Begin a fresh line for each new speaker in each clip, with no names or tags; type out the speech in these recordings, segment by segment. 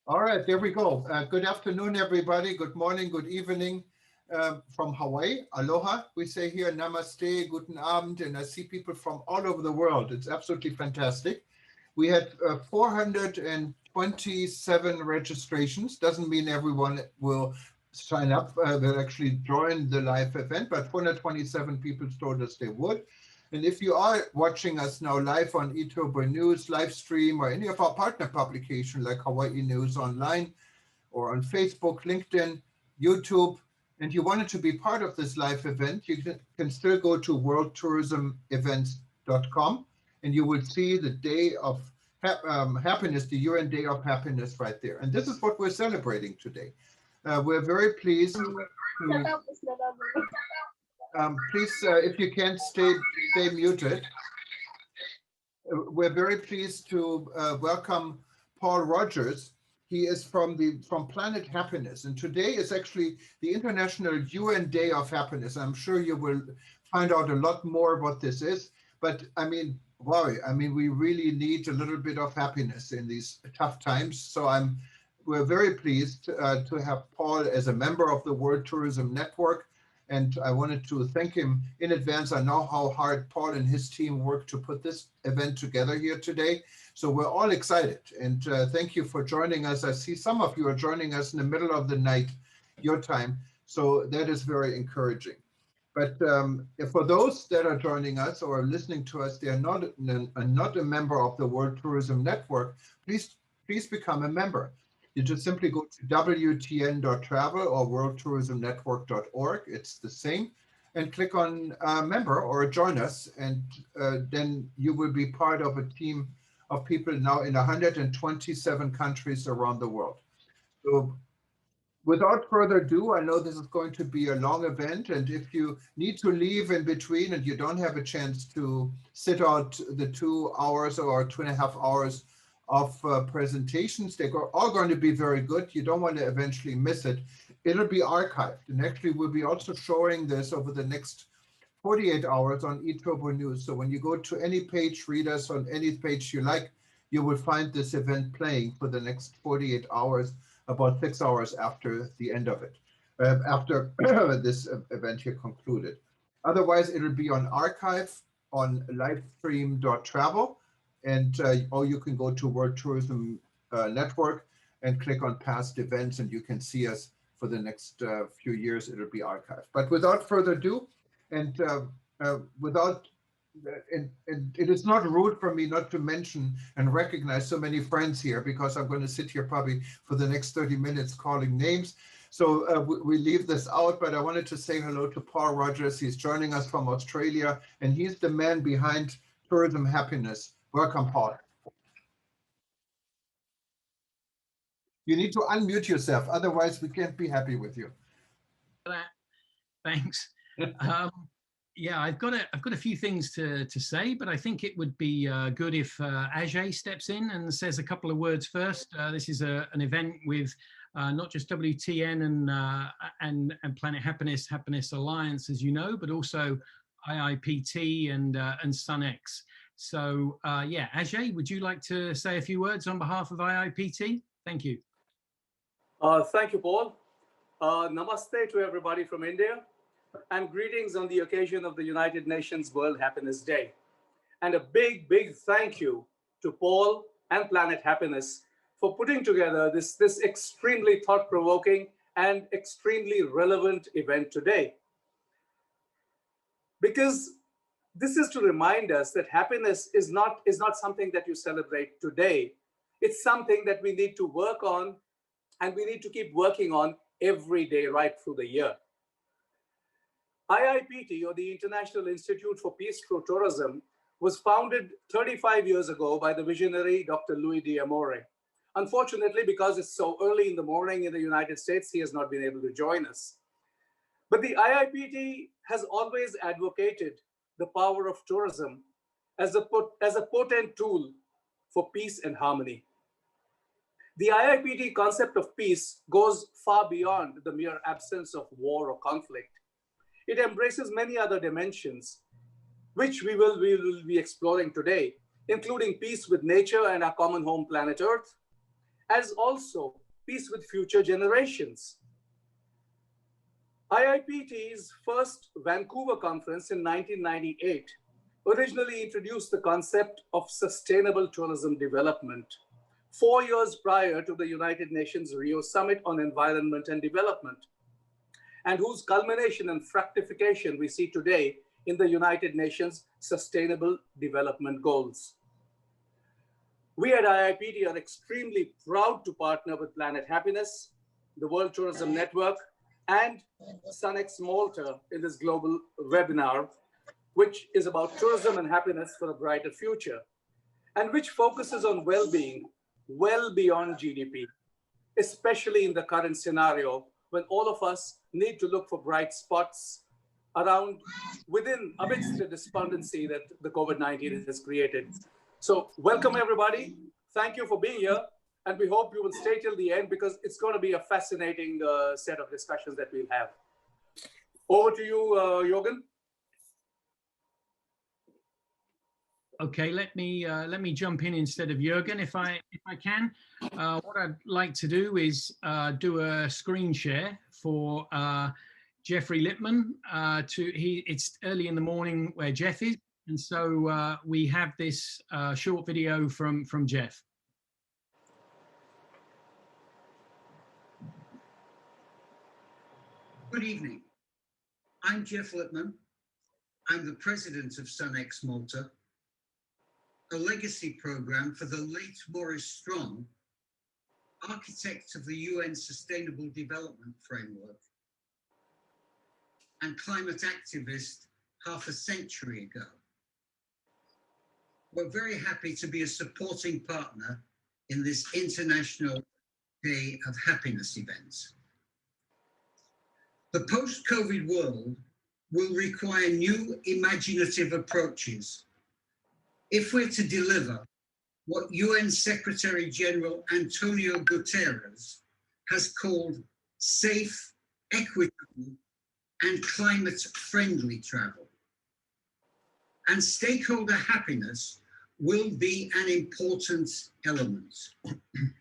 All right, there we go. Good afternoon, everybody. Good morning, good evening from Hawaii. Aloha, we say here, namaste, guten Abend, and I see people from all over the world. It's absolutely fantastic. We had 427 registrations. Doesn't mean everyone will sign up, will actually join the live event, but 427 people told us they would. And if you are watching us now live on Iipt News, live stream, or any of our partner publications like Hawaii News Online, or on Facebook, LinkedIn, YouTube, and you wanted to be part of this live event, you can still go to worldtourismevents.com and you will see the day of happiness, the UN Day of Happiness right there. And this is what we're celebrating today. We're very pleased to please, if you can't stay muted. We're very pleased to welcome Paul Rogers. He is from Planet Happiness, and today is actually the International UN Day of Happiness. I'm sure you will find out a lot more what this is. But I mean, wow! I mean, we really need a little bit of happiness in these tough times. So we're very pleased to have Paul as a member of the World Tourism Network. And I wanted to thank him in advance. I know how hard Paul and his team worked to put this event together here today. So we're all excited. And thank you for joining us. I see some of you are joining us in the middle of the night, your time. So that is very encouraging. But for those that are joining us or listening to us, they are not a member of the World Tourism Network, please become a member. You just simply go to WTN.travel or worldtourismnetwork.org. It's the same. And click on member or join us. And then you will be part of a team of people now in 127 countries around the world. So without further ado, I know this is going to be a long event. And if you need to leave in between and you don't have a chance to sit out the 2 hours or 2.5 hours of presentations, they're all going to be very good. You don't want to eventually miss it. It'll be archived. And actually, we'll be also showing this over the next 48 hours on Iipt News. So when you go to any page, read us on any page you like, you will find this event playing for the next 48 hours, about 6 hours after the end of it, after this event here concluded. Otherwise, it'll be on archive on livestream.travel. And or you can go to World Tourism Network and click on past events, and you can see us for the next few years. It'll be archived. But without further ado, and it is not rude for me not to mention and recognize so many friends here, because I'm going to sit here probably for the next 30 minutes calling names. So we leave this out, but I wanted to say hello to Paul Rogers. He's joining us from Australia, and he's the man behind Tourism Happiness. Welcome, Paul. You need to unmute yourself, otherwise we can't be happy with you.
Thanks. Yeah, I've got a few things to say, but I think it would be good if Ajay steps in and says a couple of words first. This is an event with not just WTN and Planet Happiness Alliance, as you know, but also IIPT and SunX. So yeah, Ajay, would you like to say a few words on behalf of IIPT? Thank you.
Thank you, Paul. Namaste to everybody from India, and greetings on the occasion of the United Nations World Happiness Day. And a big, big thank you to Paul and Planet Happiness for putting together this extremely thought-provoking and extremely relevant event today. Because this is to remind us that happiness is not something that you celebrate today. It's something that we need to work on, and we need to keep working on every day right through the year. IIPT, or the International Institute for Peace Through Tourism, was founded 35 years ago by the visionary Dr. Louis D'Amore. Unfortunately, because it's so early in the morning in the United States, he has not been able to join us. But the IIPT has always advocated the power of tourism as a potent tool for peace and harmony. The IIPT concept of peace goes far beyond the mere absence of war or conflict. It embraces many other dimensions, which we will be exploring today, including peace with nature and our common home, planet Earth, as also peace with future generations. IIPT's first Vancouver conference in 1998 originally introduced the concept of sustainable tourism development 4 years prior to the United Nations Rio Summit on Environment and Development, and whose culmination and fructification we see today in the United Nations Sustainable Development Goals. We at IIPT are extremely proud to partner with Planet Happiness, the World Tourism Network, and SunX Malta in this global webinar, which is about tourism and happiness for a brighter future, and which focuses on well-being well beyond GDP, especially in the current scenario when all of us need to look for bright spots around amidst the despondency that the COVID-19 has created. So welcome everybody. Thank you for being here. And we hope you will stay till the end because it's going to be a fascinating set of discussions that we'll have. Over to you, Jürgen.
Okay, let me jump in instead of Jürgen if I can. What I'd like to do is do a screen share for Jeffrey Lippman. It's early in the morning where Jeff is, and so we have this short video from Jeff.
Good evening. I'm Jeff Lippman. I'm the president of SunX Malta, a legacy program for the late Maurice Strong, architect of the UN Sustainable Development Framework and climate activist half a century ago. We're very happy to be a supporting partner in this International Day of Happiness event. The post-COVID world will require new imaginative approaches if we're to deliver what UN Secretary General Antonio Guterres has called safe, equitable, and climate-friendly travel. And stakeholder happiness will be an important element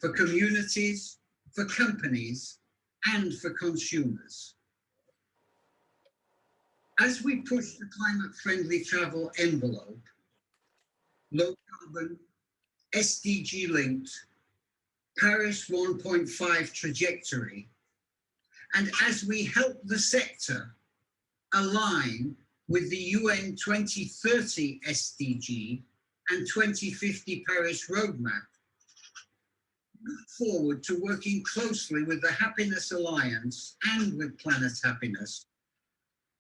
for communities, for companies, and for consumers. As we push the climate-friendly travel envelope, low carbon, SDG linked, Paris 1.5 trajectory, and as we help the sector align with the UN 2030 SDG and 2050 Paris roadmap, we look forward to working closely with the Happiness Alliance and with Planet Happiness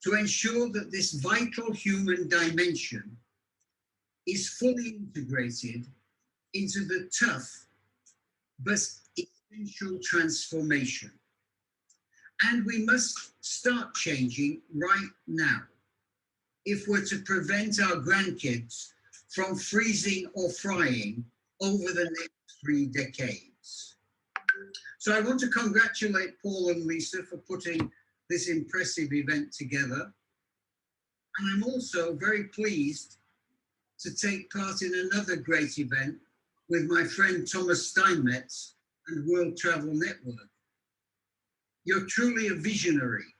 to ensure that this vital human dimension is fully integrated into the tough but essential transformation. And we must start changing right now if we're to prevent our grandkids from freezing or frying over the next 3 decades. So I want to congratulate Paul and Lisa for putting this impressive event together. And I'm also very pleased to take part in another great event with my friend Thomas Steinmetz and World Travel Network. You're truly a visionary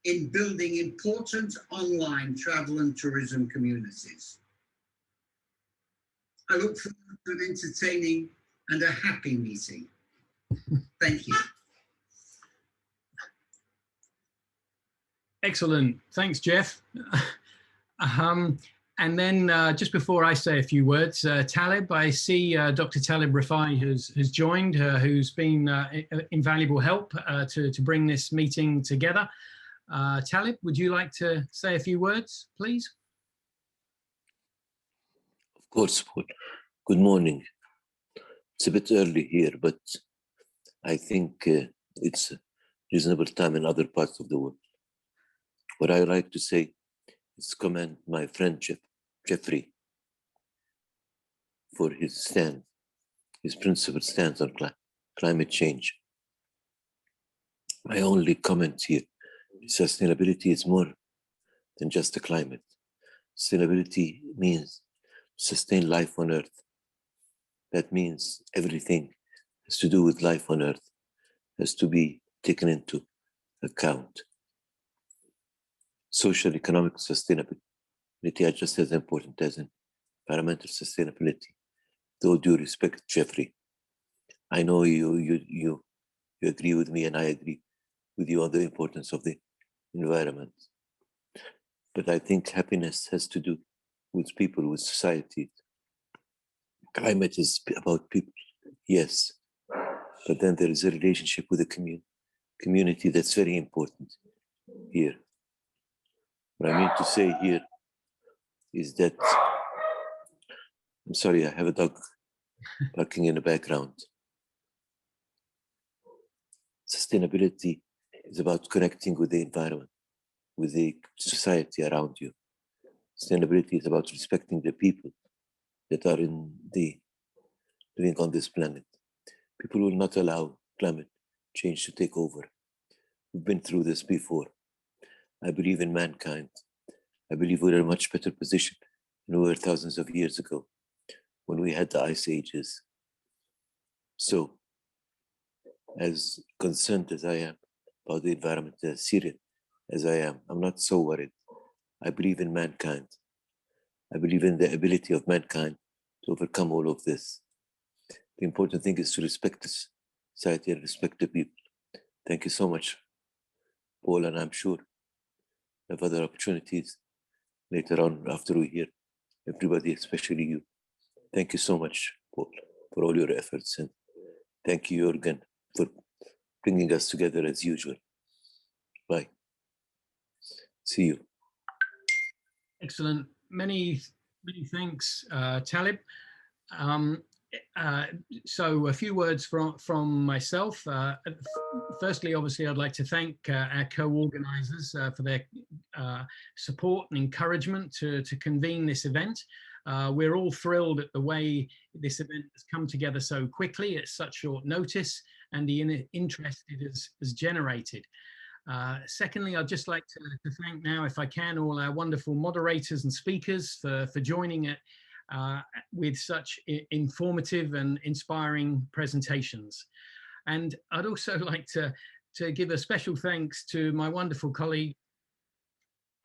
in building important online travel and tourism communities. I look forward to an entertaining and a happy meeting. Thank you.
Excellent. Thanks, Jeff. And then just before I say a few words, Talib, I see Dr. Talib Rafai has joined, who's been invaluable help to bring this meeting together. Talib, would you like to say a few words, please?
Of course, Paul. Good morning. It's a bit early here, but I think it's a reasonable time in other parts of the world. What I like to say is commend my friend Jeffrey for his principled stance on climate change. My only comment here is sustainability is more than just the climate. Sustainability means sustain life on Earth. That means everything has to do with life on Earth, has to be taken into account. Social, economic sustainability are just as important as environmental sustainability. With all due respect, Jeffrey, I know you agree with me, and I agree with you on the importance of the environment. But I think happiness has to do with people, with society. Climate is about people, yes, but then there is a relationship with the community that's very important here. What I mean to say here is that, I'm sorry, I have a dog barking in the background. Sustainability is about connecting with the environment, with the society around you. Sustainability is about respecting the people that are living on this planet. People will not allow climate change to take over. We've been through this before. I believe in mankind. I believe we're in a much better position than we were thousands of years ago when we had the ice ages. So, as concerned as I am about the environment, as serious as I am, I'm not so worried. I believe in mankind. I believe in the ability of mankind to overcome all of this. The important thing is to respect this society and respect the people. Thank you so much, Paul, and I'm sure we have other opportunities later on after we hear everybody, especially you. Thank you so much, Paul, for all your efforts, and thank you, Jürgen, for bringing us together as usual. Bye. See you.
Excellent. Many thanks, Talib. So a few words from myself. Firstly, obviously, I'd like to thank our co-organizers for their support and encouragement to convene this event. We're all thrilled at the way this event has come together so quickly at such short notice and the interest it has generated. Secondly, I'd just like to thank now, if I can, all our wonderful moderators and speakers for joining it with such informative and inspiring presentations. And I'd also like to give a special thanks to my wonderful colleague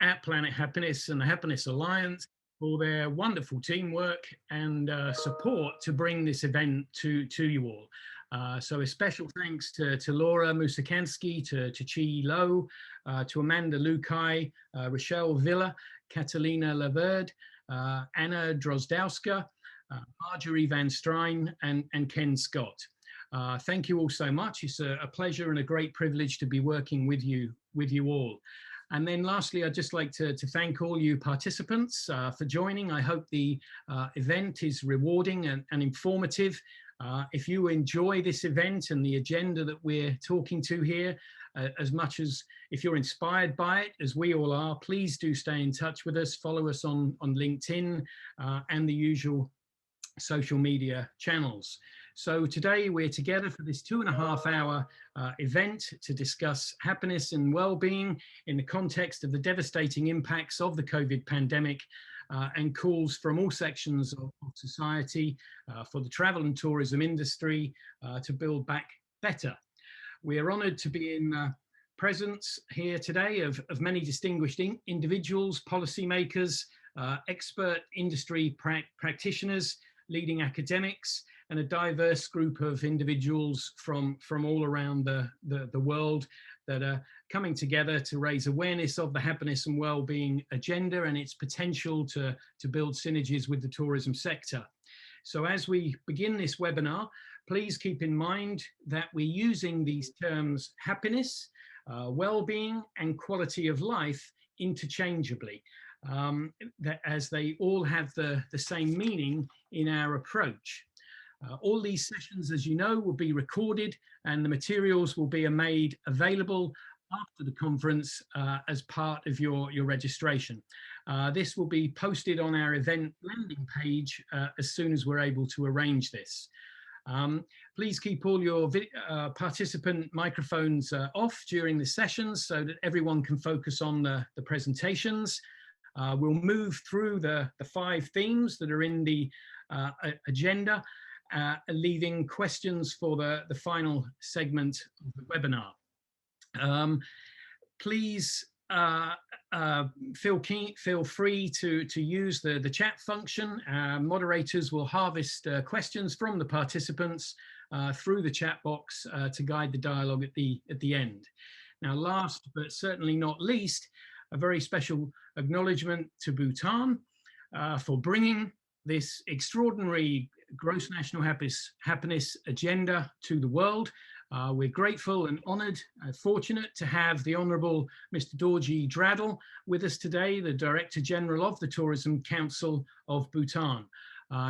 at Planet Happiness and the Happiness Alliance for their wonderful teamwork and support to bring this event to you all. So a special thanks to Laura Musakansky, to Chi Lo, to Amanda Lukai, Rochelle Villa, Catalina Laverde, Anna Drozdowska, Marjorie Van Strijn, and Ken Scott. Thank you all so much. It's a pleasure and a great privilege to be working with you all. And then lastly, I'd just like to thank all you participants for joining. I hope the event is rewarding and informative. If you enjoy this event and the agenda that we're talking to here, as much as if you're inspired by it, as we all are, please do stay in touch with us. Follow us on LinkedIn and the usual social media channels. So today we're together for this 2.5-hour event to discuss happiness and well-being in the context of the devastating impacts of the COVID pandemic and calls from all sections of society for the travel and tourism industry to build back better. We are honoured to be in presence here today of many distinguished individuals, policymakers, expert industry practitioners, leading academics, and a diverse group of individuals from all around the world that are coming together to raise awareness of the happiness and well-being agenda and its potential to build synergies with the tourism sector. So as we begin this webinar, please keep in mind that we're using these terms happiness, well-being, and quality of life interchangeably, as they all have the same meaning in our approach. All these sessions, as you know, will be recorded and the materials will be made available after the conference as part of your registration. This will be posted on our event landing page as soon as we're able to arrange this. Please keep all your participant microphones off during the sessions so that everyone can focus on the presentations. We'll move through the 5 themes that are in the agenda, leaving questions for the final segment of the webinar. Please feel free to use the chat function. Moderators will harvest questions from the participants through the chat box to guide the dialogue at the end. Now, last but certainly not least, a very special acknowledgement to Bhutan for bringing this extraordinary gross national happiness agenda to the world. We're grateful and honoured and fortunate to have the Honourable Mr. Dorji Dradel with us today, the Director General of the Tourism Council of Bhutan.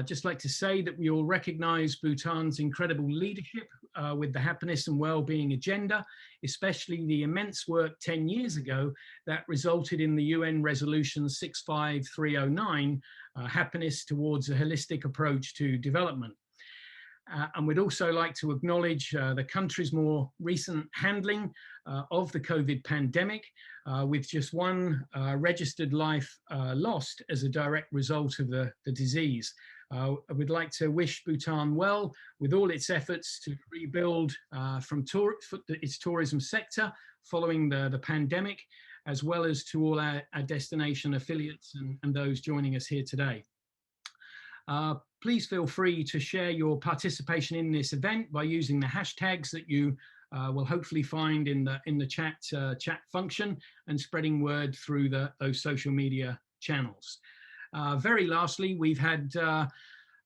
Just like to say that we all recognise Bhutan's incredible leadership with the happiness and well-being agenda, especially the immense work 10 years ago that resulted in the UN Resolution 65309, happiness towards a holistic approach to development. And we'd also like to acknowledge the country's more recent handling of the COVID pandemic, with just one registered life lost as a direct result of the disease. We'd like to wish Bhutan well with all its efforts to rebuild from its tourism sector following the pandemic, as well as to all our destination affiliates and those joining us here today. Please feel free to share your participation in this event by using the hashtags that you will hopefully find in the chat function, and spreading word through those social media channels. Very lastly, we've had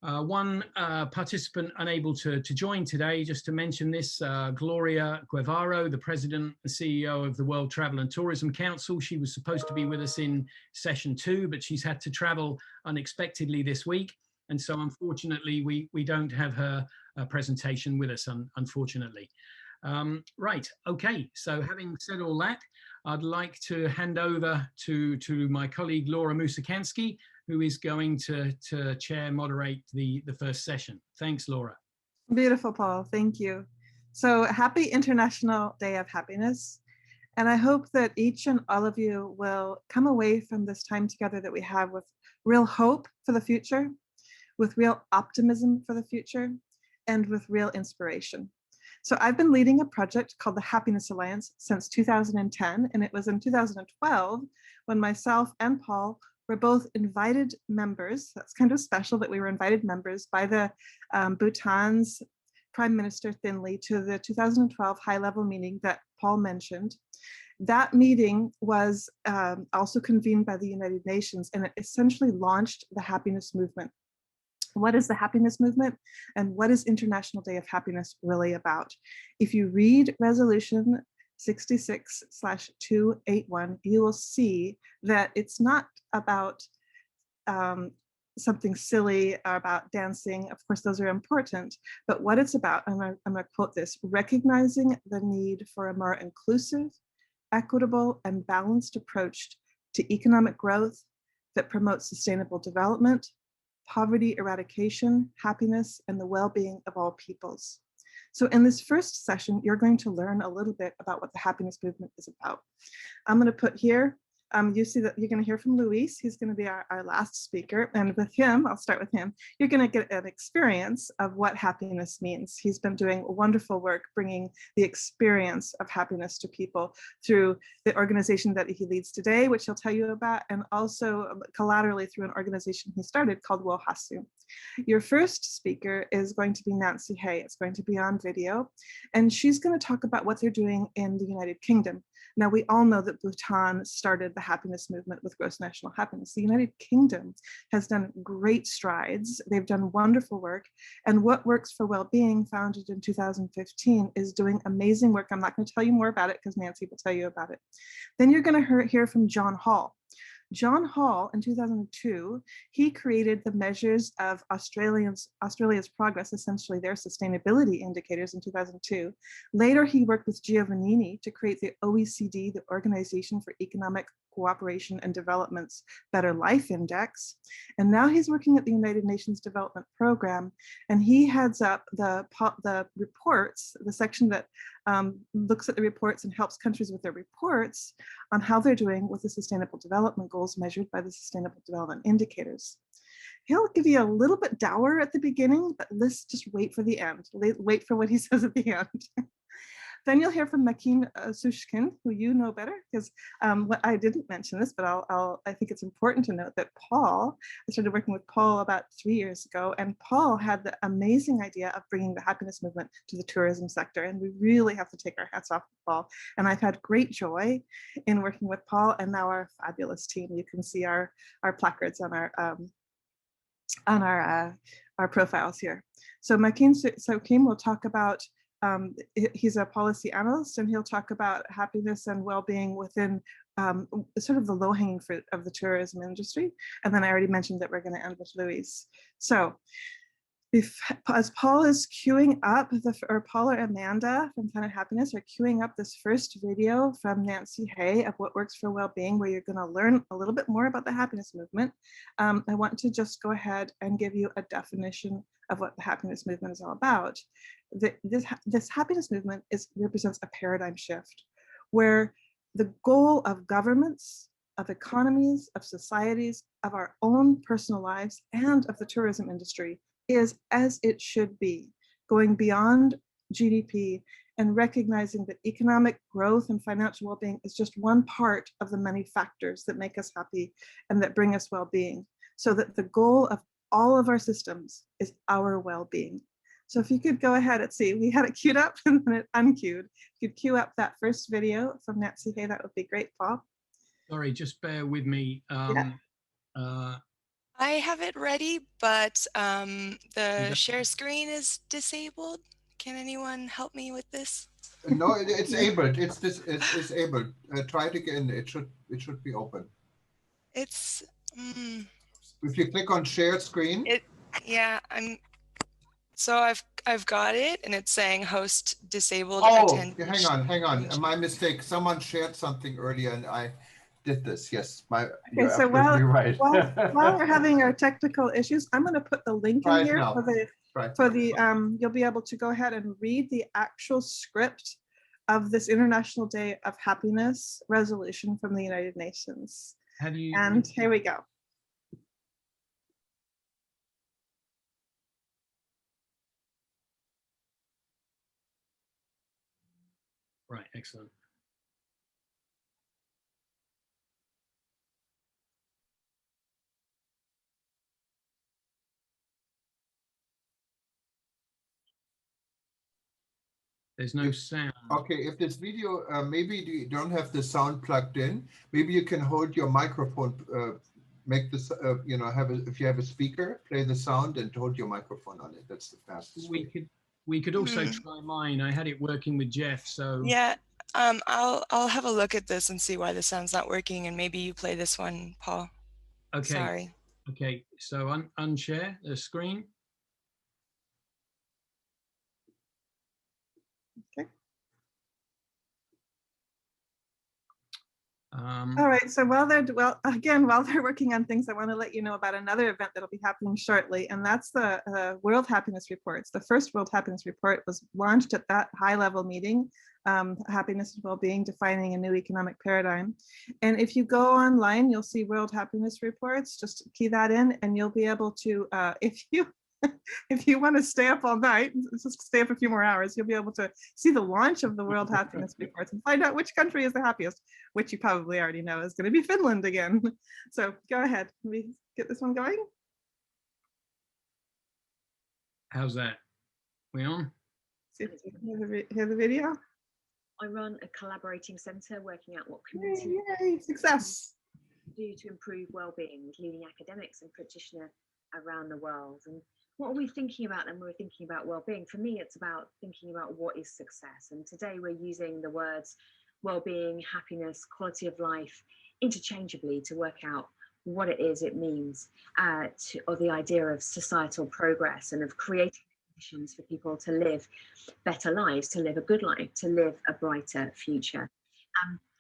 one participant unable to join today. Just to mention this, Gloria Guevara, the President and CEO of the World Travel and Tourism Council. She was supposed to be with us in session 2, but she's had to travel unexpectedly this week. And so unfortunately, we don't have her presentation with us, unfortunately. Right, okay, so having said all that, I'd like to hand over to my colleague Laura Musikansky, who is going to moderate the first session. Thanks, Laura.
Beautiful, Paul, thank you. So happy International Day of Happiness. And I hope that each and all of you will come away from this time together that we have with real hope for the future, with real optimism for the future, and with real inspiration. So I've been leading a project called the Happiness Alliance since 2010, and it was in 2012 when myself and Paul were both invited members. That's kind of special that we were invited members by the Bhutan's Prime Minister Thinley to the 2012 high-level meeting that Paul mentioned. That meeting was also convened by the United Nations, and it essentially launched the happiness movement. What is the happiness movement, and what is International Day of Happiness really about? If you read resolution 66/281, you will see that it's not about something silly about dancing. Of course, those are important, but what it's about, and I'm going to quote this: recognizing the need for a more inclusive, equitable, and balanced approach to economic growth that promotes sustainable development, poverty eradication, happiness, and the well-being of all peoples. So in this first session, you're going to learn a little bit about what the happiness movement is about. I'm going to put here, you see that you're going to hear from Luis. He's going to be our last speaker. And with him, I'll start with him. You're going to get an experience of what happiness means. He's been doing wonderful work bringing the experience of happiness to people through the organization that he leads today, which he'll tell you about, and also collaterally through an organization he started called Wohasu. Your first speaker is going to be Nancy Hay. It's going to be on video, and she's going to talk about what they're doing in the United Kingdom. Now, we all know that Bhutan started the happiness movement with gross national happiness. The United Kingdom has done great strides. They've done wonderful work. And What Works for Wellbeing, founded in 2015, is doing amazing work. I'm not going to tell you more about it because Nancy will tell you about it. Then you're going to hear from John Hall. John Hall, in 2002, he created the measures of Australia's progress, essentially their sustainability indicators in 2002. Later, he worked with Giovannini to create the OECD, the Organization for Economic Cooperation and Development's Better Life Index. And now he's working at the United Nations Development Program, and he heads up the reports, the section that looks at the reports and helps countries with their reports on how they're doing with the Sustainable Development Goals measured by the Sustainable Development Indicators. He'll give you a little bit dour at the beginning, but let's just wait for the end. Wait for what he says at the end. Then you'll hear from Makin Sushkin, who you know better, because what I didn't mention this, but I think it's important to note that Paul, I started working with Paul about 3 years ago, and Paul had the amazing idea of bringing the happiness movement to the tourism sector, and we really have to take our hats off to Paul. And I've had great joy in working with Paul, and now our fabulous team. You can see our placards on our profiles here. So Makin Sushkin will talk about. He's a policy analyst, and he'll talk about happiness and well-being within sort of the low-hanging fruit of the tourism industry. And then I already mentioned that we're going to end with Louise. So as Paul is queuing up, or Paul or Amanda from Planet Happiness are queuing up this first video from Nancy Hay of what works for well-being, where you're going to learn a little bit more about the happiness movement. I want to just go ahead and give you a definition of what the happiness movement is all about. This happiness movement represents a paradigm shift where the goal of governments, of economies, of societies, of our own personal lives, and of the tourism industry is as it should be, going beyond GDP and recognizing that economic growth and financial well-being is just one part of the many factors that make us happy and that bring us well-being, so that the goal of all of our systems is our well-being. So if you could go ahead and see, we had it queued up and then it unqueued. If you could queue up that first video from Nancy Hay, that would be great, Paul.
Sorry, just bear with me.
I have it ready, but the share screen is disabled. Can anyone help me with this?
No, it's able. It's able. Try it again. It should be open.
It's.
If you click on share screen.
Yeah, So I've got it, and it's saying host disabled.
Oh, hang on. My mistake. Someone shared something earlier, and I did this. Yes, you're
so
absolutely right.
while we're having our technical issues, I'm going to put the link in here for the you'll be able to go ahead and read the actual script of this International Day of Happiness resolution from the United Nations. And here we go.
Right, excellent. There's no sound.
Okay, if this video, maybe you don't have the sound plugged in, maybe you can hold your microphone, make this, if you have a speaker, play the sound and hold your microphone on it. That's the fastest way.
We could also try mine. I had it working with Jeff, so.
Yeah, I'll have a look at this and see why the sound's not working, and maybe you play this one, Paul.
Okay.
Sorry.
Okay, so unshare the screen.
Okay.
All
right, so while they're working on things, I want to let you know about another event that'll be happening shortly, and that's the World Happiness Reports. The first World Happiness Report was launched at that high-level meeting, Happiness and Wellbeing, Defining a New Economic Paradigm. And if you go online, you'll see World Happiness Reports. Just key that in, and you'll be able to, if you want to stay up all night, just stay up a few more hours, you'll be able to see the launch of the World Happiness Reports and find out which country is the happiest, which you probably already know is going to be Finland again. So go ahead. Can we get this one going?
How's that? We on?
See if you can hear the video.
I run a collaborating centre working out what communities
success
do to improve well-being with leading academics and practitioners around the world. And what are we thinking about when we're thinking about well-being? For me, it's about thinking about what is success. And today we're using the words well-being, happiness, quality of life interchangeably to work out what it is it means, or the idea of societal progress and of creating conditions for people to live better lives, to live a good life, to live a brighter future.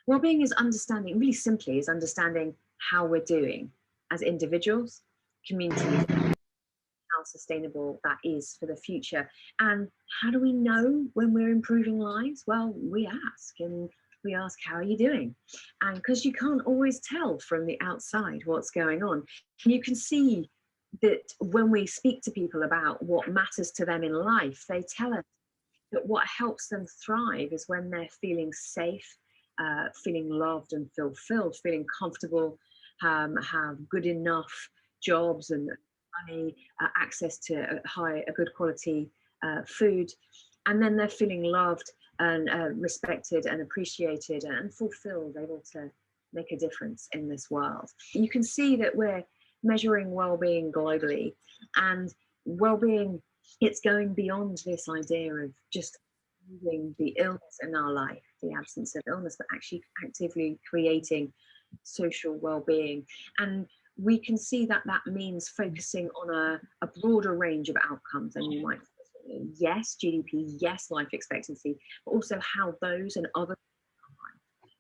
Well-being is understanding, really simply, is understanding how we're doing as individuals, communities, how sustainable that is for the future. And how do we know when we're improving lives? Well, we ask, and we ask, how are you doing? And because you can't always tell from the outside what's going on, you can see that when we speak to people about what matters to them in life, they tell us that what helps them thrive is when they're feeling safe, feeling loved and fulfilled, feeling comfortable, have good enough jobs and money, access to a good quality food, and then they're feeling loved and respected and appreciated and fulfilled, able to make a difference in this world. You can see that we're measuring well-being globally, and well-being, it's going beyond this idea of just removing the illness in our life, the absence of illness, but actually actively creating social well-being. And we can see that that means focusing on a broader range of outcomes than you might. Yes, GDP, yes, life expectancy, but also how those and other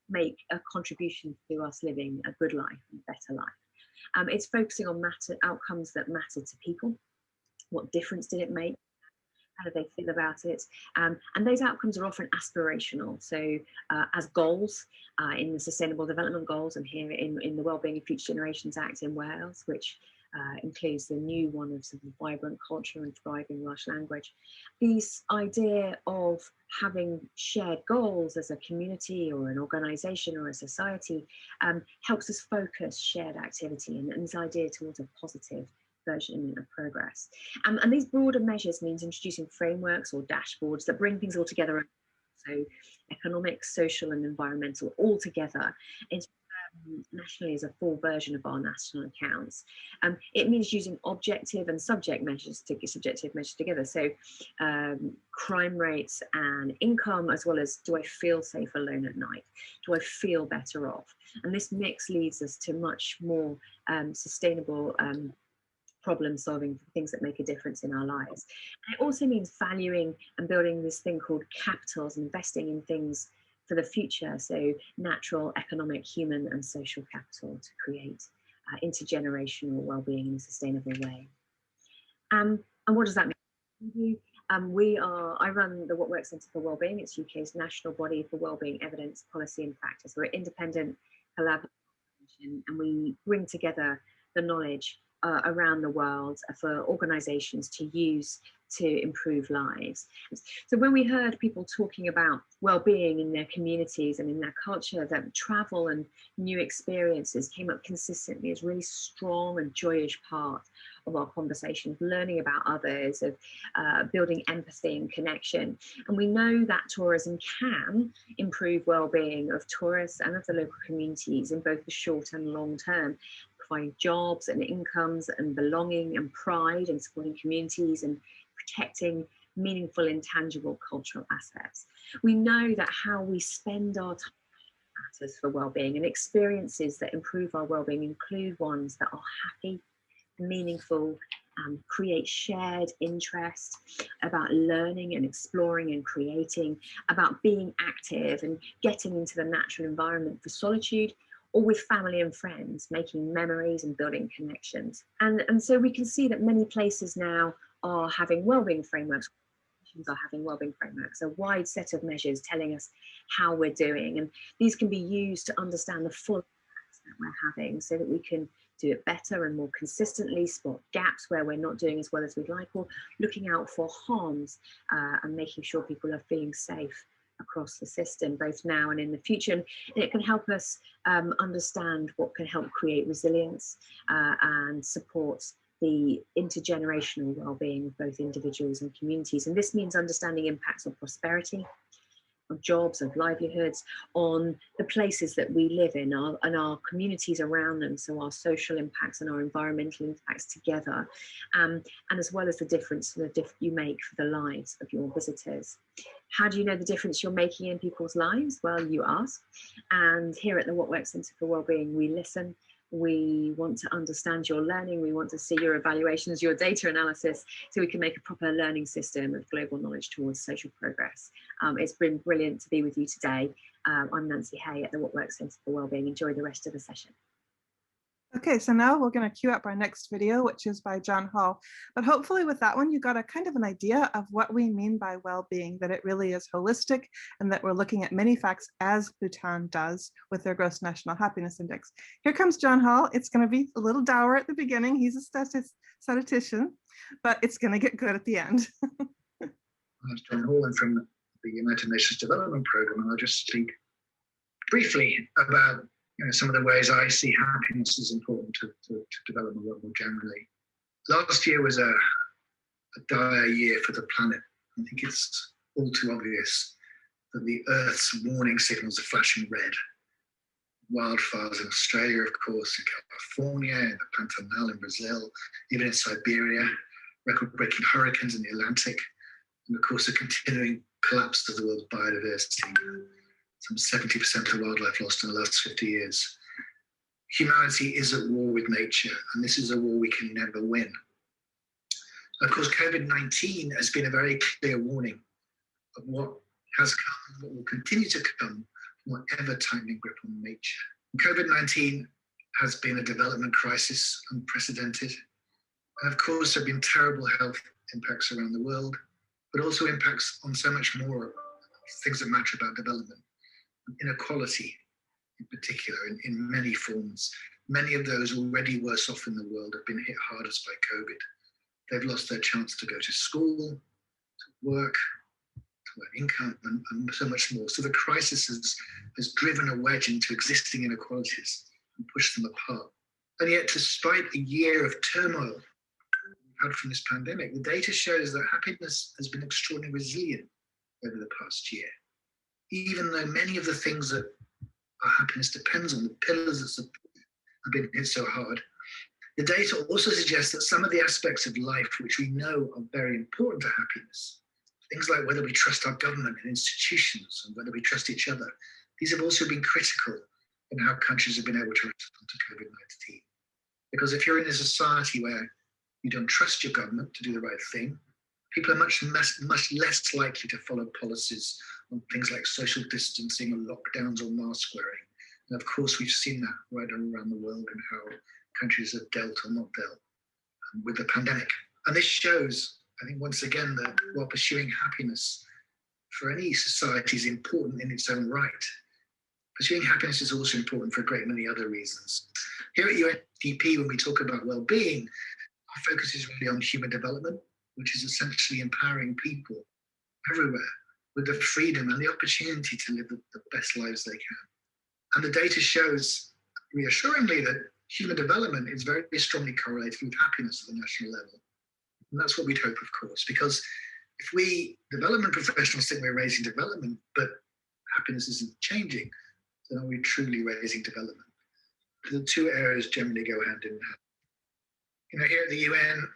make a contribution to us living a good life, a better life. It's focusing on outcomes that matter to people. What difference did it make? How do they feel about it? And those outcomes are often aspirational. So as goals in the Sustainable Development Goals, and here in the Wellbeing of Future Generations Act in Wales, which includes the new one of sort of vibrant culture and thriving Welsh language. This idea of having shared goals as a community or an organisation or a society helps us focus shared activity and this idea towards a positive version of progress. And these broader measures means introducing frameworks or dashboards that bring things all together. So economic, social and environmental all together. It's nationally as a full version of our national accounts. It means using objective and subjective measures together. So crime rates and income, as well as do I feel safe alone at night? Do I feel better off? And this mix leads us to much more sustainable problem solving for things that make a difference in our lives. And it also means valuing and building this thing called capitals, investing in things for the future. So natural, economic, human and social capital to create intergenerational well-being in a sustainable way. And what does that mean? I run the What Works Centre for Wellbeing. It's UK's national body for wellbeing evidence, policy and practice. We're an independent collaboration and we bring together the knowledge around the world for organisations to use to improve lives. So when we heard people talking about well-being in their communities and in their culture, that travel and new experiences came up consistently as really strong and joyous part of our conversation, learning about others, of building empathy and connection. And we know that tourism can improve well-being of tourists and of the local communities in both the short and long term, providing jobs and incomes and belonging and pride and supporting communities and protecting meaningful, intangible cultural assets. We know that how we spend our time matters for well-being, and experiences that improve our well-being include ones that are happy, meaningful, create shared interest, about learning and exploring and creating, about being active and getting into the natural environment for solitude, or with family and friends, making memories and building connections. And so we can see that many places now are having wellbeing frameworks, are having wellbeing frameworks, a wide set of measures telling us how we're doing. And these can be used to understand the full impacts that we're having so that we can do it better and more consistently, spot gaps where we're not doing as well as we'd like, or looking out for harms and making sure people are feeling safe across the system, both now and in the future. And it can help us understand what can help create resilience and support the intergenerational well-being of both individuals and communities. And this means understanding impacts on prosperity, of jobs, of livelihoods, on the places that we live in and our communities around them, so our social impacts and our environmental impacts together, and as well as the difference you make for the lives of your visitors. How do you know the difference you're making in people's lives? Well, you ask. And here at the What Works Centre for Wellbeing, we listen. We want to understand your learning. We want to see your evaluations, your data analysis, so we can make a proper learning system of global knowledge towards social progress. It's been brilliant to be with you today. I'm Nancy Hay at the What Works Centre for Wellbeing. Enjoy the rest of the session.
Okay, so now we're going to queue up our next video, which is by John Hall. But hopefully with that one, you got a kind of an idea of what we mean by well-being, that it really is holistic and that we're looking at many facts as Bhutan does with their gross national happiness index. Here comes John Hall. It's going to be a little dour at the beginning. He's a statistician, but it's going to get good at the end.
I'm John Hall. I'm from the United Nations Development Programme, and I'll just speak briefly about some of the ways I see happiness is important to development work more generally. Last year was a dire year for the planet. I think it's all too obvious that the Earth's warning signals are flashing red. Wildfires in Australia, of course, in California, in the Pantanal in Brazil, even in Siberia, record-breaking hurricanes in the Atlantic, and of course the continuing collapse of the world's biodiversity. Some 70% of wildlife lost in the last 50 years. Humanity is at war with nature, and this is a war we can never win. Of course, COVID-19 has been a very clear warning of what has come, what will continue to come, from an ever-tightening grip on nature. COVID-19 has been a development crisis, unprecedented. And of course, there have been terrible health impacts around the world, but also impacts on so much more things that matter about development. Inequality, in particular, in many forms. Many of those already worse off in the world have been hit hardest by COVID. They've lost their chance to go to school, to work, to earn income, and so much more. So the crisis has driven a wedge into existing inequalities and pushed them apart. And yet, despite a year of turmoil we've had from this pandemic, the data shows that happiness has been extraordinarily resilient over the past year. Even though many of the things that our happiness depends on, the pillars that have been hit so hard, the data also suggests that some of the aspects of life which we know are very important to happiness, things like whether we trust our government and institutions and whether we trust each other, these have also been critical in how countries have been able to respond to COVID-19. Because if you're in a society where you don't trust your government to do the right thing, people are much less likely to follow policies on things like social distancing or lockdowns or mask wearing. And of course, we've seen that right around the world and how countries have dealt or not dealt with the pandemic. And this shows, I think, once again, that while pursuing happiness for any society is important in its own right, pursuing happiness is also important for a great many other reasons. Here at UNDP, when we talk about well-being, our focus is really on human development, which is essentially empowering people everywhere with the freedom and the opportunity to live the best lives they can. And the data shows reassuringly that human development is very strongly correlated with happiness at the national level. And that's what we'd hope, of course, because if we development professionals think we're raising development, but happiness isn't changing, then are we truly raising development? The two areas generally go hand in hand. Here at the UN,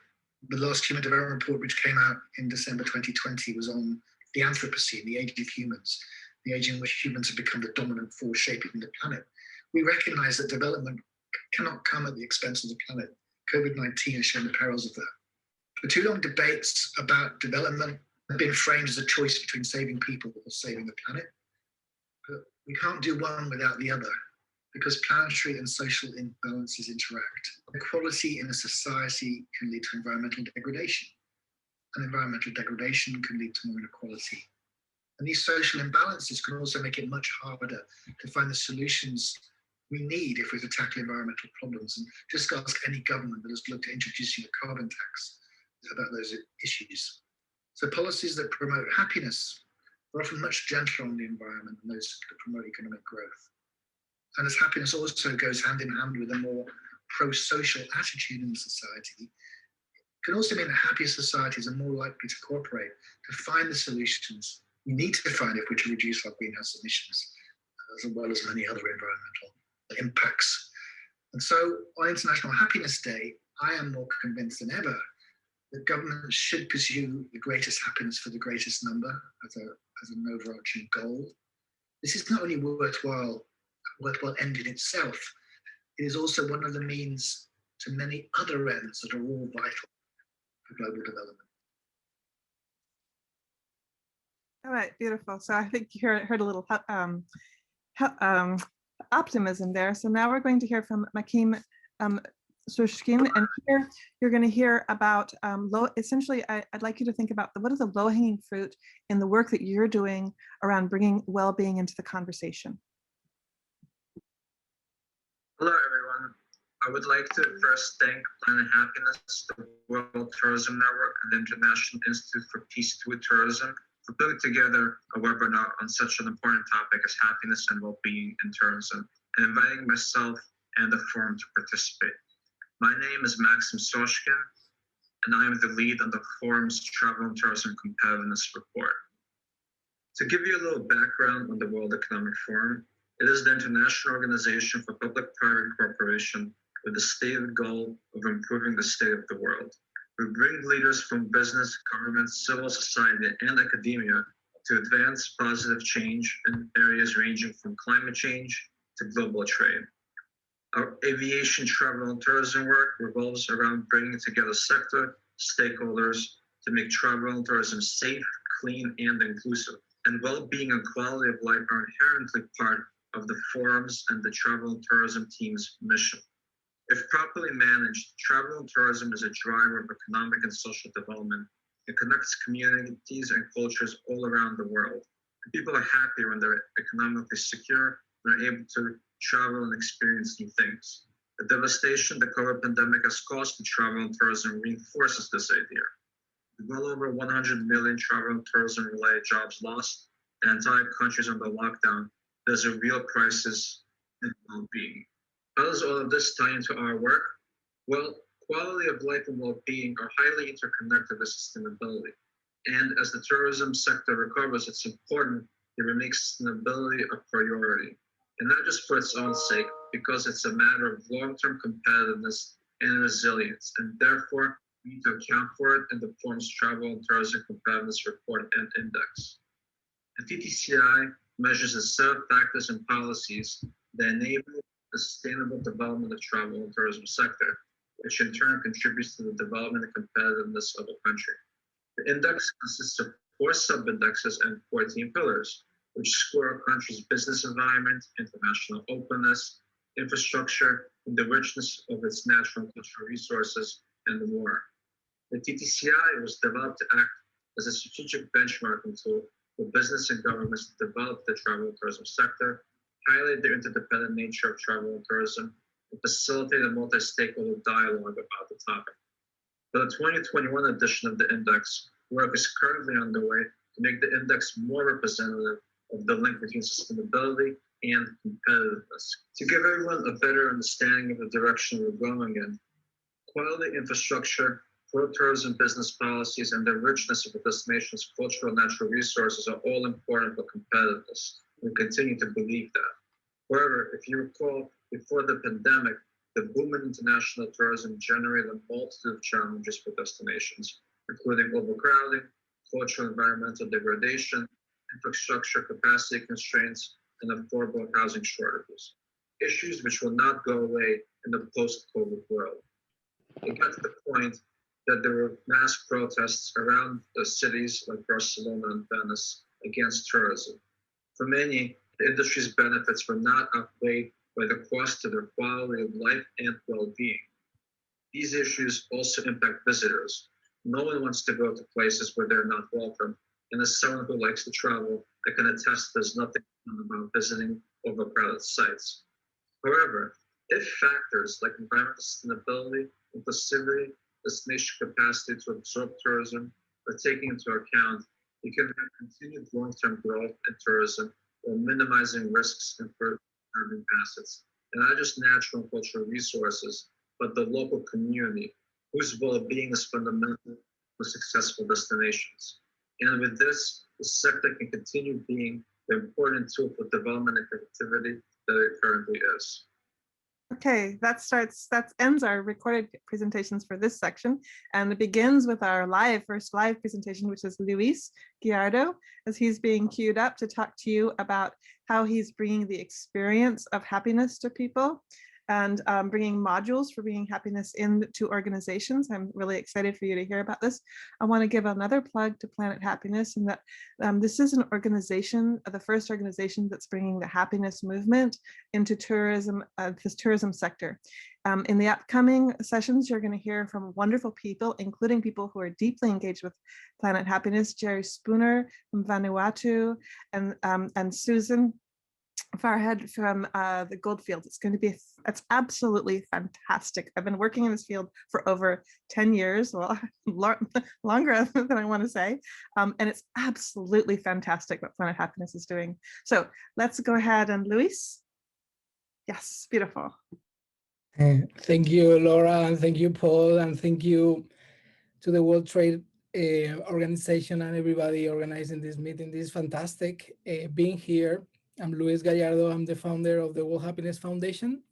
the last Human Development Report, which came out in December 2020, was on the Anthropocene, the age of humans, the age in which humans have become the dominant force shaping the planet. We recognize that development cannot come at the expense of the planet. COVID-19 has shown the perils of that. For too long, debates about development have been framed as a choice between saving people or saving the planet. But we can't do one without the other, because planetary and social imbalances interact. Equality in a society can lead to environmental degradation, and environmental degradation can lead to more inequality. And these social imbalances can also make it much harder to find the solutions we need if we're to tackle environmental problems. And just ask any government that has looked at introducing a carbon tax about those issues. So policies that promote happiness are often much gentler on the environment than those that promote economic growth. And as happiness also goes hand in hand with a more pro-social attitude in society, it can also mean that happier societies are more likely to cooperate to find the solutions we need to find if we're to reduce our greenhouse emissions, as well as many other environmental impacts. And so on International Happiness Day, I am more convinced than ever that governments should pursue the greatest happiness for the greatest number as an overarching goal. This is not only worthwhile end in itself, it is also one of the means to many other ends that are all vital for global development.
All right, beautiful. So I think you heard a little optimism there. So now we're going to hear from Makim Sushkin, and here you're going to hear about essentially, I'd like you to think about what is the low-hanging fruit in the work that you're doing around bringing well-being into the conversation.
Hello, everyone. I would like to first thank Planet Happiness, the World Tourism Network, and the International Institute for Peace through Tourism for putting together a webinar on such an important topic as happiness and well-being in tourism, and inviting myself and the forum to participate. My name is Maxim Soshkin, and I am the lead on the forum's Travel and Tourism Competitiveness report. To give you a little background on the World Economic Forum, it is the international organization for public-private cooperation with the stated goal of improving the state of the world. We bring leaders from business, government, civil society, and academia to advance positive change in areas ranging from climate change to global trade. Our aviation, travel, and tourism work revolves around bringing together sector stakeholders to make travel and tourism safe, clean, and inclusive. And well-being and quality of life are inherently part of the forums and the travel and tourism team's mission. If properly managed, travel and tourism is a driver of economic and social development. It connects communities and cultures all around the world. And people are happier when they're economically secure and are able to travel and experience new things. The devastation the COVID pandemic has caused to travel and tourism reinforces this idea. Well over 100 million travel and tourism-related jobs lost, and entire countries under lockdown, there's a real crisis in well-being. How does all of this tie into our work? Well, quality of life and well-being are highly interconnected with sustainability. And as the tourism sector recovers, it's important that we make sustainability a priority. And not just for its own sake, because it's a matter of long-term competitiveness and resilience. And therefore, we need to account for it in the forum's Travel and Tourism Competitiveness Report and Index. The TTCI measures a set of factors and policies that enable the sustainable development of travel and tourism sector, which in turn contributes to the development and competitiveness of a country. The index consists of 4 sub-indexes and 14 pillars, which score a country's business environment, international openness, infrastructure, and the richness of its natural and cultural resources, and more. The TTCI was developed to act as a strategic benchmarking tool for business and governments to develop the travel and tourism sector, highlight the interdependent nature of travel and tourism, and facilitate a multi-stakeholder dialogue about the topic. For the 2021 edition of the index, work is currently underway to make the index more representative of the link between sustainability and competitiveness. To give everyone a better understanding of the direction we're going in, quality infrastructure, pro-tourism business policies, and the richness of a destination's cultural and natural resources are all important for competitiveness. We continue to believe that. However, if you recall, before the pandemic, the boom in international tourism generated a multitude of challenges for destinations, including overcrowding, cultural and environmental degradation, infrastructure capacity constraints, and affordable housing shortages, issues which will not go away in the post-COVID world. It got to the point that there were mass protests around the cities like Barcelona and Venice against tourism. For many, the industry's benefits were not outweighed by the cost to their quality of life and well-being. These issues also impact visitors. No one wants to go to places where they're not welcome. And as someone who likes to travel, I can attest there's nothing about visiting overcrowded sites. However, if factors like environmental sustainability, inclusivity, destination capacity to absorb tourism are taken into account, you can have continued long-term growth in tourism while minimizing risks and preserving assets, and not just natural and cultural resources, but the local community, whose well-being is fundamental for successful destinations. And with this, the sector can continue being the important tool for development and connectivity that it currently is.
Okay, that ends our recorded presentations for this section, and it begins with our first live presentation, which is Luis Guiardo, as he's being queued up to talk to you about how he's bringing the experience of happiness to people. and bringing modules for bringing happiness into organizations. I'm really excited for you to hear about this. I want to give another plug to Planet Happiness, and that this is an organization, the first organization that's bringing the happiness movement into tourism, this tourism sector. In the upcoming sessions, you're going to hear from wonderful people, including people who are deeply engaged with Planet Happiness, Jerry Spooner from Vanuatu, and Susan Farhead from the Goldfields. It's going to be, it's absolutely fantastic. I've been working in this field for over 10 years, well, longer than I want to say. And it's absolutely fantastic what Planet Happiness is doing. So let's go ahead and Luis. Yes, beautiful.
Thank you, Laura, and thank you, Paul, and thank you to the World Trade Organization and everybody organizing this meeting. This is fantastic being here. I'm Luis Gallardo. I'm the founder of the World Happiness Foundation,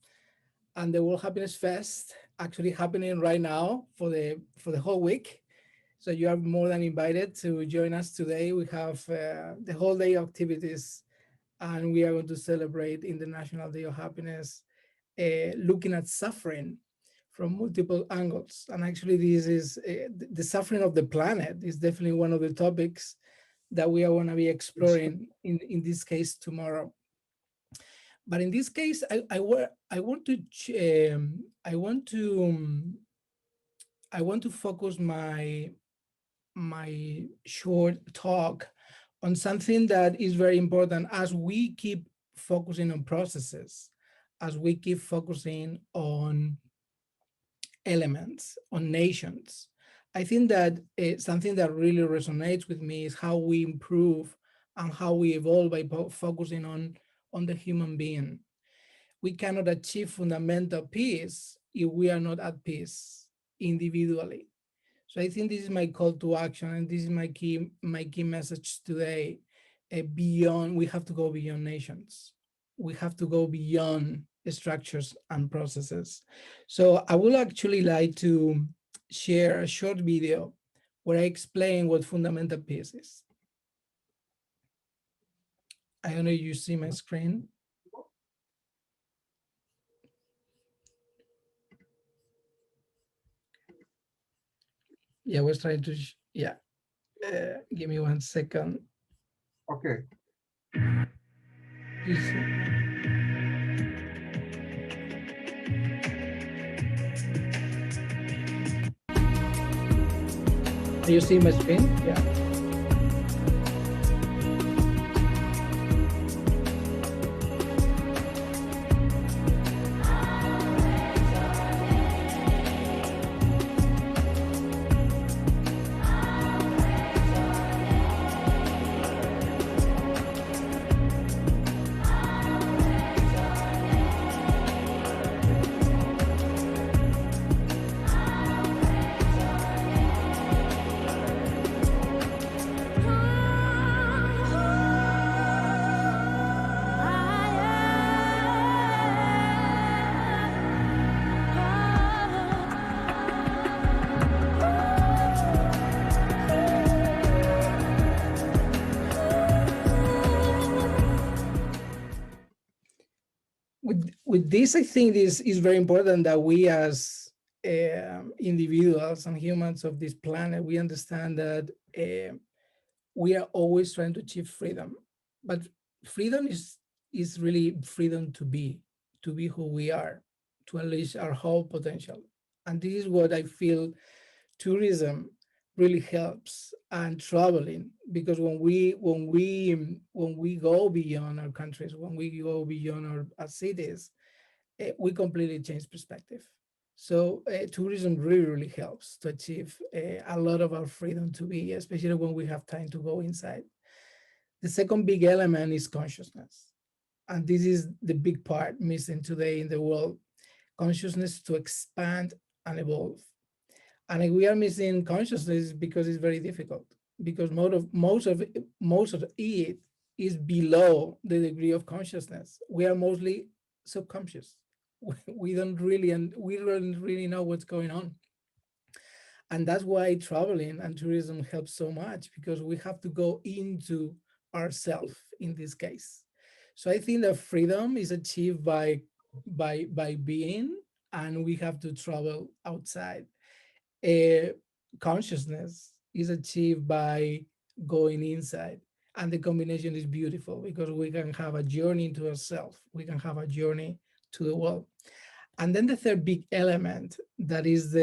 and the World Happiness Fest actually happening right now for the whole week. So you are more than invited to join us today. We have the whole day activities, and we are going to celebrate International Day of Happiness, looking at suffering from multiple angles. And actually this is the suffering of the planet is definitely one of the topics that we are going to be exploring in this case tomorrow. But in this case, I want to focus my short talk on something that is very important as we keep focusing on processes, as we keep focusing on elements, on nations. I think that something that really resonates with me is how we improve and how we evolve by focusing on the human being. We cannot achieve fundamental peace if we are not at peace individually. So I think this is my call to action, and this is my key message today. We have to go beyond nations. We have to go beyond structures and processes. So I would actually like to share a short video where I explain what fundamental peace is. I don't know if you see my screen. Yeah, I was trying to, give me 1 second.
Okay.
Do you see my screen? Yeah. With this, I think this is very important that we as individuals and humans of this planet, we understand that we are always trying to achieve freedom. But freedom is really freedom to be who we are, to unleash our whole potential. And this is what I feel tourism really helps, and traveling, because when we go beyond our countries, when we go beyond our cities, we completely change perspective. So tourism really helps to achieve a lot of our freedom to be, especially when we have time to go inside. The second big element is consciousness. And this is the big part missing today in the world, consciousness to expand and evolve. And we are missing consciousness because it's very difficult, because most of it is below the degree of consciousness. We are mostly subconscious. We don't really know what's going on. And that's why traveling and tourism helps so much, because we have to go into ourselves in this case. So I think that freedom is achieved by by being, and we have to travel outside. Consciousness is achieved by going inside, and the combination is beautiful because we can have a journey into ourselves, we can have a journey to the world. And then the third big element, that is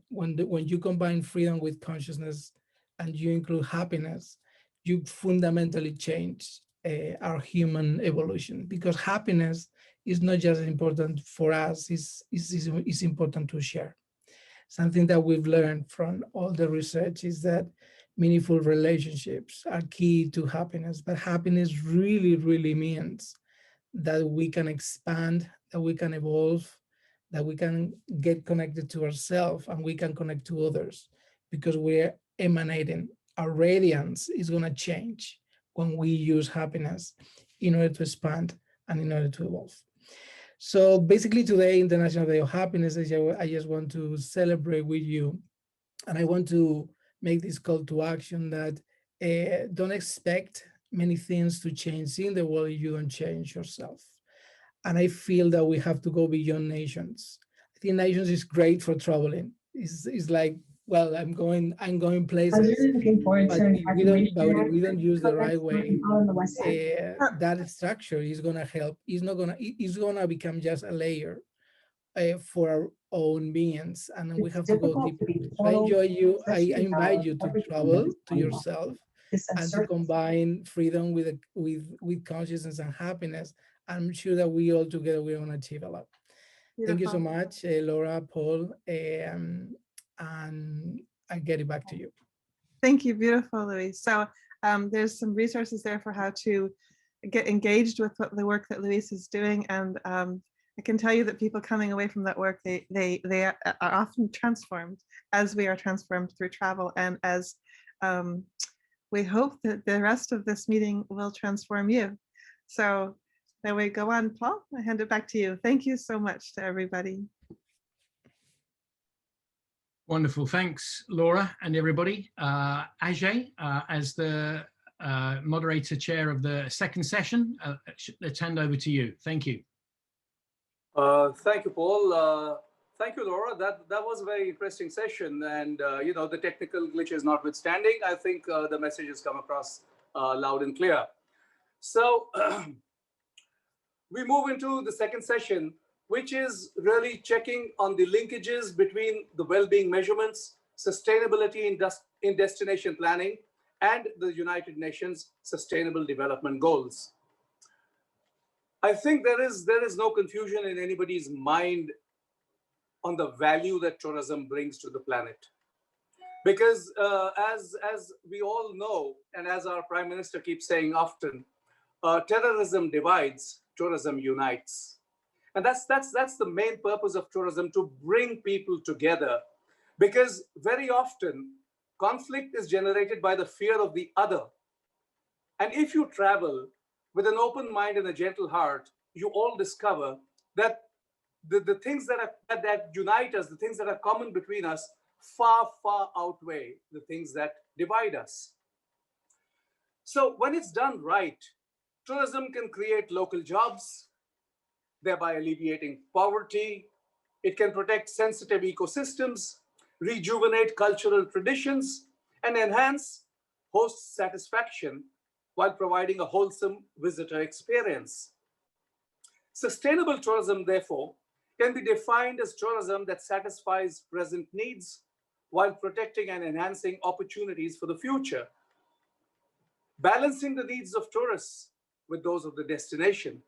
when you combine freedom with consciousness and you include happiness, you fundamentally change our human evolution, because happiness is not just important for us, it's important to share. Something that we've learned from all the research is that meaningful relationships are key to happiness, but happiness really, really means that we can expand, that we can evolve, that we can get connected to ourselves and we can connect to others, because we're emanating. Our radiance is going to change when we use happiness in order to expand and in order to evolve. So basically today, International Day of Happiness, I just want to celebrate with you. And I want to make this call to action that don't expect many things to change in the world if you don't change yourself. And I feel that we have to go beyond nations. I think nations is great for traveling. It's like, well, I'm going places. I was really looking forward to if we don't use the right way, that structure is gonna help. It's gonna become just a layer for our own beings, and then we have to go deeper. So I invite you to travel to yourself and to combine freedom with consciousness and happiness. I'm sure that we all together we're gonna achieve a lot. Beautiful. Thank you so much, Laura, Paul, and I get it back to you.
Thank you, beautiful, Luis. So there's some resources there for how to get engaged with the work that Luis is doing, and I can tell you that people coming away from that work, they are often transformed, as we are transformed through travel, and as we hope that the rest of this meeting will transform you. So then we go on, Paul, I hand it back to you. Thank you so much to everybody.
Wonderful, thanks, Laura and everybody. Ajay, as the moderator chair of the second session, let's hand over to you. Thank you.
Thank you, Paul. Thank you, Laura. That was a very interesting session, and you know, the technical glitches notwithstanding, I think the message has come across loud and clear. So we move into the second session, which is really checking on the linkages between the well-being measurements, sustainability in destination planning, and the United Nations Sustainable Development Goals. I think there is no confusion in anybody's mind on the value that tourism brings to the planet. Because as we all know, and as our Prime Minister keeps saying often, terrorism divides, tourism unites. And that's the main purpose of tourism, to bring people together. Because very often, conflict is generated by the fear of the other. And if you travel with an open mind and a gentle heart, you all discover that the things that unite us, the things that are common between us, far, far outweigh the things that divide us. So when it's done right, tourism can create local jobs, thereby alleviating poverty. It can protect sensitive ecosystems, rejuvenate cultural traditions, and enhance host satisfaction while providing a wholesome visitor experience. Sustainable tourism, therefore, can be defined as tourism that satisfies present needs while protecting and enhancing opportunities for the future, balancing the needs of tourists with those of the destination.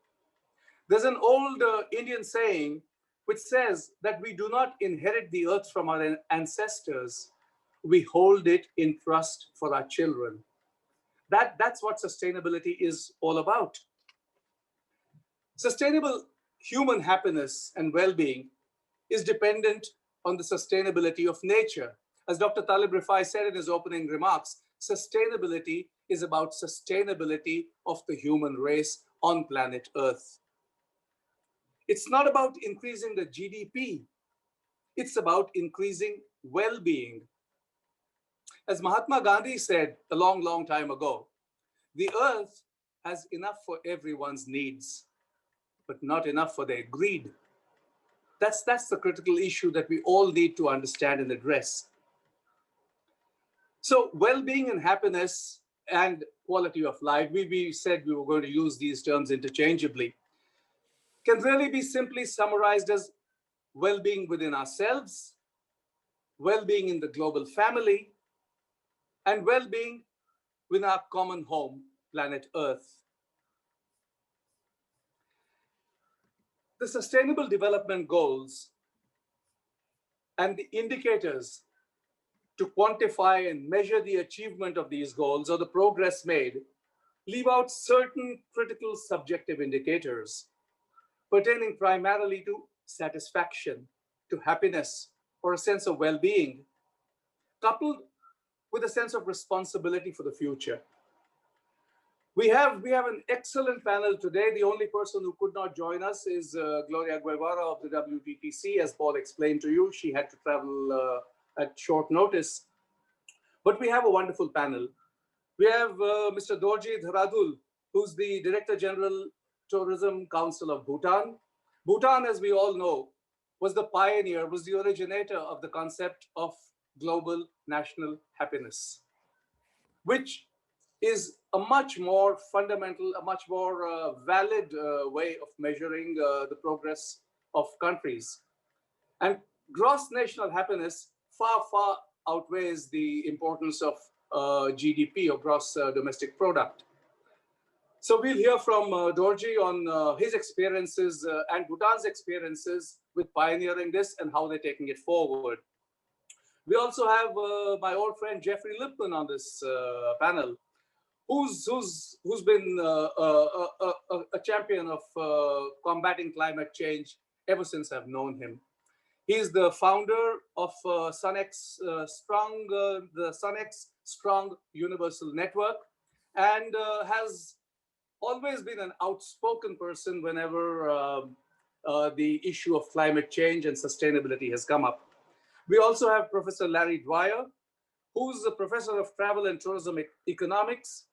There's an old Indian saying which says that we do not inherit the earth from our ancestors, we hold it in trust for our children. That's what sustainability is all about. Sustainable human happiness and well-being is dependent on the sustainability of nature. As Dr. Talib Rifai said in his opening remarks, sustainability is about sustainability of the human race on planet Earth. It's not about increasing the GDP. It's about increasing well-being. As Mahatma Gandhi said a long, long time ago, the earth has enough for everyone's needs, but not enough for their greed. That's the critical issue that we all need to understand and address. So well-being and happiness and quality of life, we said we were going to use these terms interchangeably, can really be simply summarized as well-being within ourselves, well-being in the global family, and well-being within our common home, planet Earth. The Sustainable Development Goals and the indicators to quantify and measure the achievement of these goals or the progress made leave out certain critical subjective indicators pertaining primarily to satisfaction, to happiness, or a sense of well-being, coupled with a sense of responsibility for the future. We have an excellent panel today. The only person who could not join us is Gloria Guevara of the WTTC. As Paul explained to you, she had to travel at short notice. But we have a wonderful panel. We have Mr. Dorji Dharadul, who's the Director General, Tourism Council of Bhutan. Bhutan, as we all know, was the pioneer, was the originator of the concept of global national happiness, which is a much more fundamental, a much more valid way of measuring the progress of countries. And gross national happiness far, far outweighs the importance of GDP or gross domestic product. So we'll hear from Dorji on his experiences and Bhutan's experiences with pioneering this and how they're taking it forward. We also have my old friend Jeffrey Lipman on this panel, who's been a champion of combating climate change ever since I've known him. He's the founder of the SunX Strong Universal Network, and has always been an outspoken person whenever the issue of climate change and sustainability has come up. We also have Professor Larry Dwyer, who's a professor of travel and tourism economics.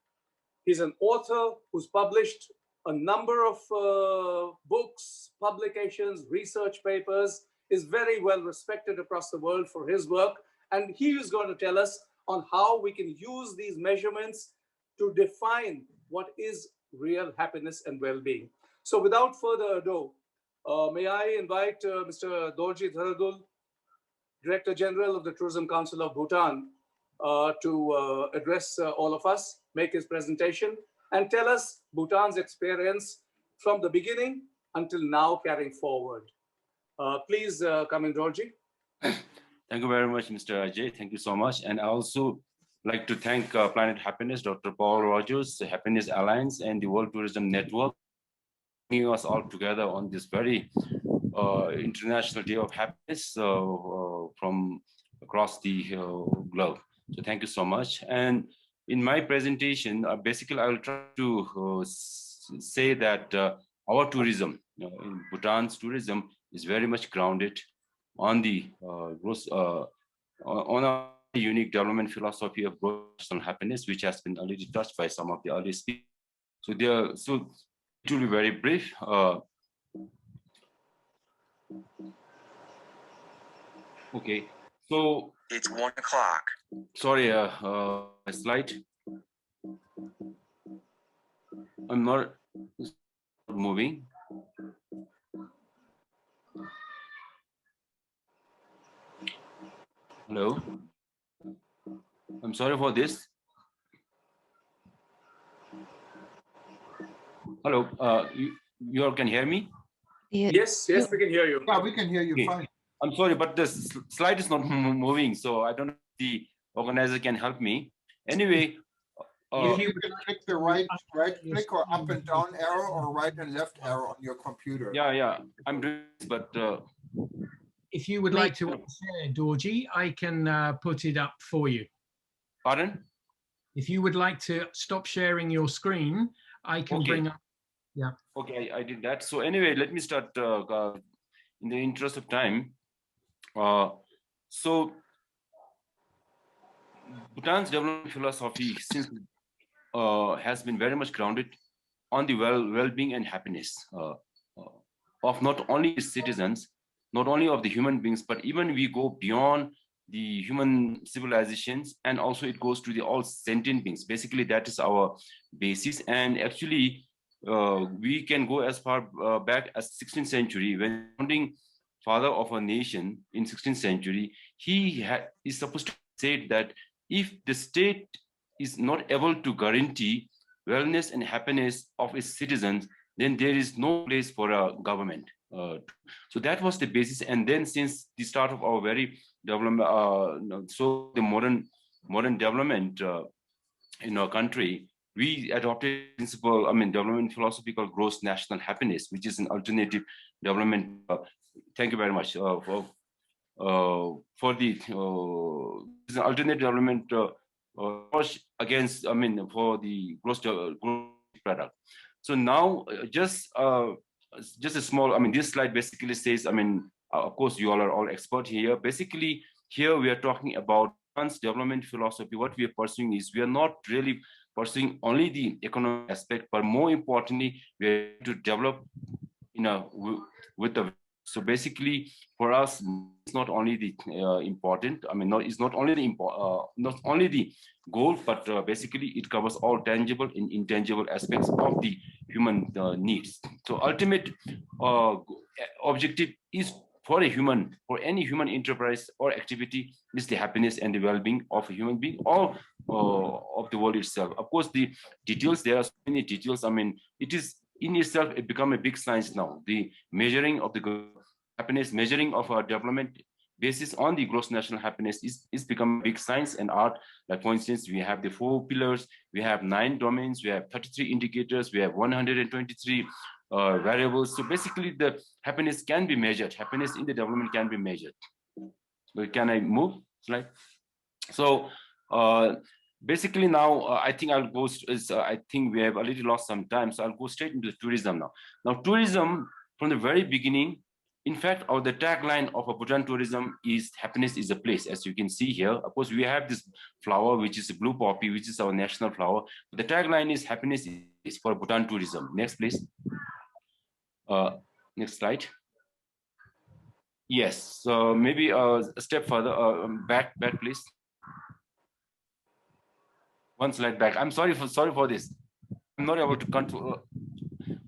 He's an author who's published a number of books, publications, research papers, is very well respected across the world for his work. And he is going to tell us on how we can use these measurements to define what is real happiness and well-being. So without further ado, may I invite Mr. Dorji Dharadul, Director General of the Tourism Council of Bhutan, to address all of us, make his presentation, and tell us Bhutan's experience from the beginning until now carrying forward. Please come in, Dorji.
Thank you very much, Mr. Ajay. Thank you so much. And I also like to thank Planet Happiness, Dr. Paul Rogers, the Happiness Alliance, and the World Tourism Network, bringing us all together on this very International Day of Happiness from across the globe. So thank you so much. And in my presentation, basically, I will try to say that our tourism, in Bhutan's tourism, is very much grounded on the on a unique development philosophy of personal happiness, which has been already touched by some of the early speakers. So it will be very brief. Okay, so
it's 1 o'clock.
Sorry, slide. I'm not moving. Hello. I'm sorry for this. Hello. You all can hear me?
Yes, we can hear you.
Yeah, we can hear you fine.
I'm sorry, but the slide is not moving, so I don't know if the organizer can help me. Anyway,
you can click the right click or up and down arrow or right and left arrow on your computer.
Yeah, I'm doing this, but
if you would like to share, Dorji, I can put it up for you.
Pardon?
If you would like to stop sharing your screen, I can bring up. Yeah.
Okay, I did that. So anyway, let me start in the interest of time. So Bhutan's development philosophy since has been very much grounded on the well-being and happiness of not only its citizens not only of the human beings, but even we go beyond the human civilizations, and also it goes to the all sentient beings. Basically, that is our basis. And actually, we can go as far back as 16th century, when founding father of a nation in 16th century, he is supposed to say that if the state is not able to guarantee wellness and happiness of its citizens, then there is no place for a government. So that was the basis. And then since the start of our very development, so the modern development in our country, we adopted principle, development philosophy called gross national happiness, which is an alternative development. Thank you very much for the alternate development against, for the gross product. So now just a small, this slide basically says, of course, you all are all expert here. Basically, here we are talking about advanced development philosophy. What we are pursuing is, we are not really pursuing only the economic aspect, but more importantly, we are to develop, so basically for us, it's not only the important, it's not only the goal, but basically it covers all tangible and intangible aspects of the human needs. So ultimate objective is for any human enterprise or activity, is the happiness and the well-being of a human being or of the world itself. Of course, the details, there are so many details. It is in itself, it become a big science now. The measuring of the happiness, measuring of our development basis on the gross national happiness is become a big science and art. Like for instance, we have the 4 pillars, we have 9 domains, we have 33 indicators, we have 123 variables. So basically, the happiness can be measured. Happiness in the development can be measured. So can I move slide? So basically now, I think I'll go. I think we have already lost some time, so I'll go straight into tourism now. Now, tourism from the very beginning. In fact, the tagline of a Bhutan tourism is happiness is a place, as you can see here. Of course, we have this flower, which is a blue poppy, which is our national flower. The tagline is happiness is for Bhutan tourism. Next, please. Next slide. Yes, so maybe a step further, back, please. One slide back. I'm sorry for this. I'm not able to control.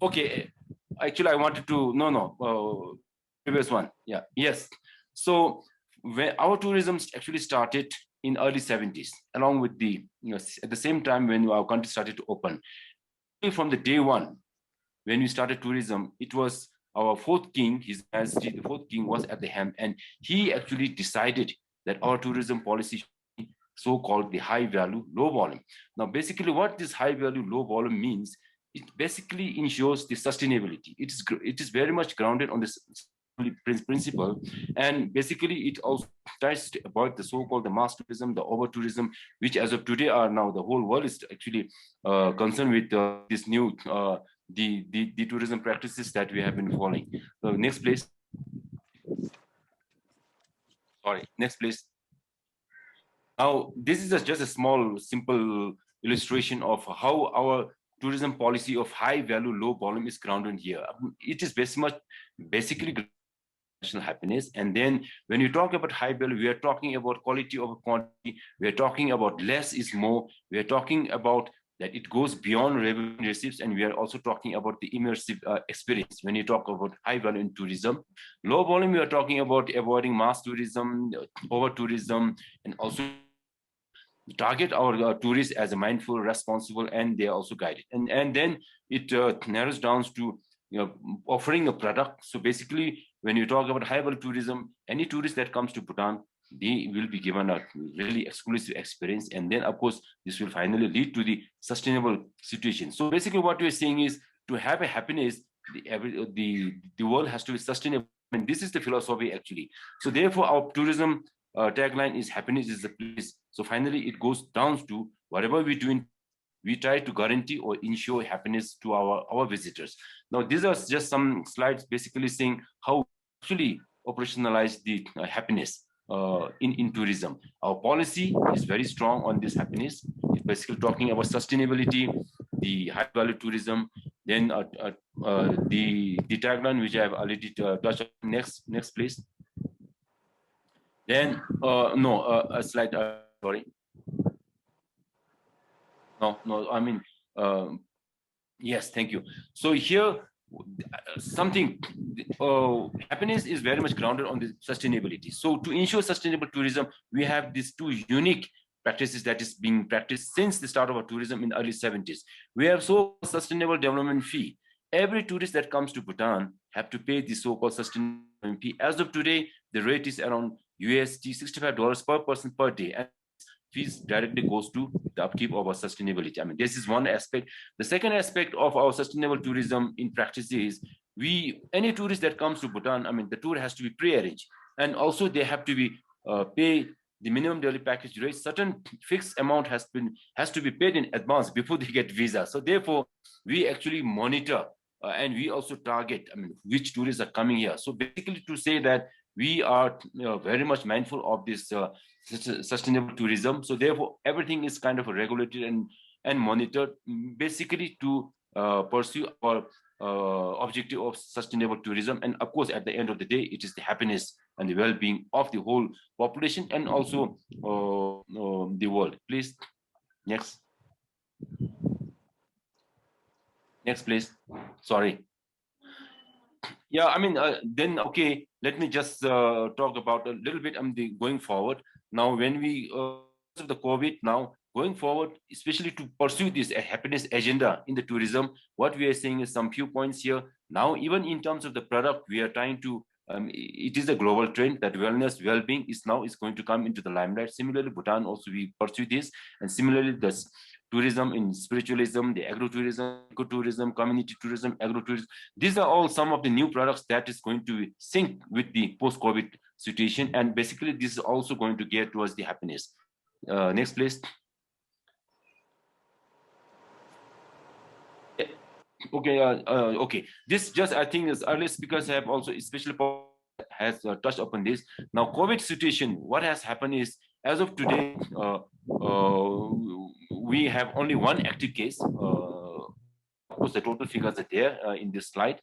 Okay, actually, I wanted to, previous one. Yeah, yes. So when our tourism actually started in early 70s, along with the, at the same time when our country started to open. From the day one, when we started tourism, it was our 4th king, His Majesty, the 4th king was at the helm, and he actually decided that our tourism policy should be so-called the high value, low volume. Now, basically what this high value, low volume means, it basically ensures the sustainability. It is very much grounded on this principle, and basically it also tries to avoid the so-called the mass tourism, the over tourism, which as of today are now the whole world is actually concerned with this new the tourism practices that we have been following. So next please. Sorry, next please. Now this is just a small simple illustration of how our tourism policy of high value, low volume is grounded here. It is basically national happiness. And then when you talk about high value, we are talking about quality over quantity. We are talking about less is more. We are talking about that it goes beyond revenue receipts, and we are also talking about the immersive experience. When you talk about high value in tourism, low volume, we are talking about avoiding mass tourism, over tourism, and also target our tourists as a mindful, responsible, and they are also guided. And then it narrows down to offering a product. So basically, when you talk about high value tourism, any tourist that comes to Bhutan, they will be given a really exclusive experience. And then, of course, this will finally lead to the sustainable situation. So basically what we're saying is, to have a happiness, the world has to be sustainable. And this is the philosophy actually. So therefore, our tourism tagline is happiness is the place. So finally, it goes down to whatever we do, we try to guarantee or ensure happiness to our visitors. Now, these are just some slides basically saying how we actually operationalize the happiness in tourism. Our policy is very strong on this happiness. It's basically talking about sustainability, the high value tourism, Then the tagline, which I have already touched on. Next, please. Then a slide. Sorry. No. I mean, yes. Thank you. So here, happiness is very much grounded on the sustainability. So to ensure sustainable tourism, we have these two unique practices that is being practiced since the start of our tourism in early 70s. We have so-called sustainable development fee. Every tourist that comes to Bhutan have to pay the so-called sustainable development fee. As of today, the rate is around USD $65 per person per day, and fees directly goes to the upkeep of our sustainability. I mean, this is one aspect. The second aspect of our sustainable tourism in practice is any tourist that comes to Bhutan, I mean, the tour has to be pre-arranged, and also they have to be pay the minimum daily package rate. Certain fixed amount has to be paid in advance before they get visa. So therefore, we actually monitor and we also target, I mean, which tourists are coming here. So basically, to say that we are very much mindful of this sustainable tourism. So therefore, everything is kind of regulated and monitored, basically to pursue our objective of sustainable tourism. And of course, at the end of the day, it is the happiness and the well-being of the whole population and also the world. Please, next. Next, please. Sorry. Yeah, I mean, then, okay, let me just talk about a little bit going forward. Now, when we, of the COVID now, going forward, especially to pursue this happiness agenda in the tourism, what we are saying is some few points here. Now, even in terms of the product, we are trying to, it is a global trend that wellness, well-being is going to come into the limelight. Similarly, Bhutan also, we pursue this. And similarly, this tourism in spiritualism, the agro-tourism, ecotourism, community tourism, agro-tourism. These are all some of the new products that is going to sync with the post-COVID situation. And basically, this is also going to gear towards the happiness. Next, please. Okay. This just, I think, as earlier speakers have also, especially has touched upon this. Now, COVID situation, what has happened is, as of today, we have only one active case. Of course, the total figures are there in this slide,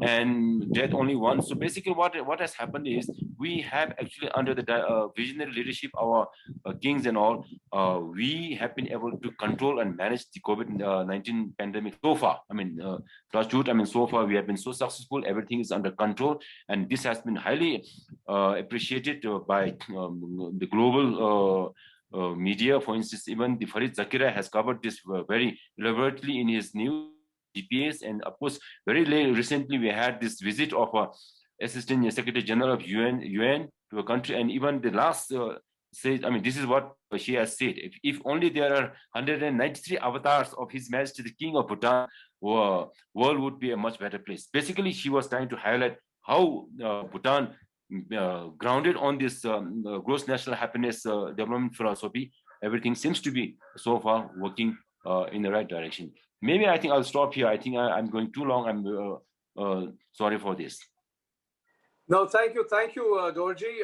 and death only one. So basically, what has happened is we have actually, under the visionary leadership, our kings and all, we have been able to control and manage the COVID-19 pandemic so far. I mean, touch wood, I mean, so far we have been so successful. Everything is under control, and this has been highly appreciated by the global media. For instance, even the Farid Zakira has covered this very elaborately in his new GPS, and of course, very recently we had this visit of Assistant Secretary General of UN to a country, and even the last says, I mean, this is what she has said: if only there are 193 avatars of His Majesty the King of Bhutan, world would be a much better place. Basically, she was trying to highlight how Bhutan, grounded on this gross national happiness development philosophy, everything seems to be so far working in the right direction. Maybe I think I'll stop here. I think I'm going too long. I'm sorry for this.
No, thank you, Dorji.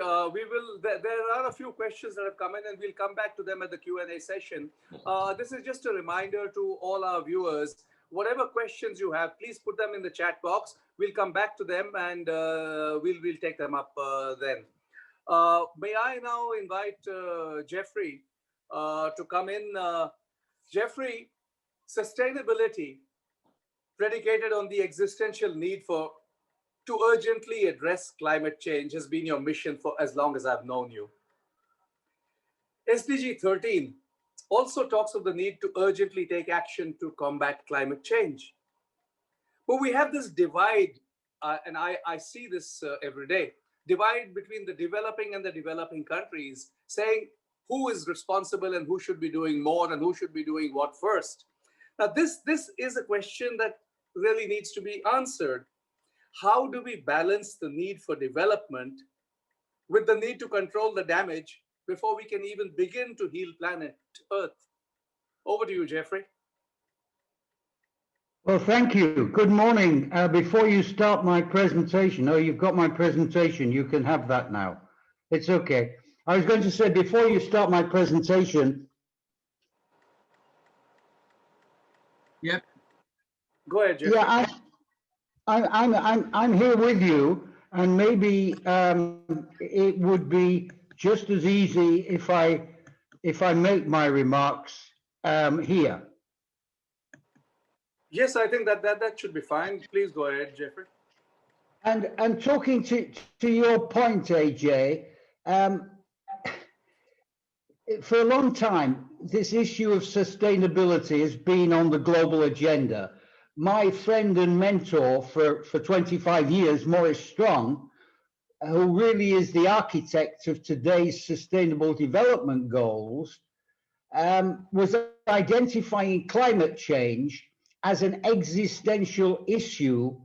There are a few questions that have come in, and we'll come back to them at the Q&A session. This is just a reminder to all our viewers. Whatever questions you have, please put them in the chat box. We'll come back to them, and we'll take them up then. May I now invite Jeffrey to come in? Jeffrey, sustainability predicated on the existential need to urgently address climate change has been your mission for as long as I've known you. SDG 13 also talks of the need to urgently take action to combat climate change. But we have this divide, and I see this every day, divide between the developing and the developing countries, saying who is responsible and who should be doing more and who should be doing what first. Now, this is a question that really needs to be answered. How do we balance the need for development with the need to control the damage before we can even begin to heal planet Earth? Over to you, Jeffrey.
Well, thank you. Good morning. Before you start my presentation, you've got my presentation. You can have that now. It's okay. I was going to say, before you start my presentation.
Yep.
Go ahead, Jeffrey.
Yeah, I'm here with you, and maybe it would be just as easy if I make my remarks here.
Yes, I think that should be fine. Please go ahead, Jeffrey.
And talking to your point, AJ, for a long time, this issue of sustainability has been on the global agenda. My friend and mentor for 25 years, Maurice Strong, who really is the architect of today's sustainable development goals, was identifying climate change as an existential issue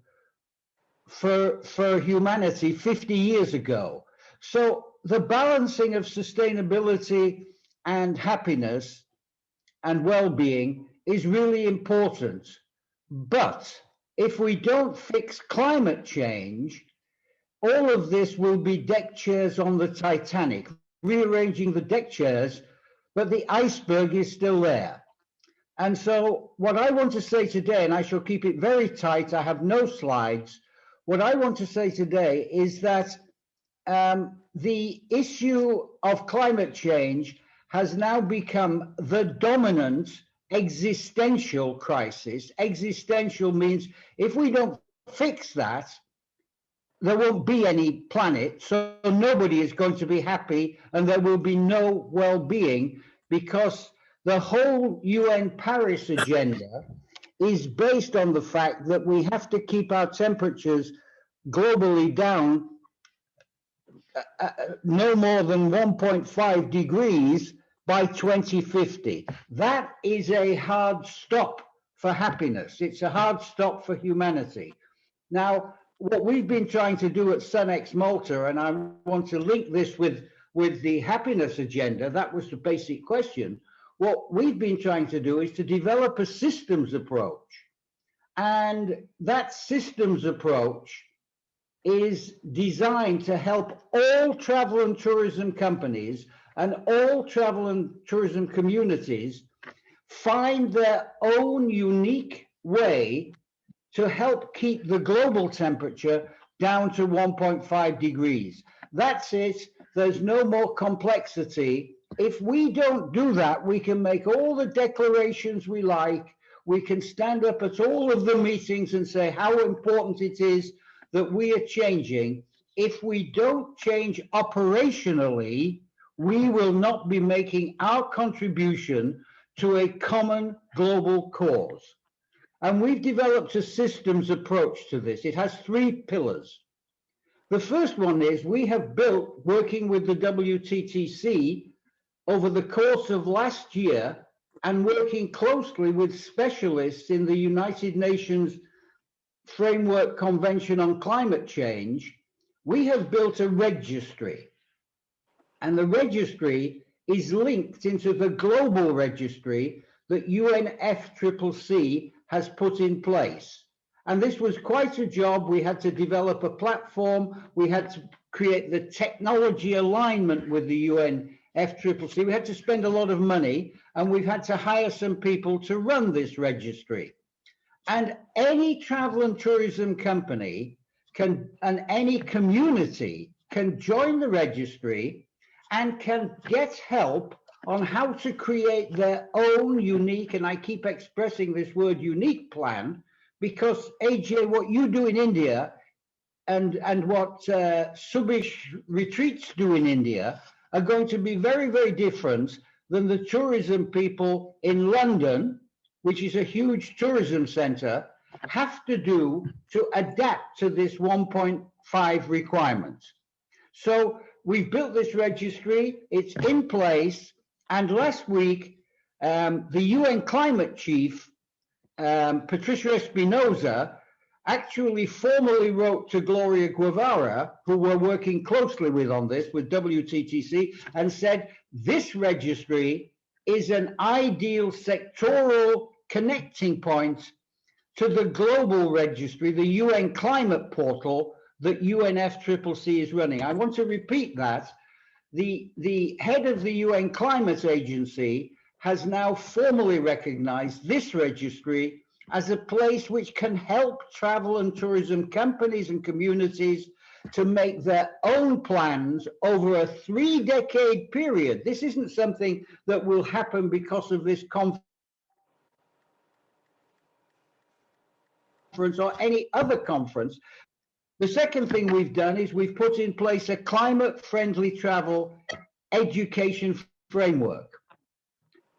for humanity 50 years ago. So the balancing of sustainability and happiness and well-being is really important. But if we don't fix climate change, all of this will be deck chairs on the Titanic, rearranging the deck chairs, but the iceberg is still there. And so what I want to say today, and I shall keep it very tight, I have no slides. What I want to say today is that the issue of climate change has now become the dominant existential crisis. Existential means if we don't fix that, there won't be any planet, so nobody is going to be happy, and there will be no well-being, because the whole UN Paris agenda is based on the fact that we have to keep our temperatures globally down no more than 1.5 degrees by 2050. That is a hard stop for happiness. It's a hard stop for humanity. Now, what we've been trying to do at SunX Malta, and I want to link this with the happiness agenda, that was the basic question. What we've been trying to do is to develop a systems approach. And that systems approach is designed to help all travel and tourism companies and all travel and tourism communities find their own unique way to help keep the global temperature down to 1.5 degrees. That's it. There's no more complexity. If we don't do that, we can make all the declarations we like. We can stand up at all of the meetings and say how important it is that we are changing. If we don't change operationally, we will not be making our contribution to a common global cause. And we've developed a systems approach to this. It has 3 pillars. The first one is we have built, working with the WTTC over the course of last year and working closely with specialists in the United Nations Framework Convention on Climate Change, we have built a registry. And the registry is linked into the global registry that UNFCCC has put in place. And this was quite a job. We had to develop a platform. We had to create the technology alignment with the UNFCCC. We had to spend a lot of money, and we've had to hire some people to run this registry. And any travel and tourism company can, and any community can join the registry and can get help on how to create their own unique, and I keep expressing this word unique plan, because AJ, what you do in India and what Subish retreats do in India are going to be very, very different than the tourism people in London, which is a huge tourism center, have to do to adapt to this 1.5 requirement. So we've built this registry, it's in place, and last week, the UN climate chief, Patricia Espinosa, actually formally wrote to Gloria Guevara, who we're working closely with on this, with WTTC, and said, this registry is an ideal sectoral connecting point to the global registry, the UN climate portal that UNFCCC is running. I want to repeat that. The head of the UN Climate Agency has now formally recognized this registry as a place which can help travel and tourism companies and communities to make their own plans over a 3-decade period. This isn't something that will happen because of this conference or any other conference. The second thing we've done is we've put in place a climate-friendly travel education framework.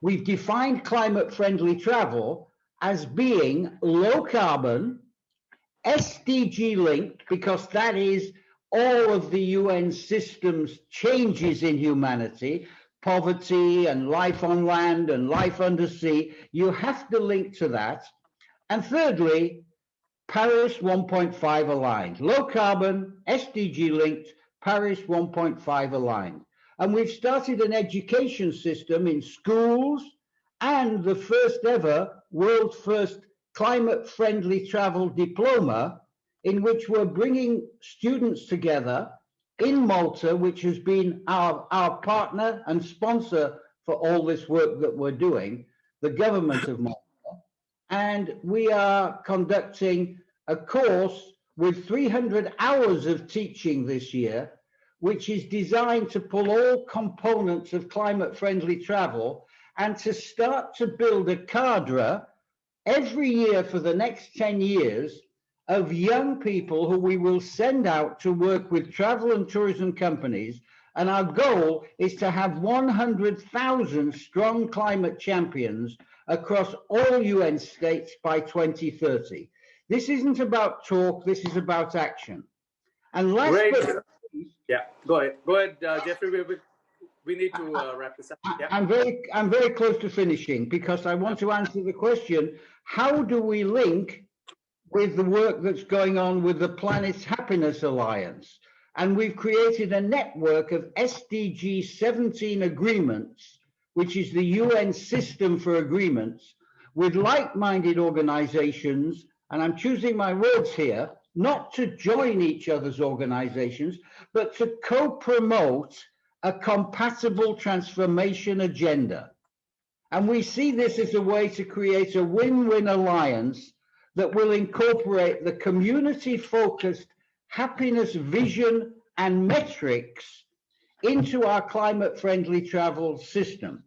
We've defined climate-friendly travel as being low carbon, SDG linked, because that is all of the UN system's changes in humanity, poverty and life on land and life under sea. You have to link to that. And thirdly, Paris 1.5 aligned, low carbon, SDG linked, Paris 1.5 aligned. And we've started an education system in schools and the first ever, world's first climate-friendly travel diploma, in which we're bringing students together in Malta, which has been our partner and sponsor for all this work that we're doing, the government of Malta. And we are conducting a course with 300 hours of teaching this year, which is designed to pull all components of climate-friendly travel and to start to build a cadre every year for the next 10 years of young people who we will send out to work with travel and tourism companies. And our goal is to have 100,000 strong climate champions across all UN states by 2030. This isn't about talk, this is about action. And last but
yeah, go ahead, Jeffrey. We need to wrap this up. Yeah.
I'm very close to finishing because I want to answer the question: how do we link with the work that's going on with the Planet's Happiness Alliance? And we've created a network of SDG 17 agreements, which is the UN system for agreements, with like-minded organizations, and I'm choosing my words here, not to join each other's organizations, but to co-promote a compatible transformation agenda. And we see this as a way to create a win-win alliance that will incorporate the community-focused happiness vision and metrics into our climate-friendly travel system.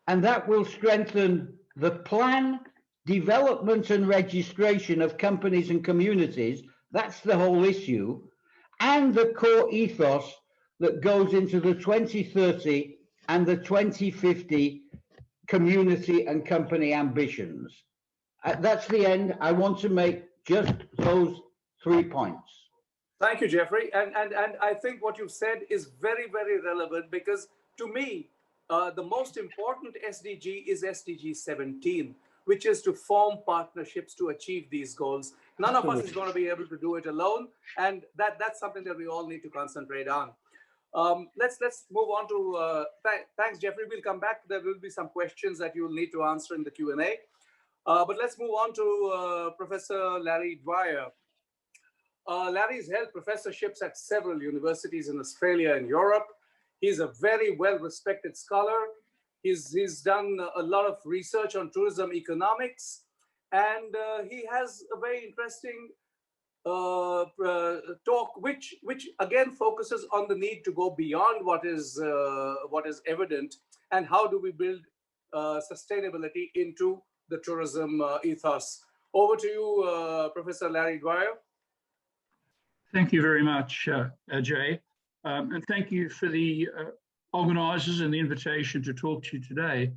And that will strengthen the plan, development and registration of companies and communities. That's the whole issue. And the core ethos that goes into the 2030 and the 2050 community and company ambitions. That's the end. I want to make just those 3 points.
Thank you, Jeffrey. And I think what you've said is very, very relevant because to me, the most important SDG is SDG 17, which is to form partnerships to achieve these goals. None of us is going to be able to do it alone. And that's something that we all need to concentrate on. Let's move on to, thanks, Jeffrey. We'll come back. There will be some questions that you'll need to answer in the Q&A. But let's move on to Professor Larry Dwyer. Larry's held professorships at several universities in Australia and Europe. He's a very well-respected scholar. He's done a lot of research on tourism economics, and he has a very interesting talk, which again focuses on the need to go beyond what is evident, and how do we build sustainability into the tourism ethos. Over to you, Professor Larry Dwyer.
Thank you very much, Ajay, and thank you for the organisers and the invitation to talk to you today.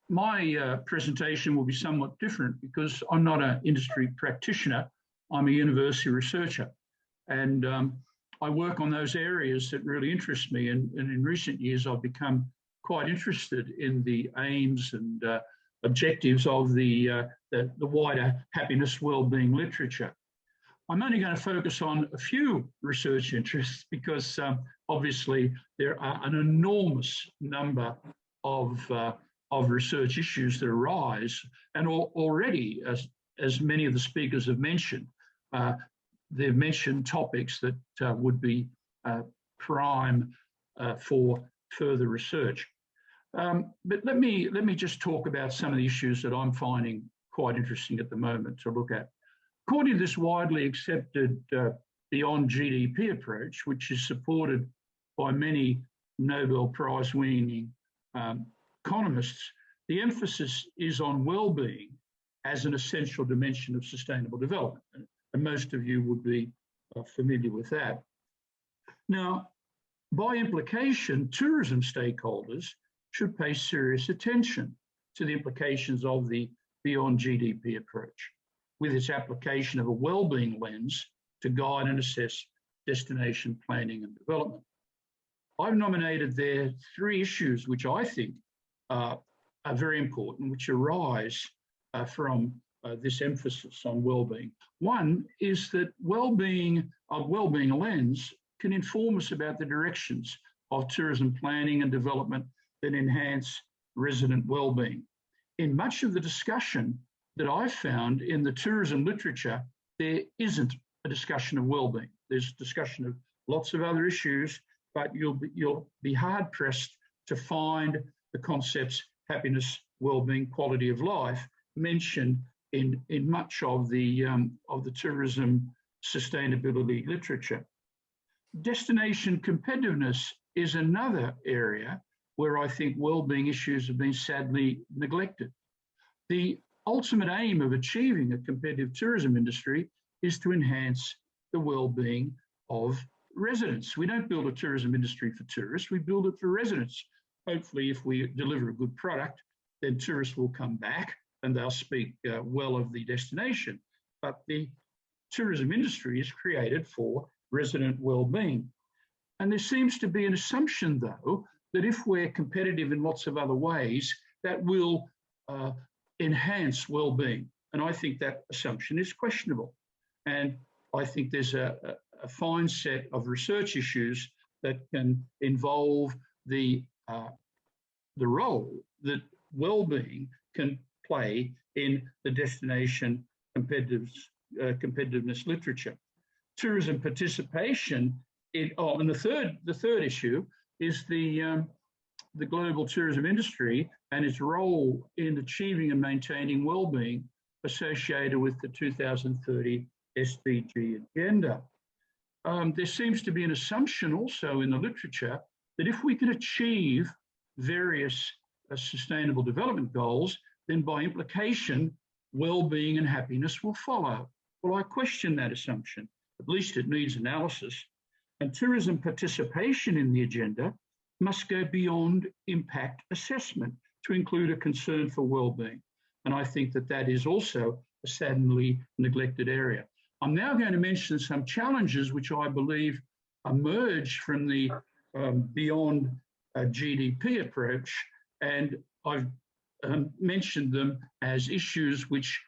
My presentation will be somewhat different because I'm not an industry practitioner. I'm a university researcher, and I work on those areas that really interest me. And in recent years, I've become quite interested in the aims and objectives of the wider happiness well-being literature. I'm only going to focus on a few research interests because obviously there are an enormous number of research issues that arise, and already, as many of the speakers have mentioned, they've mentioned topics that would be prime for further research. But let me just talk about some of the issues that I'm finding quite interesting at the moment to look at. According to this widely accepted beyond GDP approach, which is supported by many Nobel Prize winning economists, the emphasis is on well-being as an essential dimension of sustainable development. And most of you would be familiar with that. Now, by implication, tourism stakeholders should pay serious attention to the implications of the beyond GDP approach, with its application of a well-being lens to guide and assess destination planning and development. I've nominated there 3 issues which I think are very important, which arise from this emphasis on well-being. One is that well-being lens can inform us about the directions of tourism planning and development that enhance resident well-being. In much of the discussion that I've found in the tourism literature, there isn't a discussion of well-being. There's discussion of lots of other issues, but you'll be hard-pressed to find the concepts happiness, well-being, quality of life mentioned in much of the tourism sustainability literature. Destination competitiveness is another area where I think well-being issues have been sadly neglected. The ultimate aim of achieving a competitive tourism industry is to enhance the well-being of residents. We don't build a tourism industry for tourists, we build it for residents. Hopefully, if we deliver a good product, then tourists will come back and they'll speak well of the destination. But the tourism industry is created for resident well-being. And there seems to be an assumption, though, that if we're competitive in lots of other ways, that will enhance well-being. And I think that assumption is questionable. And I think there's a fine set of research issues that can involve the role that well-being can play in the destination competitiveness literature. Tourism participation and the third issue is the global tourism industry and its role in achieving and maintaining well-being associated with the 2030 SDG agenda. There seems to be an assumption also in the literature that if we can achieve various sustainable development goals, then by implication, well-being and happiness will follow. Well, I question that assumption. At least it needs analysis. And tourism participation in the agenda must go beyond impact assessment to include a concern for well-being. And I think that that is also a sadly neglected area. I'm now going to mention some challenges which I believe emerge from the beyond GDP approach, and I've mentioned them as issues which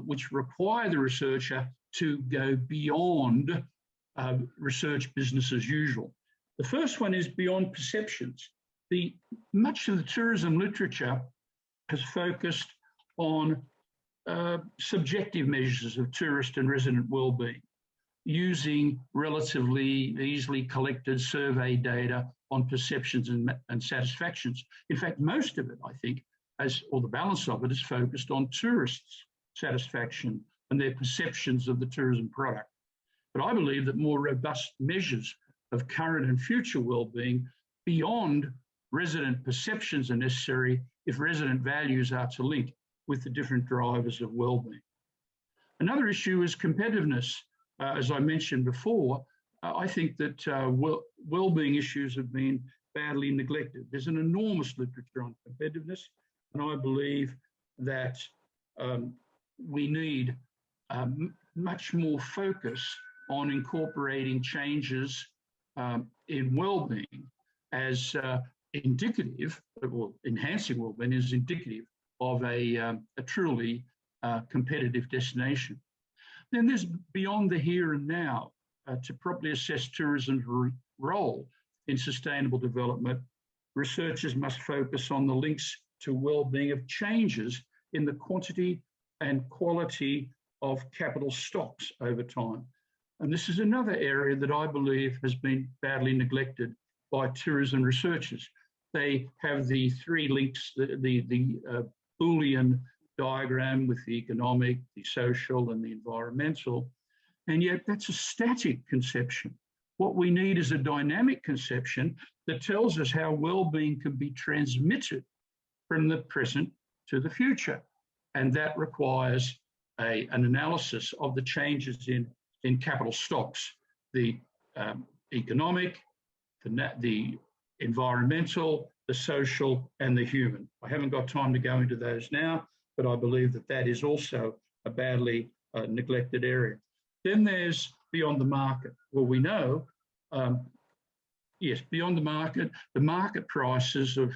which require the researcher to go beyond research business as usual. The first one is beyond perceptions. Much of the tourism literature has focused on subjective measures of tourist and resident well-being, using relatively easily collected survey data on perceptions and satisfactions. In fact, most of it, I think, or the balance of it, is focused on tourists' satisfaction and their perceptions of the tourism product. But I believe that more robust measures of current and future well-being beyond resident perceptions are necessary if resident values are to link with the different drivers of well-being. Another issue is competitiveness. As I mentioned before, I think that well-being issues have been badly neglected. There's an enormous literature on competitiveness, and I believe that we need much more focus on incorporating changes in well-being as indicative, or enhancing well-being is indicative of a truly competitive destination. Then there's beyond the here and now. To properly assess tourism's role in sustainable development, researchers must focus on the links to well-being of changes in the quantity and quality of capital stocks over time. And this is another area that I believe has been badly neglected by tourism researchers. They have the 3 links, the Boolean diagram with the economic, the social, and the environmental. And yet that's a static conception. What we need is a dynamic conception that tells us how well-being can be transmitted from the present to the future. And that requires an analysis of the changes in capital stocks, the economic, the environmental, the social, and the human. I haven't got time to go into those now, but I believe that that is also a badly neglected area. Then there's beyond the market. Well, we know, yes, beyond the market prices of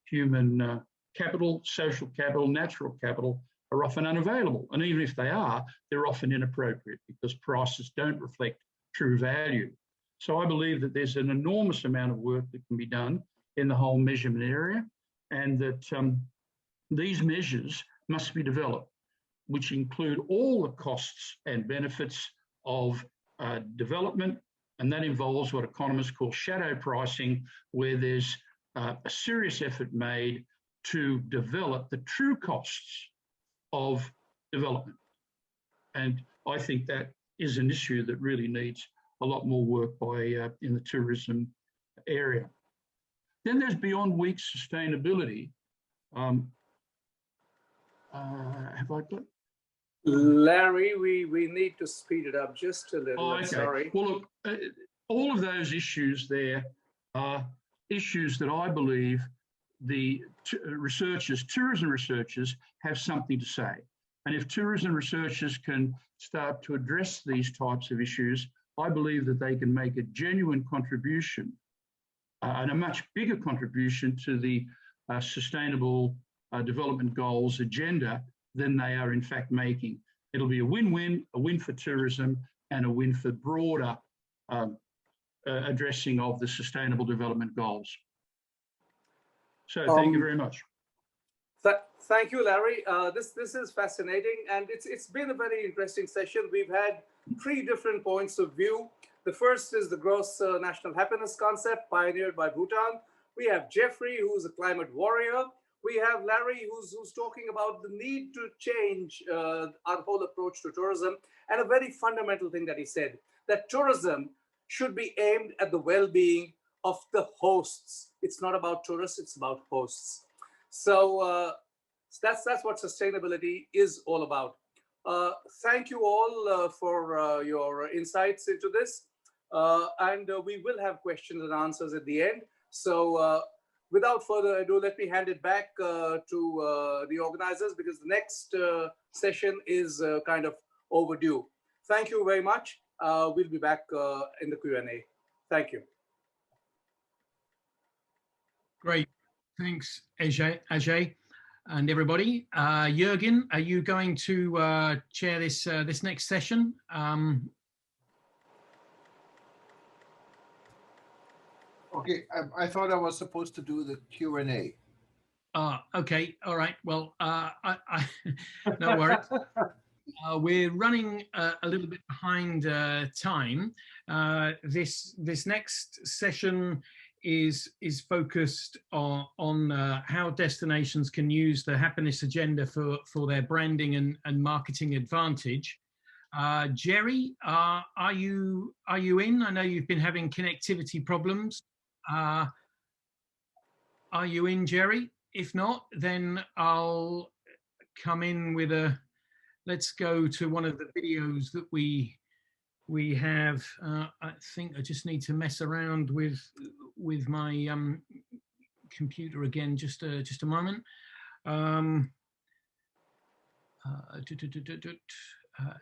human capital, social capital, natural capital are often unavailable. And even if they are, they're often inappropriate because prices don't reflect true value. So I believe that there's an enormous amount of work that can be done in the whole measurement area, and that these measures must be developed, which include all the costs and benefits of development. And that involves what economists call shadow pricing, where there's a serious effort made to develop the true costs of development. And I think that is an issue that really needs a lot more work by in the tourism area. Then there's beyond weak sustainability. Have I got?
Larry, we need to speed it up just a little.
Oh, okay.
Sorry.
Well, look, all of those issues there are issues that I believe the researchers, tourism researchers, have something to say. And if tourism researchers can start to address these types of issues, I believe that they can make a genuine contribution and a much bigger contribution to the Sustainable Development Goals agenda than they are in fact making. It'll be a win-win, a win for tourism and a win for broader addressing of the Sustainable Development Goals. So thank you very much.
Thank you, Larry. This is fascinating, and it's been a very interesting session. We've had 3 different points of view. The first is the gross national happiness concept pioneered by Bhutan. We have Jeffrey, who's a climate warrior. We have Larry, who's talking about the need to change our whole approach to tourism, and a very fundamental thing that he said, that tourism should be aimed at the well-being of the hosts. It's not about tourists, it's about hosts. So that's what sustainability is all about. Thank you all for your insights into this. And we will have questions and answers at the end. So without further ado, let me hand it back to the organizers, because the next session is kind of overdue. Thank you very much. We'll be back in the Q&A. Thank you.
Great. Thanks, Ajay, and everybody. Jürgen, are you going to chair this this next session?
Okay, I thought I was supposed to do the Q&A.
Okay, all right. Well, no worries. We're running a little bit behind time. This next session is focused on how destinations can use the happiness agenda for their branding and marketing advantage. Jerry, are you in? I know you've been having connectivity problems. Are you in, Jerry? If not, then I'll come in with a. Let's go to one of the videos that we have. I think I just need to mess around with my computer again. Just a moment.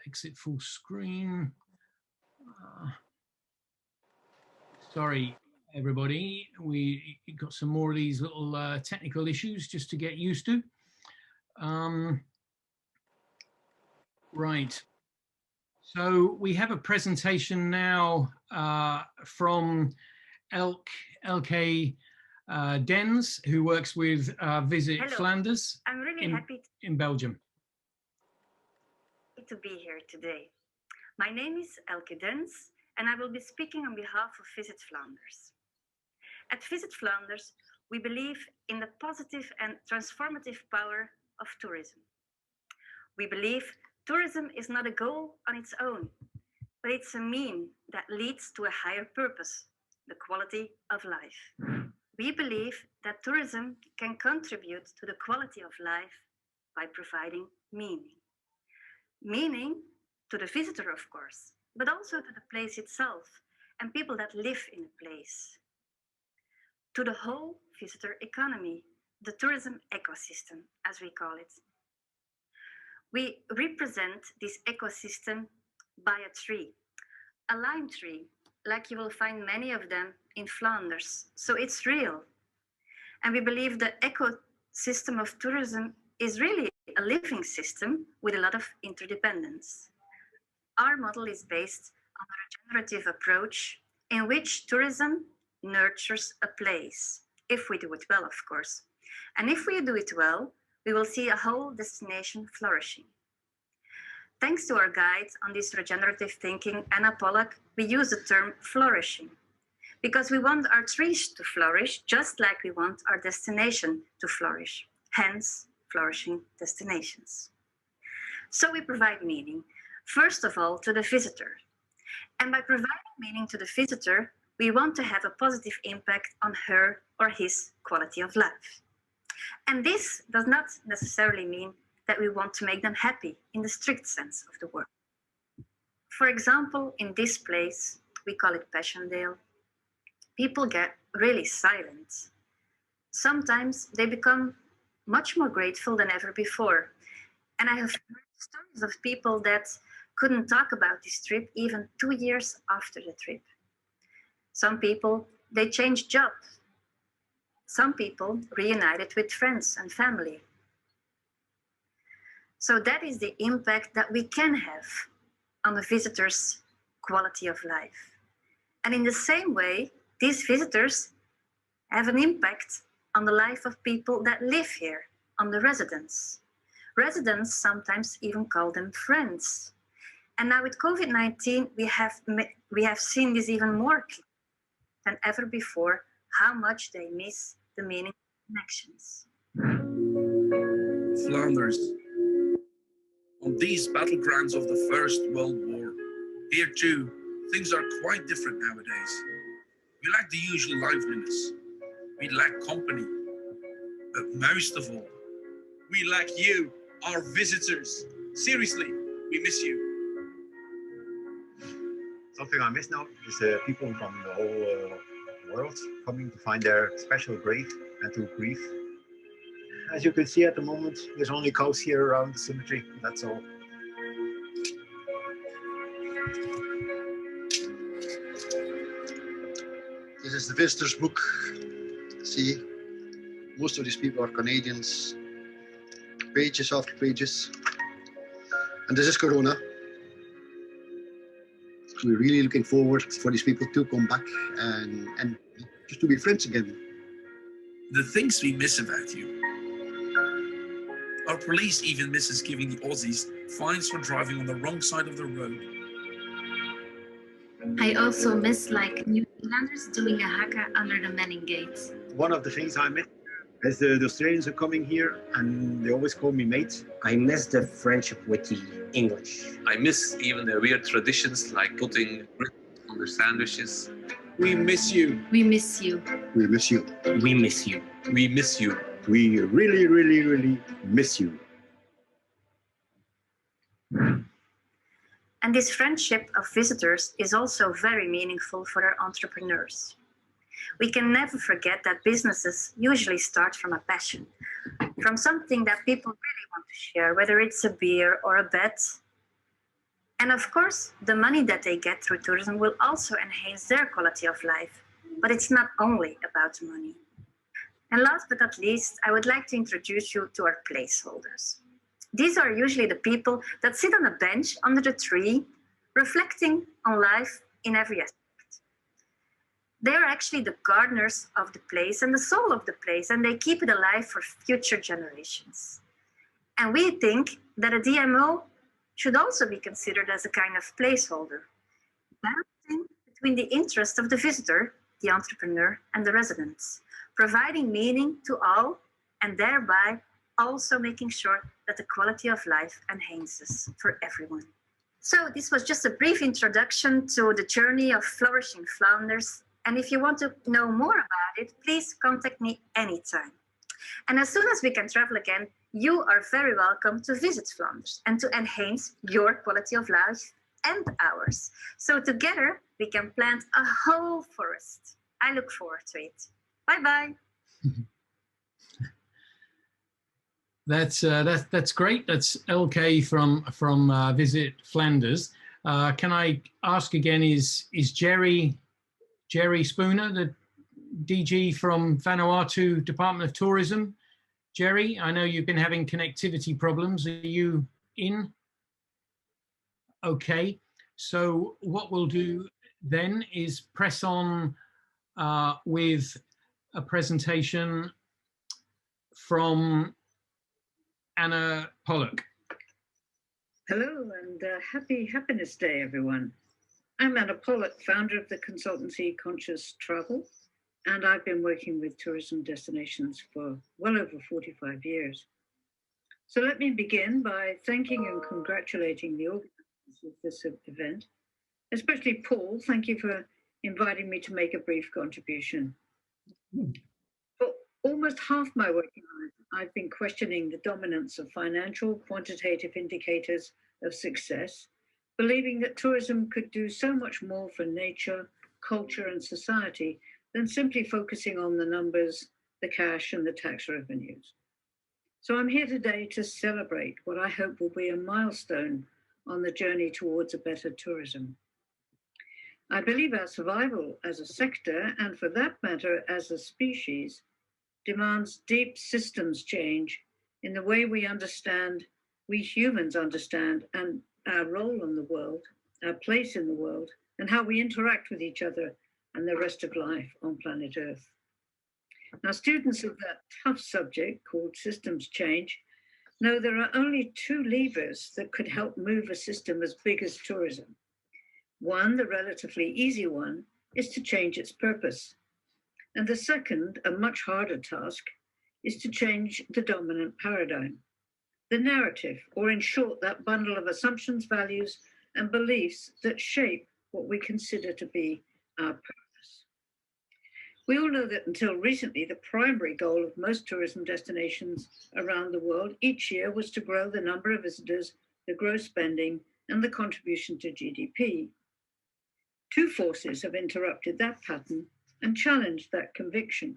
Exit full screen. Sorry, everybody. We got some more of these little technical issues just to get used to. Right. So we have a presentation now from Elke Dens, who works with Visit
Hello.
Flanders.
I'm really happy
in Belgium.
to be here today. My name is Elke Dens, and I will be speaking on behalf of Visit Flanders. At Visit Flanders, we believe in the positive and transformative power
of tourism. We believe tourism is not a goal on its own, but it's a mean that leads to a higher purpose, the quality of life. We believe that tourism can contribute to the quality of life by providing meaning. Meaning to the visitor, of course, but also to the place itself and people that live in a place. To the whole visitor economy, the tourism ecosystem, as we call it. We represent this ecosystem by a tree, a lime tree, like you will find many of them in Flanders. So it's real. And we believe the ecosystem of tourism is really a living system with a lot of interdependence. Our model is based on a regenerative approach in which tourism nurtures a place, if we do it well, of course. And if we do it well, we will see a whole destination flourishing. Thanks to our guide on this regenerative thinking, Anna Pollock, we use the term flourishing because we want our trees to flourish just like we want our destination to flourish, hence flourishing destinations. So we provide meaning, first of all, to the visitor. And by providing meaning to the visitor, we want to have a positive impact on her or his quality of life. And this does not necessarily mean that we want to make them happy in the strict sense of the word. For example, in this place, we call it Passchendaele, people get really silent. Sometimes they become much more grateful than ever before. And I have heard stories of people that couldn't talk about this trip even 2 years after the trip. Some people, they changed jobs. Some people reunited with friends and family. So that is the impact that we can have on the visitor's quality of life. And in the same way, these visitors have an impact on the life of people that live here, on the residents. Residents sometimes even call them friends. And now with COVID-19, we have seen this even more than ever before, how much they miss the meaning of connections.
Flanders, on these battlegrounds of the First World War, here too, things are quite different nowadays. We lack the usual liveliness. We lack company. But most of all, we lack you, our visitors. Seriously, we miss you.
Something I miss now is people from the whole world coming to find their special grave and to grieve. As you can see at the moment, there's only cows here around the cemetery, that's all.
This is the visitor's book. See, most of these people are Canadians, pages after pages. And this is Corona. We're really looking forward for these people to come back and just to be friends again.
The things we miss about you. Our police even misses giving the Aussies fines for driving on the wrong side of the road.
I also miss like New Zealanders doing a haka under the Manning Gate.
One of the things I miss is the Australians are coming here and they always call me mate.
I miss the friendship with the English.
I miss even the weird traditions like putting bread on their sandwiches.
We miss you.
We miss you.
We miss you.
We miss you.
We miss you.
We really, really, really miss you.
And this friendship of visitors is also very meaningful for our entrepreneurs. We can never forget that businesses usually start from a passion, from something that people really want to share, whether it's a beer or a bet. And of course, the money that they get through tourism will also enhance their quality of life. But it's not only about money. And last but not least, I would like to introduce you to our placeholders. These are usually the people that sit on a bench under the tree, reflecting on life in every aspect. They are actually the gardeners of the place and the soul of the place, and they keep it alive for future generations. And we think that a DMO should also be considered as a kind of placeholder, balancing between the interest of the visitor, the entrepreneur, and the residents, providing meaning to all, and thereby also making sure that the quality of life enhances for everyone. So this was just a brief introduction to the journey of flourishing Flanders. And if you want to know more about it, please contact me anytime. And as soon as we can travel again, you are very welcome to visit Flanders and to enhance your quality of life and ours. So together we can plant a whole forest. I look forward to it. Bye-bye.
That's great. That's LK from Visit Flanders. Can I ask again? Is Jerry Spooner the DG from Vanuatu Department of Tourism? Jerry, I know you've been having connectivity problems. Are you in? Okay. So what we'll do then is press on with a presentation from Anna Pollock.
Hello and happy Happiness Day, everyone. I'm Anna Pollock, founder of the consultancy Conscious Travel, and I've been working with tourism destinations for well over 45 years. So let me begin by thanking and congratulating the organizers of this event, especially Paul. Thank you for inviting me to make a brief contribution. For almost half my working life, I've been questioning the dominance of financial quantitative indicators of success, believing that tourism could do so much more for nature, culture, and society than simply focusing on the numbers, the cash, and the tax revenues. So I'm here today to celebrate what I hope will be a milestone on the journey towards a better tourism. I believe our survival as a sector, and for that matter, as a species, demands deep systems change in the way we understand, we humans understand, and our role in the world, our place in the world, and how we interact with each other and the rest of life on planet Earth. Now, students of that tough subject called systems change know there are only two levers that could help move a system as big as tourism. One, the relatively easy one, is to change its purpose. And the second, a much harder task, is to change the dominant paradigm, the narrative, or in short, that bundle of assumptions, values, and beliefs that shape what we consider to be our purpose. We all know that until recently, the primary goal of most tourism destinations around the world each year was to grow the number of visitors, the gross spending, and the contribution to GDP. Two forces have interrupted that pattern and challenged that conviction.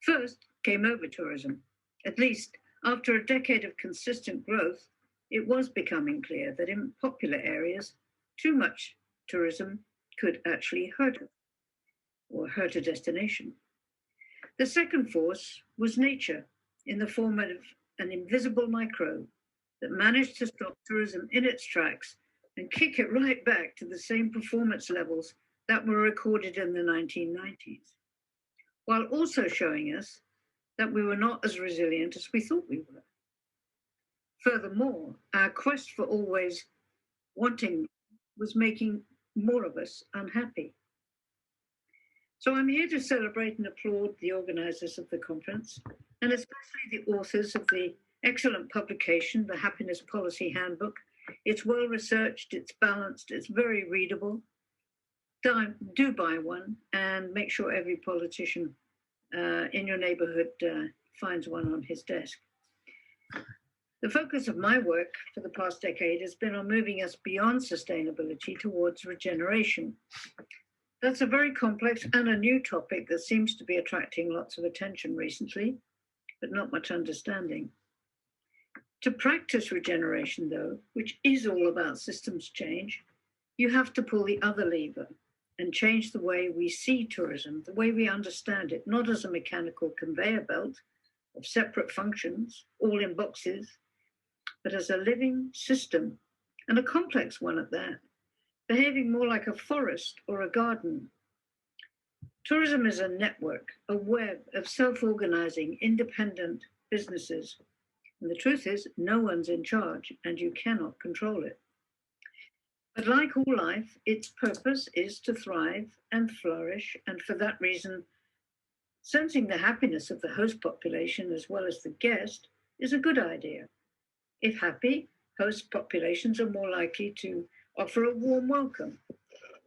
First came over-tourism. At least after a decade of consistent growth, it was becoming clear that in popular areas, too much tourism could actually hurt a destination. The second force was nature in the form of an invisible microbe that managed to stop tourism in its tracks and kick it right back to the same performance levels that were recorded in the 1990s, while also showing us that we were not as resilient as we thought we were. Furthermore, our quest for always wanting was making more of us unhappy. So I'm here to celebrate and applaud the organizers of the conference, and especially the authors of the excellent publication, the Happiness Policy Handbook. It's well-researched, it's balanced, it's very readable. Do buy one and make sure every politician in your neighborhood finds one on his desk. The focus of my work for the past decade has been on moving us beyond sustainability towards regeneration. That's a very complex and a new topic that seems to be attracting lots of attention recently, but not much understanding. To practice regeneration, though, which is all about systems change, you have to pull the other lever and change the way we see tourism, the way we understand it, not as a mechanical conveyor belt of separate functions, all in boxes, but as a living system, and a complex one at that, behaving more like a forest or a garden. Tourism is a network, a web of self-organizing, independent businesses. And the truth is, no one's in charge and you cannot control it. But like all life, its purpose is to thrive and flourish. And for that reason, Sensing the happiness of the host population as well as the guest is a good idea. If happy, host populations are more likely to offer a warm welcome,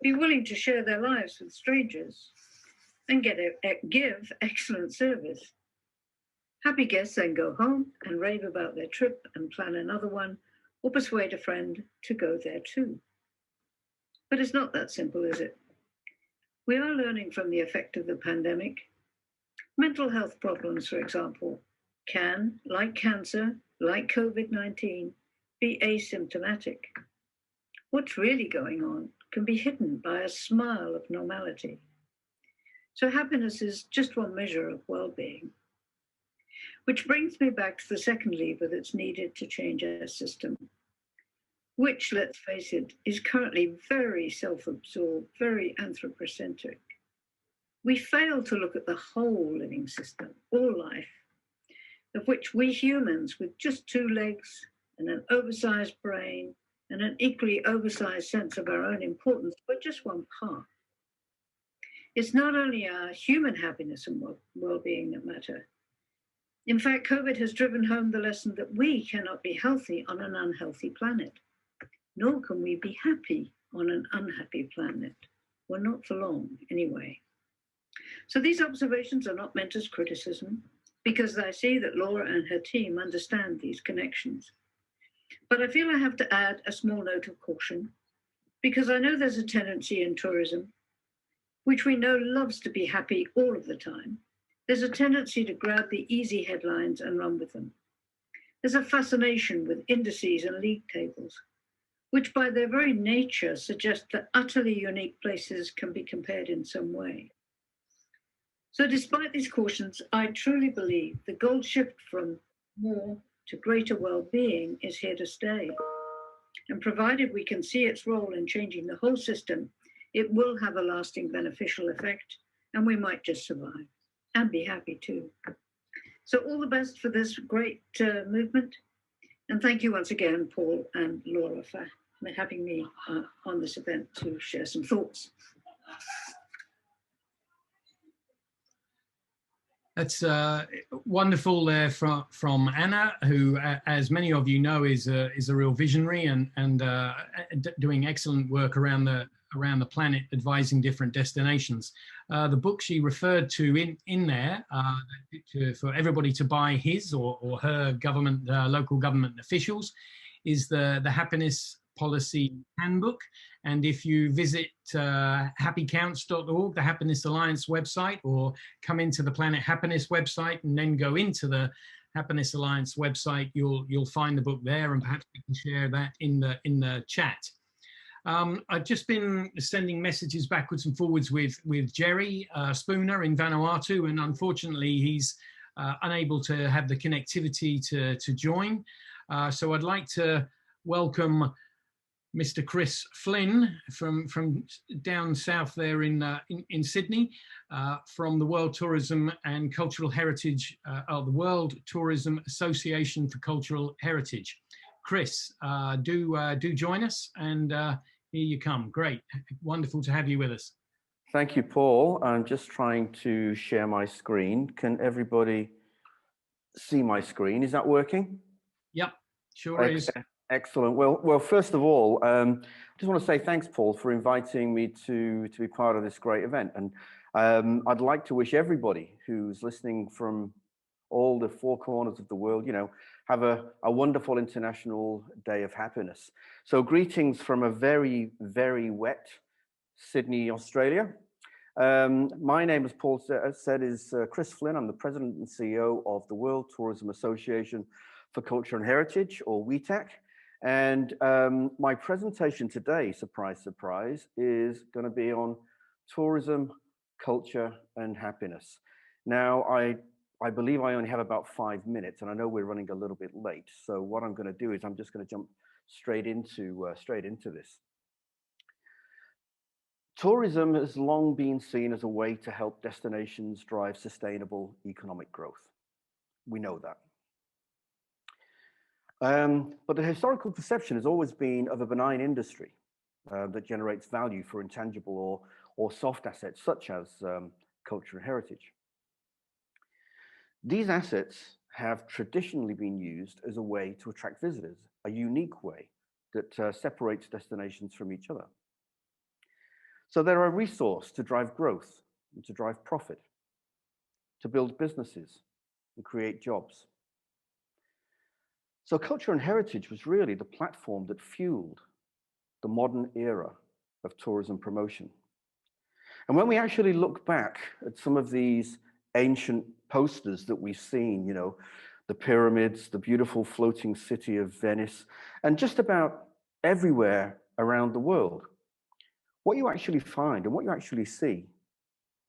be willing to share their lives with strangers, and give excellent service. Happy guests then go home and rave about their trip and plan another one, or persuade a friend to go there too. But it's not that simple, is it? We are learning from the effect of the pandemic. Mental health problems, for example, can, like cancer, like COVID-19, be asymptomatic. What's really going on can be hidden by a smile of normality. So happiness is just one measure of well-being. Which brings me back to the second lever that's needed to change our system, which, let's face it, is currently very self-absorbed, very anthropocentric. We fail to look at the whole living system, all life, of which we humans with just 2 legs and an oversized brain and an equally oversized sense of our own importance, but just one part. It's not only our human happiness and well-being that matter. In fact, COVID has driven home the lesson that we cannot be healthy on an unhealthy planet, nor can we be happy on an unhappy planet. Well, not for long, anyway. So these observations are not meant as criticism, because I see that Laura and her team understand these connections. But I feel I have to add a small note of caution, because I know there's a tendency in tourism, which we know loves to be happy all of the time. There's a tendency to grab the easy headlines and run with them. There's a fascination with indices and league tables, which by their very nature suggest that utterly unique places can be compared in some way. So despite these cautions, I truly believe the goal shift from more to greater well-being is here to stay. And provided we can see its role in changing the whole system, it will have a lasting beneficial effect, and we might just survive and be happy too. So all the best for this great movement. And thank you once again, Paul and Laura, for having me on this event to share some thoughts.
That's wonderful there from Anna, who, as many of you know, is a real visionary and doing excellent work around the planet, advising different destinations. The book she referred to in there for everybody to buy his or her government, local government officials, is the Happiness Policy Handbook. And if you visit happycounts.org, the Happiness Alliance website, or come into the Planet Happiness website and then go into the Happiness Alliance website, you'll find the book there, and perhaps we can share that in the chat. I've just been sending messages backwards and forwards with Jerry Spooner in Vanuatu, and unfortunately he's unable to have the connectivity to join. So I'd like to welcome Mr. Chris Flynn from down south there in Sydney, from the World Tourism and Cultural Heritage, the World Tourism Association for Cultural Heritage. Chris, do join us, and here you come. Great, wonderful to have you with us.
Thank you, Paul. I'm just trying to share my screen. Can everybody see my screen? Is that working?
Yep, sure is.
Excellent. Well, first of all, I just want to say thanks, Paul, for inviting me to be part of this great event. And I'd like to wish everybody who's listening from all the 4 corners of the world, have a wonderful International Day of Happiness. So greetings from a very, very wet Sydney, Australia. My name, as Paul said, is Chris Flynn. I'm the President and CEO of the World Tourism Association for Culture and Heritage, or WTAC. And my presentation today, surprise, surprise, is going to be on tourism, culture, and happiness. Now, I believe I only have about 5 minutes, and I know we're running a little bit late. So what I'm going to do is I'm just going to jump straight into this. Tourism has long been seen as a way to help destinations drive sustainable economic growth. We know that. But the historical perception has always been of a benign industry that generates value for intangible or soft assets, such as culture and heritage. These assets have traditionally been used as a way to attract visitors, a unique way that separates destinations from each other. So they're a resource to drive growth and to drive profit, to build businesses and create jobs. So culture and heritage was really the platform that fueled the modern era of tourism promotion. And when we actually look back at some of these ancient posters that we've seen, you know, the pyramids, the beautiful floating city of Venice, and just about everywhere around the world, what you actually find and what you actually see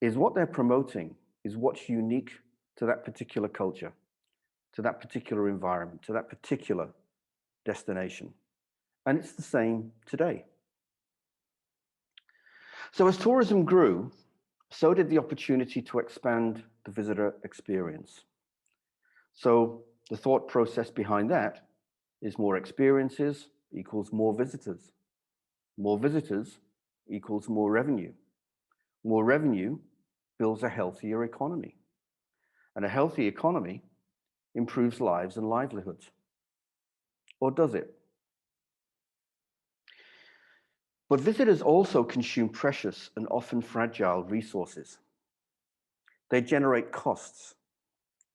is what they're promoting is what's unique to that particular culture, to that particular environment, to that particular destination. And it's the same today. So as tourism grew, so did the opportunity to expand the visitor experience. So the thought process behind that is more experiences equals more visitors. More visitors equals more revenue. More revenue builds a healthier economy. And a healthy economy improves lives and livelihoods. Or does it? But visitors also consume precious and often fragile resources. They generate costs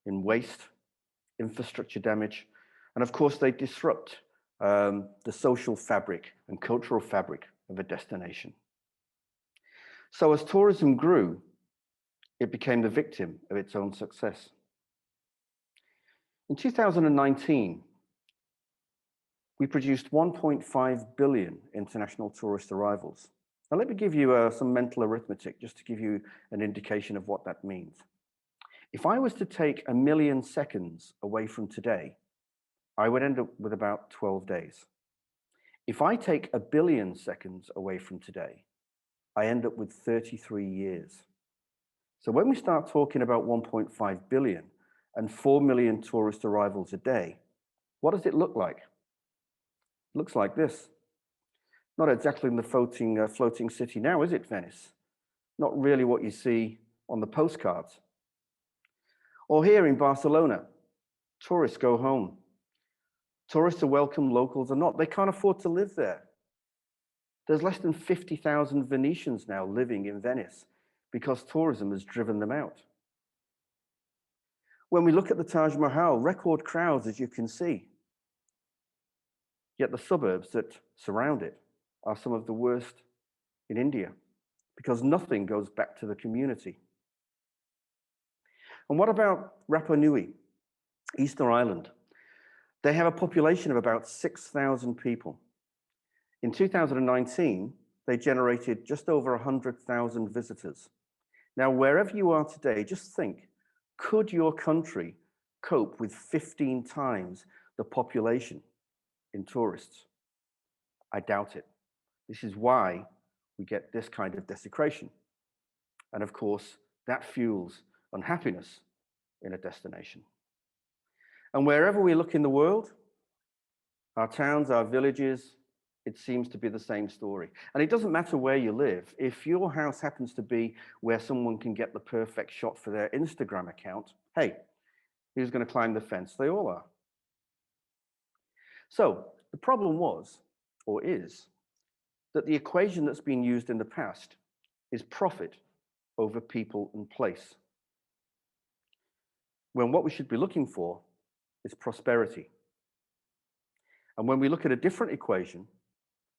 in waste, infrastructure damage, and of course they disrupt the social fabric and cultural fabric of a destination. So as tourism grew, it became the victim of its own success. In 2019, we produced 1.5 billion international tourist arrivals. Now let me give you some mental arithmetic just to give you an indication of what that means. If I was to take 1 million seconds away from today, I would end up with about 12 days. If I take 1 billion seconds away from today, I end up with 33 years. So when we start talking about 1.5 billion and 4 million tourist arrivals a day, what does it look like? It looks like this. Not exactly in the floating city now, is it, Venice? Not really what you see on the postcards. Or here in Barcelona, tourists go home. Tourists are welcome, locals are not. They can't afford to live there. There's less than 50,000 Venetians now living in Venice because tourism has driven them out. When we look at the Taj Mahal, record crowds, as you can see. Yet the suburbs that surround it are some of the worst in India because nothing goes back to the community. And what about Rapa Nui, Easter Island? They have a population of about 6,000 people. In 2019, they generated just over 100,000 visitors. Now, wherever you are today, just think, could your country cope with 15 times the population in tourists? I doubt it. This is why we get this kind of desecration. And of course, that fuels unhappiness in a destination. And wherever we look in the world, our towns, our villages, it seems to be the same story. And it doesn't matter where you live. If your house happens to be where someone can get the perfect shot for their Instagram account, hey, who's going to climb the fence? They all are. So the problem was, or is, that the equation that's been used in the past is profit over people and place, when what we should be looking for is prosperity. And when we look at a different equation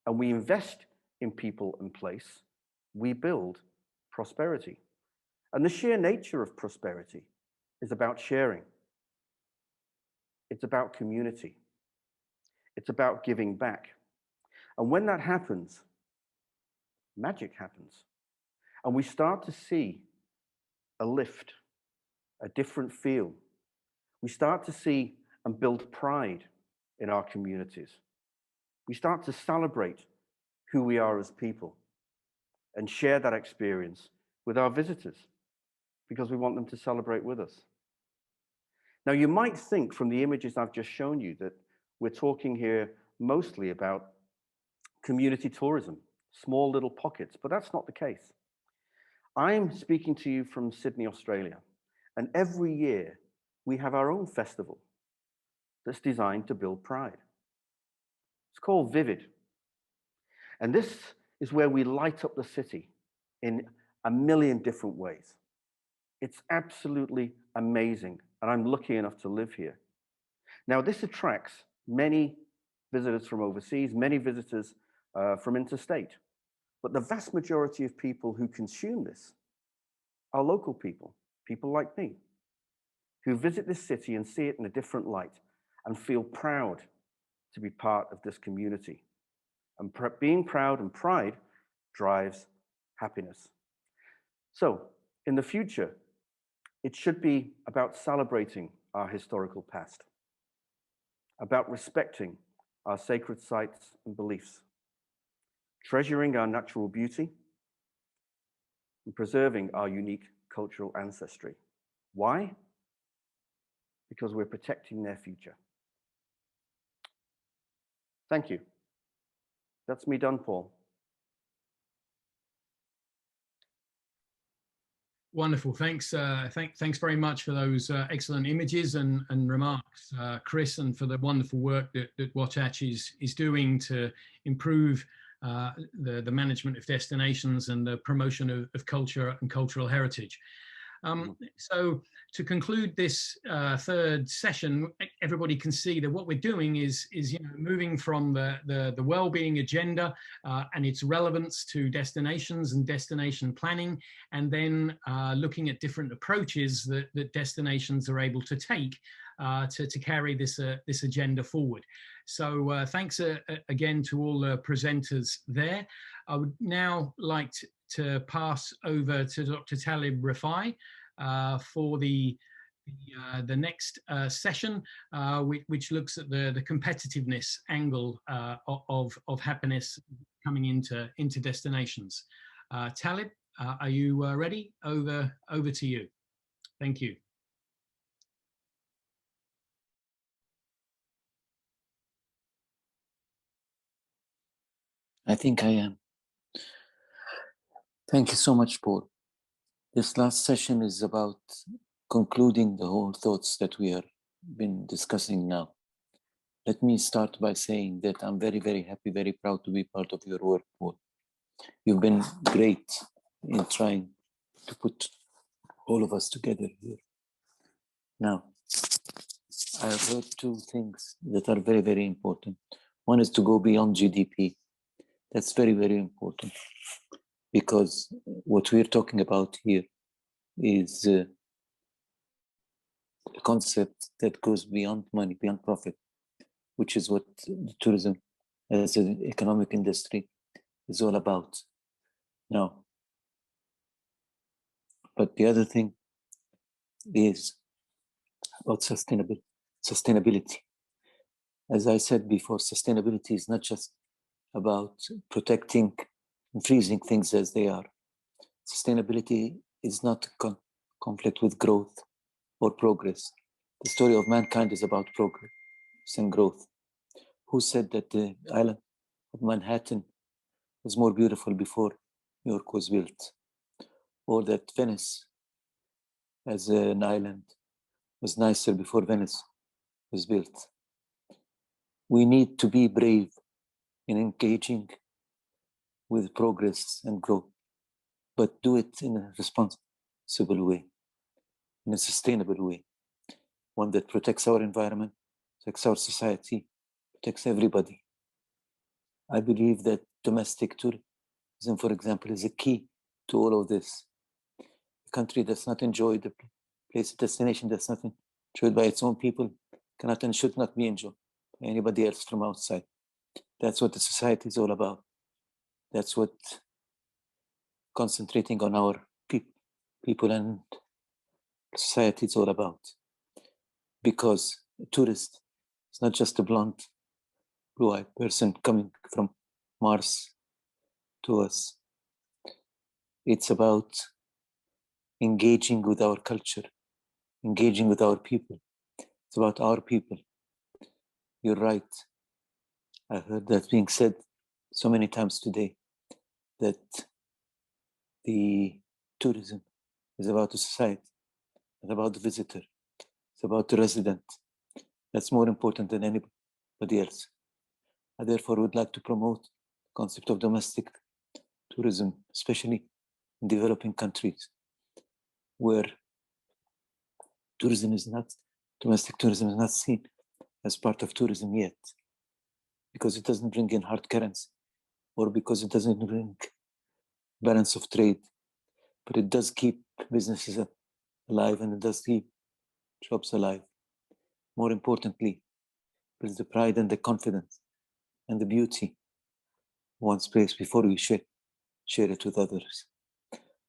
and we invest in people and place, we build prosperity. And the sheer nature of prosperity is about sharing. It's about community. It's about giving back. And when that happens, magic happens. And we start to see a lift, a different feel. We start to see and build pride in our communities. We start to celebrate who we are as people and share that experience with our visitors because we want them to celebrate with us. Now, you might think from the images I've just shown you that we're talking here mostly about community tourism, small little pockets, but that's not the case. I'm speaking to you from Sydney, Australia, and every year we have our own festival that's designed to build pride. It's called Vivid. And this is where we light up the city in a million different ways. It's absolutely amazing, and I'm lucky enough to live here. Now, this attracts many visitors from overseas, many visitors from interstate, but the vast majority of people who consume this are local people, people like me, who visit this city and see it in a different light and feel proud to be part of this community. And being proud and pride drives happiness. So in the future, it should be about celebrating our historical past, about respecting our sacred sites and beliefs, treasuring our natural beauty, and preserving our unique cultural ancestry. Why? Because we're protecting their future. Thank you. That's me done, Paul.
Wonderful. Thanks. Thanks very much for those excellent images and remarks, Chris, and for the wonderful work that Wasatch is doing to improve the management of destinations and the promotion of culture and cultural heritage. So to conclude this third session, everybody can see that what we're doing is moving from the well-being agenda and its relevance to destinations and destination planning, and then looking at different approaches that destinations are able to take to carry this agenda forward. So thanks again to all the presenters there. I would now like to pass over to Dr. Talib Rifai for the next session, which looks at the competitiveness angle of happiness coming into destinations. Talib, are you ready? Over to you. Thank you.
I think I am. Thank you so much, Paul. This last session is about concluding the whole thoughts that we have been discussing now. Let me start by saying that I'm very, very happy, very proud to be part of your work, Paul. You've been great in trying to put all of us together here. Now, I have heard two things that are very, very important. One is to go beyond GDP. That's very, very important, because what we're talking about here is a concept that goes beyond money, beyond profit, which is what the tourism as an economic industry is all about now. But the other thing is about sustainability. As I said before, sustainability is not just about protecting and freezing things as they are. Sustainability is not conflict with growth or progress. The story of mankind is about progress and growth. Who said that the island of Manhattan was more beautiful before New York was built? Or that Venice as an island was nicer before Venice was built? We need to be brave in engaging with progress and growth, but do it in a responsible way, in a sustainable way, one that protects our environment, protects our society, protects everybody. I believe that domestic tourism, for example, is a key to all of this. A country that's not enjoyed, a place, a destination that's not enjoyed by its own people cannot and should not be enjoyed by anybody else from outside. That's what the society is all about. That's what concentrating on our people and society is all about. Because a tourist is not just a blonde, blue-eyed person coming from Mars to us. It's about engaging with our culture, engaging with our people. It's about our people. You're right. I heard that being said so many times today, that the tourism is about the society, not about the visitor. It's about the resident. That's more important than anybody else. I therefore would like to promote the concept of domestic tourism, especially in developing countries where domestic tourism is not seen as part of tourism yet, because it doesn't bring in hard currency, or because it doesn't bring balance of trade, but it does keep businesses alive, and it does keep jobs alive. More importantly, it's the pride and the confidence and the beauty of one's place before we share it with others.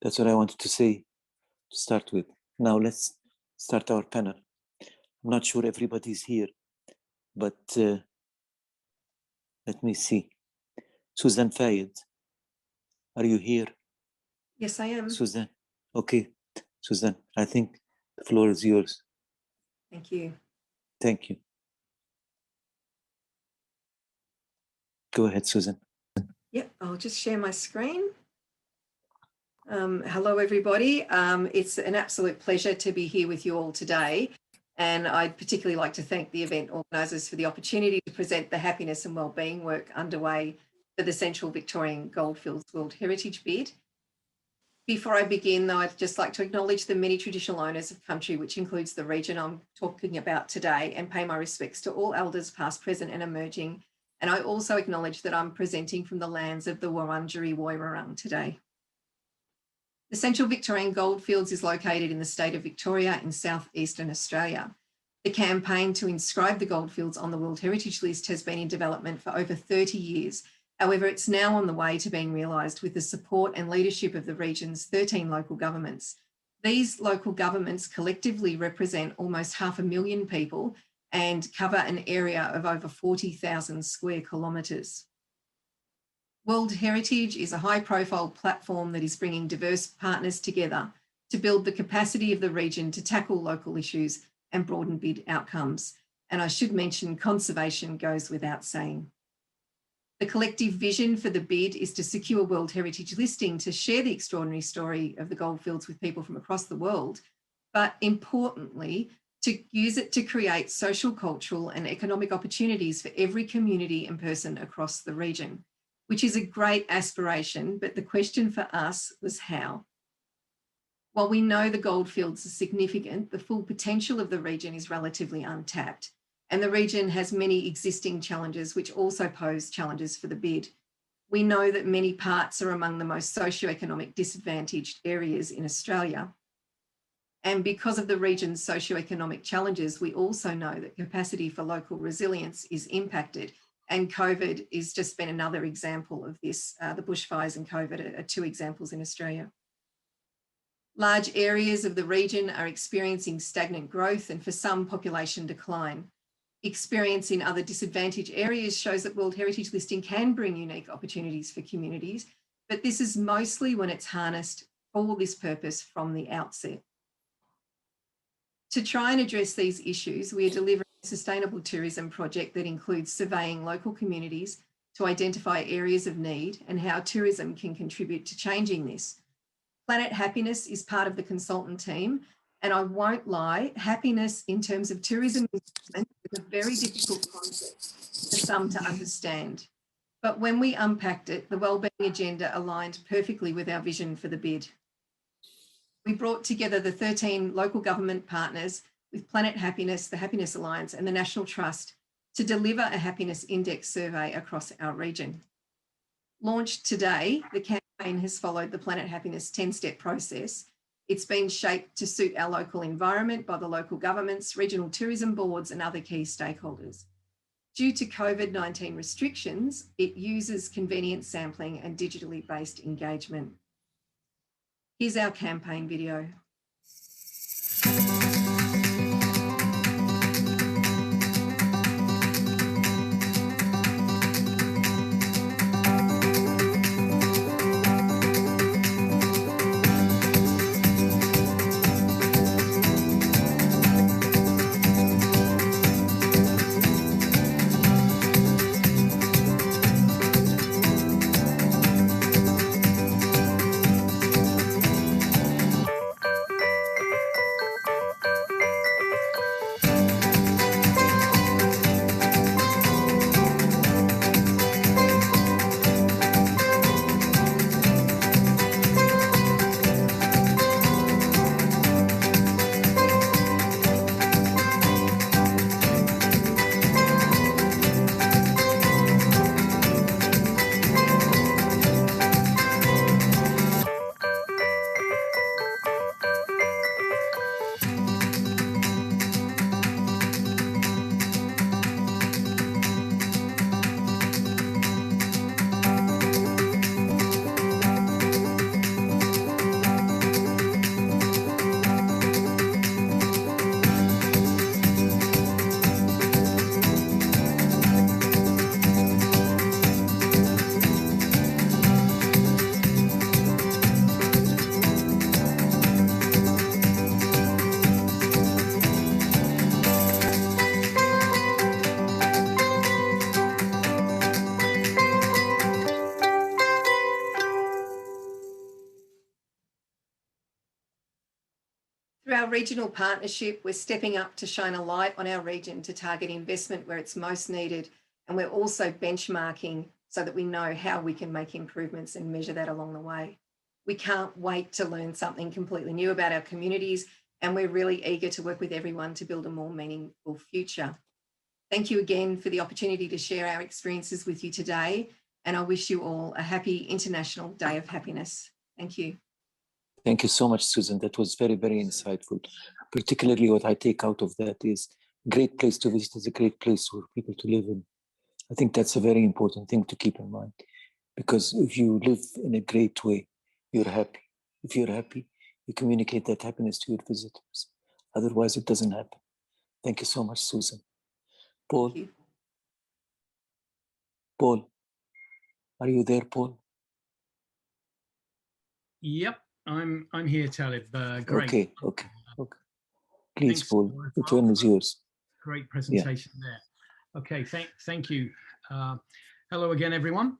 That's what I wanted to say to start with. Now let's start our panel. I'm not sure everybody's here, but let me see. Suzanne Fayed, are you here?
Yes, I am.
Suzanne. Okay, Suzanne, I think the floor is yours.
Thank you.
Thank you. Go ahead, Susan.
Yep, I'll just share my screen. Hello, everybody. It's an absolute pleasure to be here with you all today. And I'd particularly like to thank the event organisers for the opportunity to present the happiness and wellbeing work underway for the Central Victorian Goldfields World Heritage Bid. Before I begin, though, I'd just like to acknowledge the many traditional owners of country, which includes the region I'm talking about today, and pay my respects to all elders past, present and emerging. And I also acknowledge that I'm presenting from the lands of the Wurundjeri Woiwurrung today. The Central Victorian Goldfields is located in the state of Victoria in southeastern Australia. The campaign to inscribe the goldfields on the World Heritage List has been in development for over 30 years. However, it's now on the way to being realised with the support and leadership of the region's 13 local governments. These local governments collectively represent almost 500,000 people and cover an area of over 40,000 square kilometres. World Heritage is a high-profile platform that is bringing diverse partners together to build the capacity of the region to tackle local issues and broaden bid outcomes. And I should mention conservation goes without saying. The collective vision for the bid is to secure World Heritage listing to share the extraordinary story of the goldfields with people from across the world, but importantly, to use it to create social, cultural and economic opportunities for every community and person across the region, which is a great aspiration, but the question for us was how. While we know the goldfields are significant, the full potential of the region is relatively untapped, and the region has many existing challenges which also pose challenges for the bid. We know that many parts are among the most socioeconomic disadvantaged areas in Australia. And because of the region's socioeconomic challenges, we also know that capacity for local resilience is impacted. And COVID has just been another example of this. The bushfires and COVID are two examples in Australia. Large areas of the region are experiencing stagnant growth and for some population decline. Experience in other disadvantaged areas shows that World Heritage listing can bring unique opportunities for communities, but this is mostly when it's harnessed for this purpose from the outset. To try and address these issues, we are delivering a sustainable tourism project that includes surveying local communities to identify areas of need and how tourism can contribute to changing this. Planet Happiness is part of the consultant team, and I won't lie, happiness in terms of tourism is a very difficult concept for some to understand. But when we unpacked it, the wellbeing agenda aligned perfectly with our vision for the bid. We brought together the 13 local government partners with Planet Happiness, the Happiness Alliance and the National Trust to deliver a happiness index survey across our region. Launched today, the campaign has followed the Planet Happiness 10-step process. It's been shaped to suit our local environment by the local governments, regional tourism boards and other key stakeholders. Due to COVID-19 restrictions, it uses convenience sampling and digitally based engagement. Here's our campaign video. Through our regional partnership, we're stepping up to shine a light on our region to target investment where it's most needed. And we're also benchmarking so that we know how we can make improvements and measure that along the way. We can't wait to learn something completely new about our communities, and we're really eager to work with everyone to build a more meaningful future. Thank you again for the opportunity to share our experiences with you today, and I wish you all a happy International Day of Happiness. Thank you.
Thank you so much, Susan. That was very, very insightful. Particularly what I take out of that is great place to visit is a great place for people to live in. I think that's a very important thing to keep in mind, because if you live in a great way, you're happy. If you're happy, you communicate that happiness to your visitors. Otherwise, it doesn't happen. Thank you so much, Susan. Paul? Paul, are you there, Paul?
Yep, I'm here, Talib. Great.
Okay. Please,
Thanks,
Paul, the turn is yours.
Great presentation there. Okay, thank you. Hello again, everyone.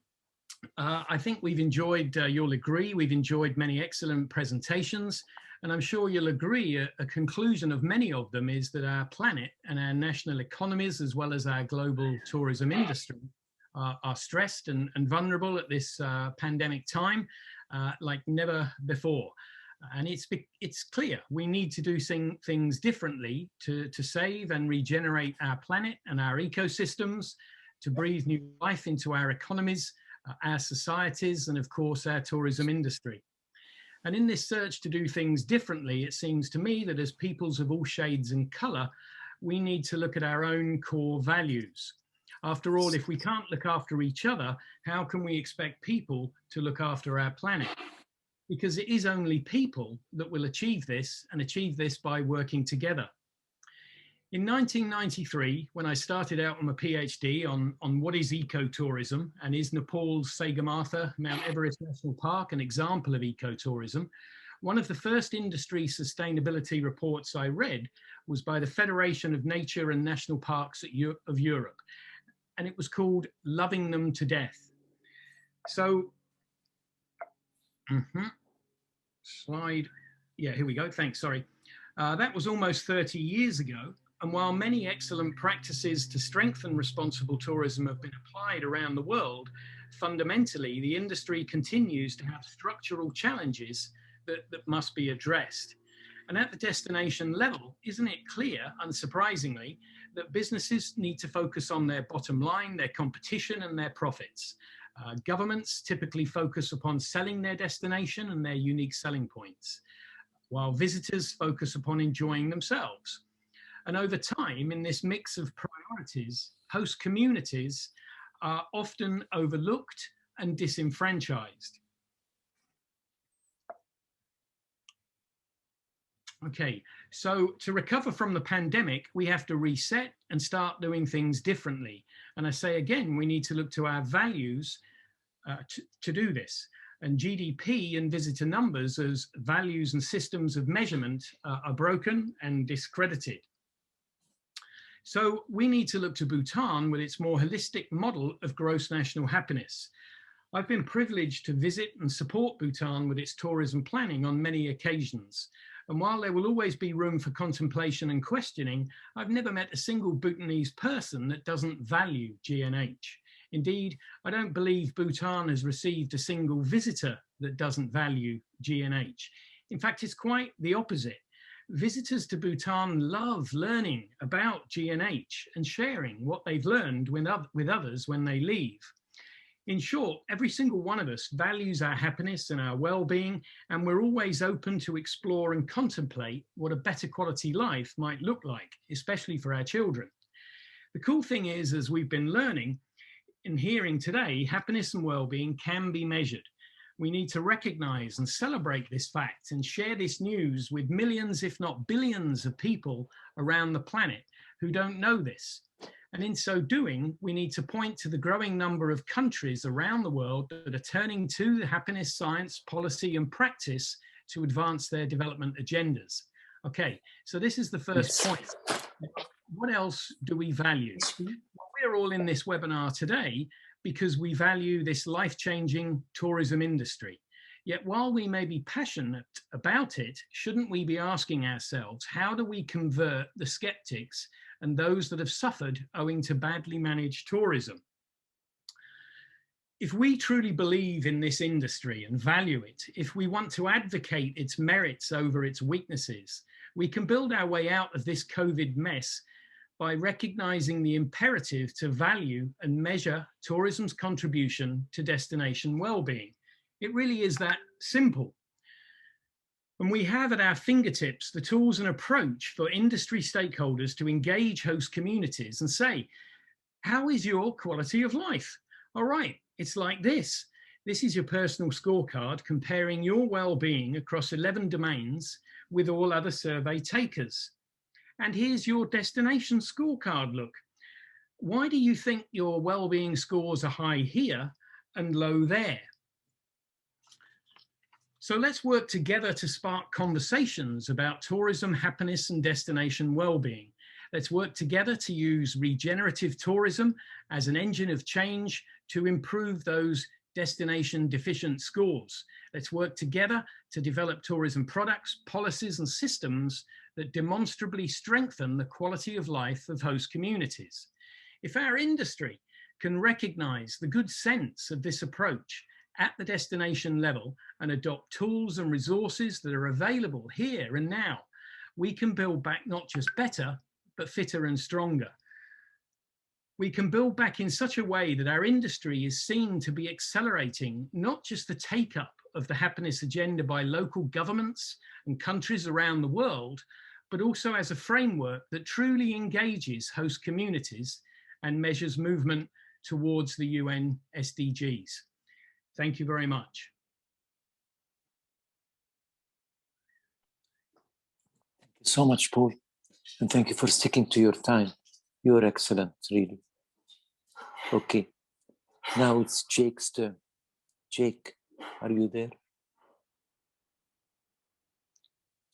I think we've enjoyed, you'll agree, we've enjoyed many excellent presentations, and I'm sure you'll agree a conclusion of many of them is that our planet and our national economies, as well as our global tourism industry, are stressed and vulnerable at this pandemic time like never before. And it's clear we need to do things differently to save and regenerate our planet and our ecosystems, to breathe new life into our economies, our societies, and of course our tourism industry. And in this search to do things differently, it seems to me that as peoples of all shades and colour, we need to look at our own core values. After all, if we can't look after each other, how can we expect people to look after our planet? Because it is only people that will achieve this, and achieve this by working together. In 1993, when I started out on my PhD on what is ecotourism and is Nepal's Sagarmatha Mount Everest National Park an example of ecotourism, one of the first industry sustainability reports I read was by the Federation of Nature and National Parks of Europe, and it was called Loving Them to Death. So, slide, yeah, here we go, thanks, sorry. That was almost 30 years ago. And while many excellent practices to strengthen responsible tourism have been applied around the world, fundamentally, the industry continues to have structural challenges that must be addressed. And at the destination level, isn't it clear, unsurprisingly, that businesses need to focus on their bottom line, their competition, and their profits? Governments typically focus upon selling their destination and their unique selling points, while visitors focus upon enjoying themselves. And over time, in this mix of priorities, host communities are often overlooked and disenfranchised. Okay, so to recover from the pandemic, we have to reset and start doing things differently. And I say again, we need to look to our values to do this. And GDP and visitor numbers as values and systems of measurement are broken and discredited. So we need to look to Bhutan with its more holistic model of gross national happiness. I've been privileged to visit and support Bhutan with its tourism planning on many occasions. And while there will always be room for contemplation and questioning, I've never met a single Bhutanese person that doesn't value GNH. Indeed, I don't believe Bhutan has received a single visitor that doesn't value GNH. In fact, it's quite the opposite. Visitors to Bhutan love learning about GNH and sharing what they've learned with others when they leave. In short, every single one of us values our happiness and our well-being, and we're always open to explore and contemplate what a better quality life might look like, especially for our children. The cool thing is, as we've been learning and hearing today, happiness and well-being can be measured. We need to recognize and celebrate this fact and share this news with millions, if not billions, of people around the planet who don't know this. And in so doing, we need to point to the growing number of countries around the world that are turning to the happiness science, policy, and practice to advance their development agendas. Okay, so this is the first point. What else do we value? Well, we're all in this webinar today because we value this life-changing tourism industry. Yet while we may be passionate about it, shouldn't we be asking ourselves, how do we convert the skeptics and those that have suffered owing to badly managed tourism? If we truly believe in this industry and value it, if we want to advocate its merits over its weaknesses, we can build our way out of this COVID mess by recognizing the imperative to value and measure tourism's contribution to destination well-being. It really is that simple. And we have at our fingertips the tools and approach for industry stakeholders to engage host communities and say, how is your quality of life? All right, it's like this. This is your personal scorecard comparing your well-being across 11 domains with all other survey takers. And here's your destination scorecard look. Why do you think your well-being scores are high here and low there? So let's work together to spark conversations about tourism, happiness, and destination well-being. Let's work together to use regenerative tourism as an engine of change to improve those destination deficient scores. Let's work together to develop tourism products, policies, and systems that demonstrably strengthen the quality of life of host communities. If our industry can recognize the good sense of this approach at the destination level and adopt tools and resources that are available here and now, we can build back not just better, but fitter and stronger. We can build back in such a way that our industry is seen to be accelerating not just the take-up of the happiness agenda by local governments and countries around the world, but also as a framework that truly engages host communities and measures movement towards the UN SDGs. Thank you very much.
Thank you so much, Paul. And thank you for sticking to your time. You're excellent, really. Okay, now it's Jake's turn. Jake, are you there?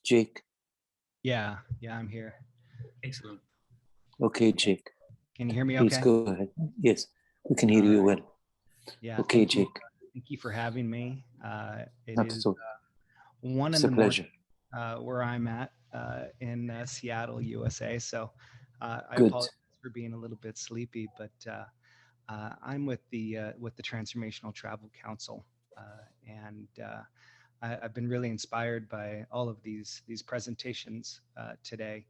Jake?
Yeah, I'm here.
Excellent.
Okay, Jake.
Can you hear me
Please
okay?
go ahead. Yes, we can hear you well.
Yeah.
Okay,
Thank you.
Jake.
Thank you for having me. It
Not
is
at all.
1
It's
in
a
the
pleasure.
morning where I'm at in Seattle, USA. So I
Good.
apologize for being a little bit sleepy, but I'm with the Transformational Travel Council, and I've been really inspired by all of these presentations today.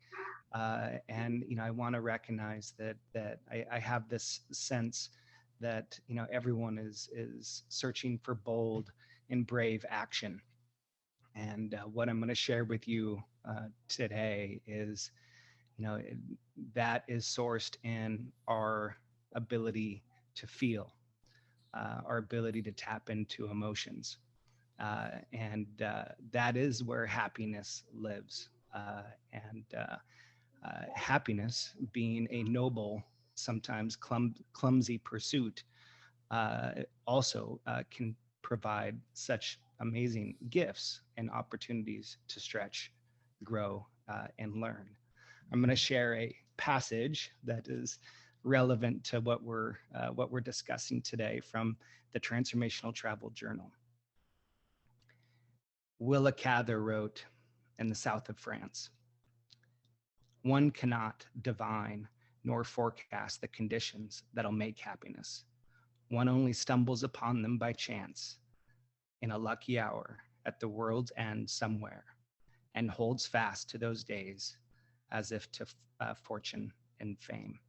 And I want to recognize that I have this sense that everyone is searching for bold and brave action. And what I'm going to share with you today is, that is sourced in our ability to feel, our ability to tap into emotions. And that is where happiness lives. And happiness, being a noble, sometimes clumsy pursuit, also can provide such amazing gifts and opportunities to stretch, grow, and learn. I'm going to share a passage that is relevant to what we're discussing today from the Transformational Travel Journal. Willa Cather wrote in the south of France, "One cannot divine nor forecast the conditions that'll make happiness. One only stumbles upon them by chance in a lucky hour at the world's end somewhere, and holds fast to those days as if to fortune and fame."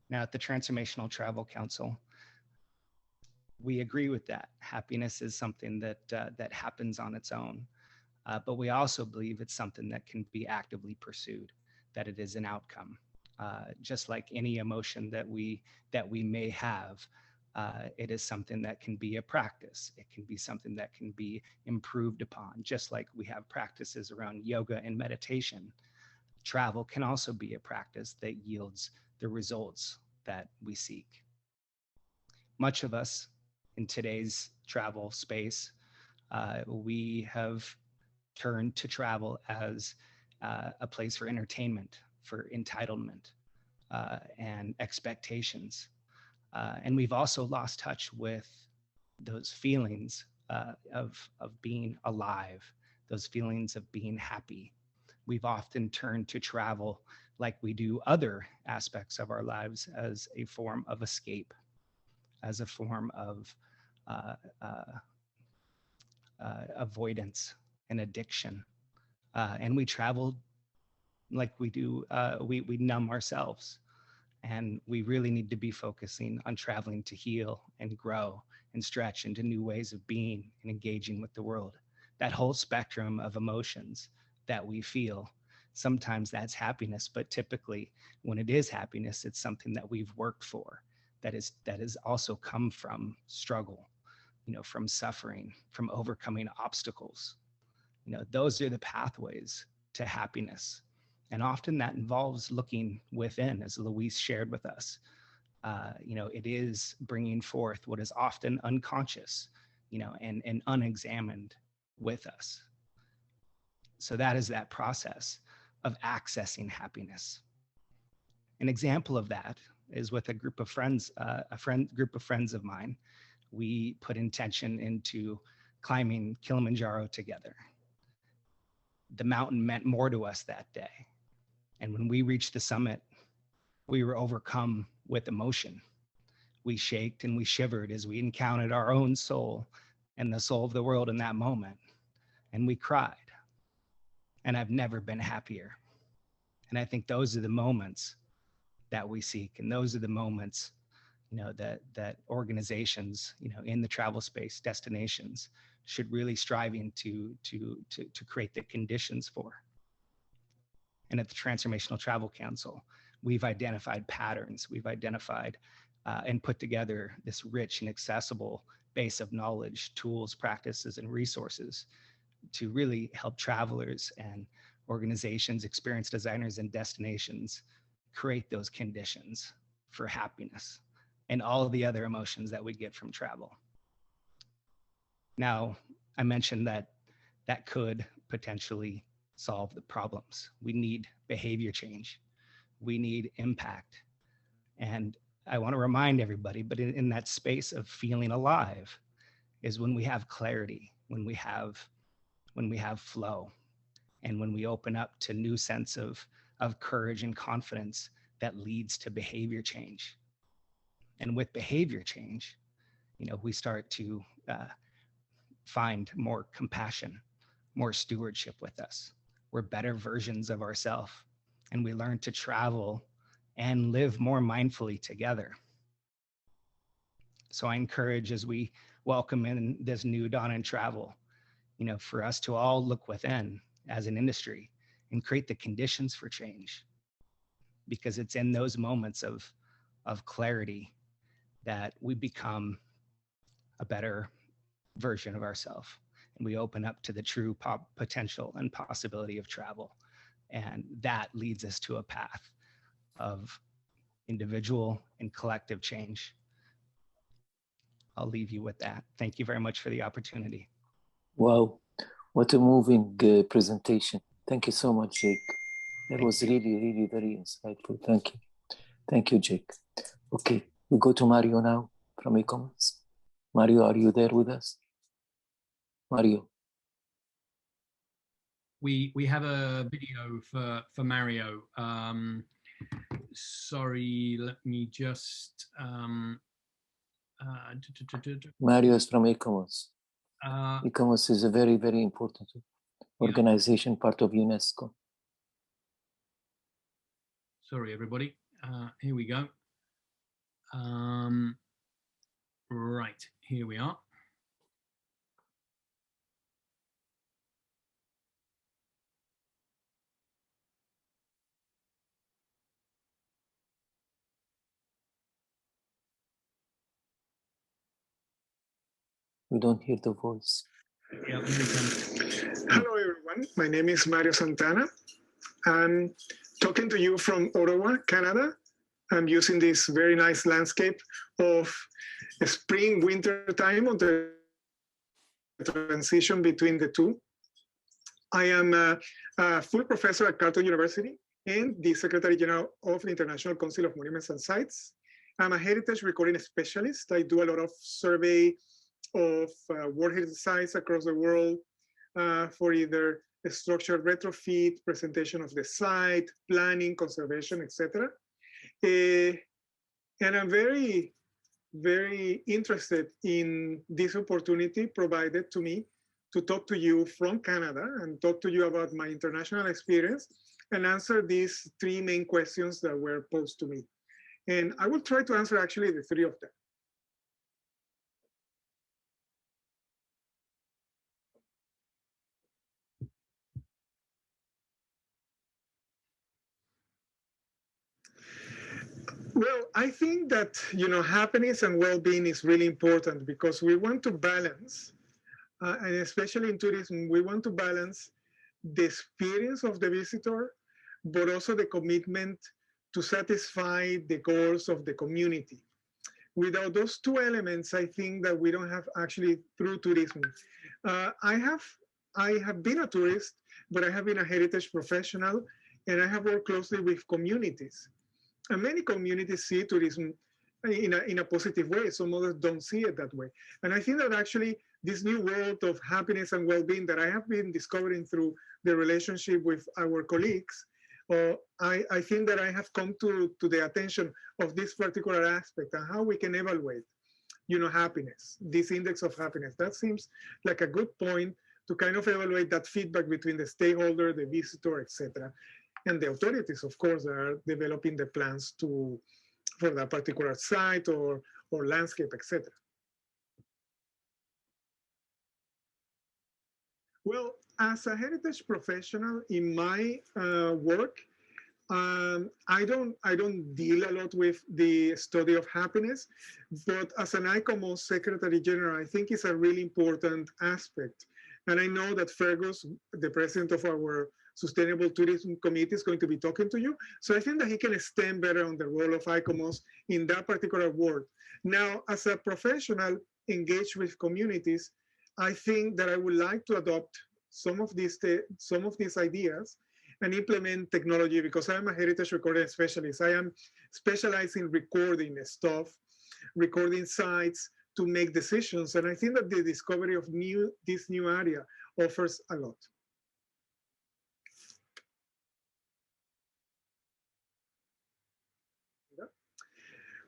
Now, at the Transformational Travel Council, we agree with that. Happiness is something that happens on its own, but we also believe it's something that can be actively pursued, that it is an outcome. Just like any emotion that we may have, it is something that can be a practice. It can be something that can be improved upon, just like we have practices around yoga and meditation. Travel can also be a practice that yields the results that we seek. Much of us in today's travel space, we have turned to travel as a place for entertainment, for entitlement, and expectations. And we've also lost touch with those feelings of being alive, those feelings of being happy. We've often turned to travel, like we do other aspects of our lives, as a form of escape, as a form of avoidance and addiction. And we travel like we do, we numb ourselves. And we really need to be focusing on traveling to heal and grow and stretch into new ways of being and engaging with the world. That whole spectrum of emotions that we feel, sometimes that's happiness, but typically when it is happiness, it's something that we've worked for, that is also come from struggle, from suffering, from overcoming obstacles. Those are the pathways to happiness. And often that involves looking within, as Louise shared with us. It is bringing forth what is often unconscious, and unexamined with us. So that is that process of accessing happiness. An example of that is with a group of friends, group of friends of mine. We put intention into climbing Kilimanjaro together. The mountain meant more to us that day. And when we reached the summit, we were overcome with emotion. We shaked and we shivered as we encountered our own soul and the soul of the world in that moment. And we cried. And I've never been happier. And I think those are the moments that we seek. And those are the moments, that organizations, in the travel space, destinations, should really striving to create the conditions for. And at the Transformational Travel Council, we've identified patterns. We've identified and put together this rich and accessible base of knowledge, tools, practices, and resources to really help travelers and organizations, experience designers, and destinations create those conditions for happiness and all of the other emotions that we get from travel. Now, I mentioned that could potentially solve the problems. We need behavior change. We need impact. And I want to remind everybody, but in that space of feeling alive is when we have clarity, when we have flow, and when we open up to new sense of courage and confidence that leads to behavior change. And with behavior change, we start to find more compassion, more stewardship with us. We're better versions of ourselves, and we learn to travel and live more mindfully together. So I encourage, as we welcome in this new dawn in travel, for us to all look within as an industry and create the conditions for change, because it's in those moments of clarity that we become a better version of ourselves, and we open up to the true potential and possibility of travel. And that leads us to a path of individual and collective change. I'll leave you with that. Thank you very much for the opportunity.
Wow, what a moving presentation. Thank you so much, Jake. That was really, really very insightful. Thank you. Thank you, Jake. Okay, we go to Mario now from e-commerce. Mario, are you there with us? Mario.
We have a video for Mario. Sorry, let me just.
Mario is from e-commerce. E-commerce is a very, very important organization, part of UNESCO.
Sorry, everybody. Here we go. Right, here we are.
We don't hear the voice.
Yeah,
hello, everyone. My name is Mario Santana. I'm talking to you from Ottawa, Canada. I'm using this very nice landscape of spring, winter time on the transition between the two. I am a full professor at Carleton University and the Secretary General of the International Council of Monuments and Sites. I'm a heritage recording specialist. I do a lot of survey of World Heritage Sites across the world for either a structured retrofit, presentation of the site, planning, conservation, etc. And I'm very, very interested in this opportunity provided to me to talk to you from Canada and talk to you about my international experience and answer these three main questions that were posed to me. And I will try to answer actually the three of them. Well, I think that, happiness and well-being is really important because we want to balance, and especially in tourism, we want to balance the experience of the visitor, but also the commitment to satisfy the goals of the community. Without those two elements, I think that we don't have actually true tourism. I have been a tourist, but I have been a heritage professional, and I have worked closely with communities. And many communities see tourism in a positive way. Some others don't see it that way. And I think that actually this new world of happiness and well-being that I have been discovering through the relationship with our colleagues, I think that I have come to the attention of this particular aspect and how we can evaluate, happiness, this index of happiness. That seems like a good point to kind of evaluate that feedback between the stakeholder, the visitor, etc. And the authorities, of course, are developing the plans for that particular site or landscape, etc. Well, as a heritage professional in my work, I don't deal a lot with the study of happiness, but as an ICOMOS Secretary General, I think it's a really important aspect. And I know that Fergus, the president of our Sustainable Tourism Committee, is going to be talking to you. So I think that he can stand better on the role of ICOMOS in that particular world. Now, as a professional engaged with communities, I think that I would like to adopt some of these ideas and implement technology because I'm a heritage recording specialist. I am specialized in recording stuff, recording sites to make decisions. And I think that the discovery of this new area offers a lot.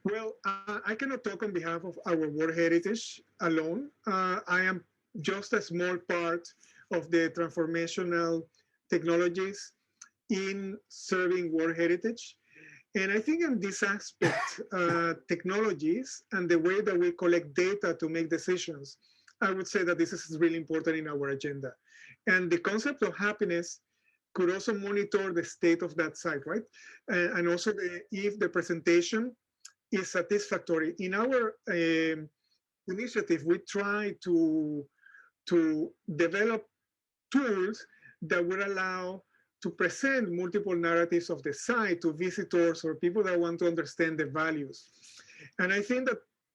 Well, I cannot talk on behalf of our World Heritage alone. I am just a small part of the transformational technologies in serving World Heritage. And I think in this aspect, technologies and the way that we collect data to make decisions, I would say that this is really important in our agenda. And the concept of happiness could also monitor the state of that site, right? And also if the presentation is satisfactory. In our initiative, we try to develop tools that would allow to present multiple narratives of the site to visitors or people that want to understand the values. And I think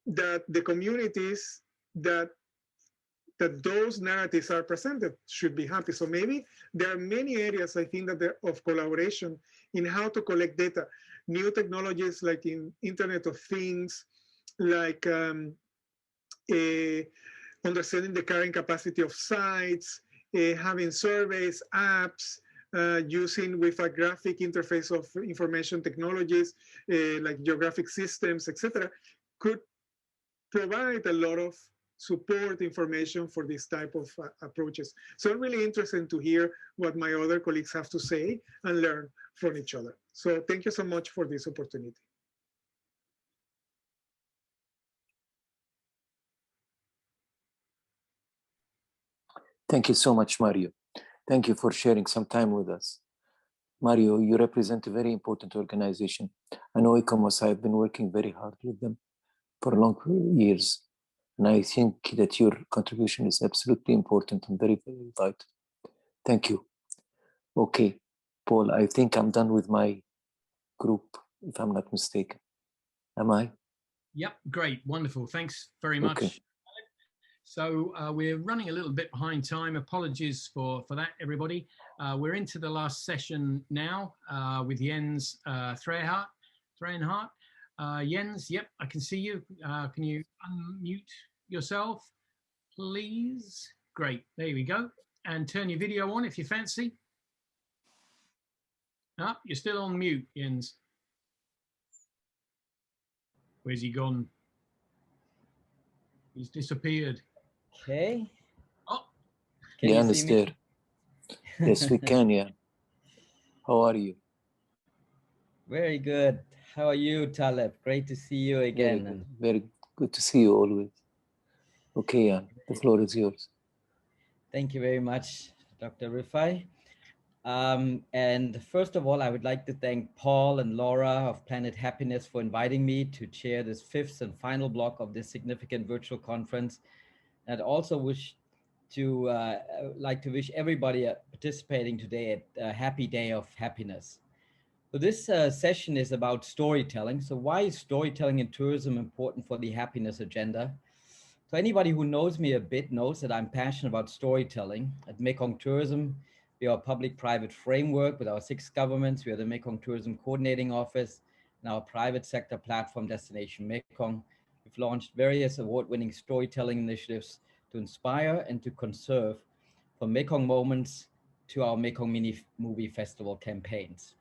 that the communities that those narratives are presented should be happy. So maybe there are many areas, I think, that of collaboration in how to collect data. New technologies like in Internet of Things, like understanding the carrying capacity of sites, having surveys, apps, using with a graphic interface of information technologies, like geographic systems, etc., could provide a lot of support information for this type of approaches. So I'm really interested to hear what my other colleagues have to say and learn from each other. So thank you so much for this opportunity.
Thank you so much, Mario. Thank you for sharing some time with us. Mario, you represent a very important organization. I know ICOMOS, I've been working very hard with them for long years. And I think that your contribution is absolutely important and very, very vital. Thank you. Okay, Paul, I think I'm done with my group, if I'm not mistaken. Am I?
Yep, great, wonderful. Thanks very much.
Okay.
So we're running a little bit behind time. Apologies for that, everybody. We're into the last session now with Jens Threhenhardt. Jens, yep, I can see you. Can you unmute yourself? please. Great, there we go. And turn your video on if you fancy. Ah, you're still on mute, Jens. Where's he gone? He's disappeared.
Okay.
Oh.
Can
Jan
you
is
see me?
there. Yes, we can, Jan. How are you?
Very good. How are you, Taleb? Great to see you again.
Very good. Very good to see you always. Okay, Jan, the floor is yours.
Thank you very much, Dr. Rifai. And first of all, I would like to thank Paul and Laura of Planet Happiness for inviting me to chair this fifth and final block of this significant virtual conference. And I'd also wish to like to wish everybody participating today a happy day of happiness. So this session is about storytelling. So why is storytelling in tourism important for the happiness agenda? So anybody who knows me a bit knows that I'm passionate about storytelling. At Mekong Tourism, we are a public-private framework with our 6 governments. We are the Mekong Tourism Coordinating Office and our private sector platform Destination Mekong. We've launched various award-winning storytelling initiatives to inspire and to conserve, from Mekong Moments to our Mekong Mini Movie Festival campaigns.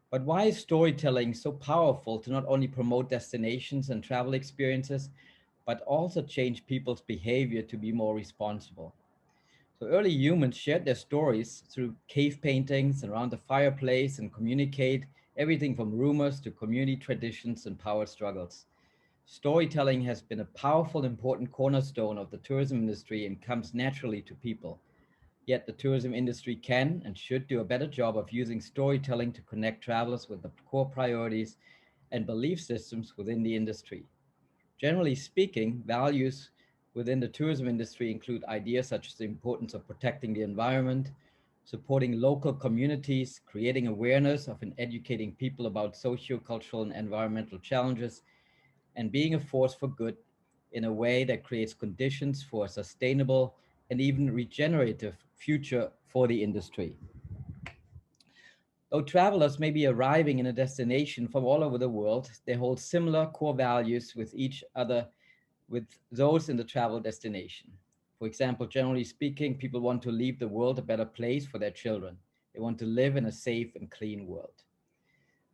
But why is storytelling so powerful to not only promote destinations and travel experiences, but also change people's behavior to be more responsible? So early humans shared their stories through cave paintings and around the fireplace and communicate everything from rumors to community traditions and power struggles. Storytelling has been a powerful, important cornerstone of the tourism industry and comes naturally to people. Yet the tourism industry can and should do a better job of using storytelling to connect travelers with the core priorities and belief systems within the industry. Generally speaking, values within the tourism industry include ideas such as the importance of protecting the environment, supporting local communities, creating awareness of and educating people about socio-cultural and environmental challenges, and being a force for good in a way that creates conditions for a sustainable and even regenerative future for the industry. Though travelers may be arriving in a destination from all over the world, they hold similar core values with each other, with those in the travel destination. For example, generally speaking, people want to leave the world a better place for their children. They want to live in a safe and clean world.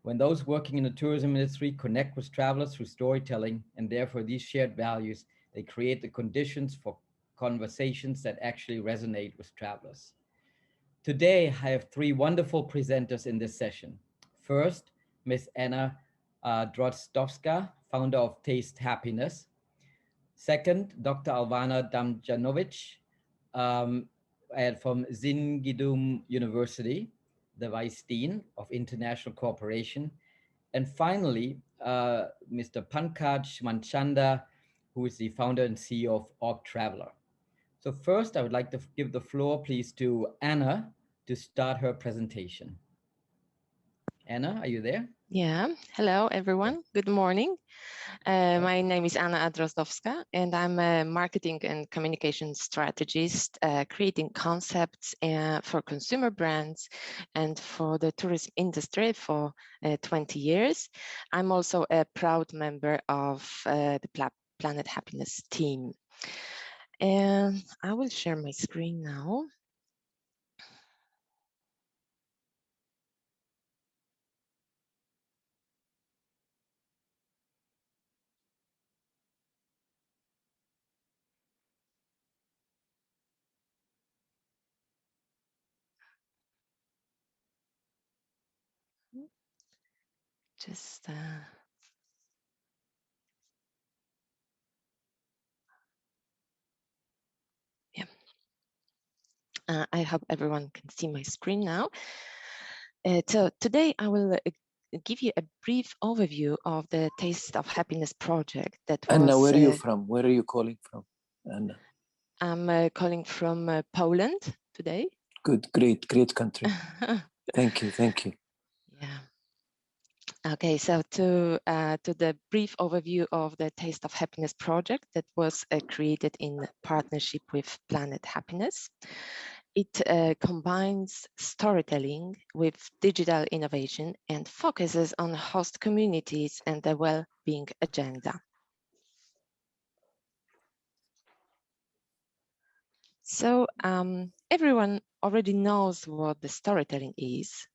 When those working in the tourism industry connect with travelers through storytelling, and therefore these shared values, they create the conditions for conversations that actually resonate with travelers. Today, I have 3 wonderful presenters in this session. First, Ms. Anna Drozdowska, founder of Taste Happiness. Second, Dr. Alvana Damjanovic from Zingidum University, the Vice Dean of International Cooperation. And finally, Mr. Pankaj Manchanda, who is the founder and CEO of Org Traveler. So first, I would like to give the floor, please, to Anna to start her presentation. Anna, are you there?
Yeah, hello everyone, good morning. My name is Anna Drozdowska and I'm a marketing and communication strategist, creating concepts for consumer brands and for the tourism industry for 20 years. I'm also a proud member of the Planet Happiness team. And I will share my screen now. Just yeah. I hope everyone can see my screen now. So today I will give you a brief overview of the Taste of Happiness project that was...
Anna, where are you from? Where are you calling from, Anna?
I'm calling from Poland today.
Good, great country. Thank you.
Yeah. Okay, so to the brief overview of the Taste of Happiness project that was created in partnership with Planet Happiness. It combines storytelling with digital innovation and focuses on host communities and the well-being agenda. So everyone already knows what the storytelling is.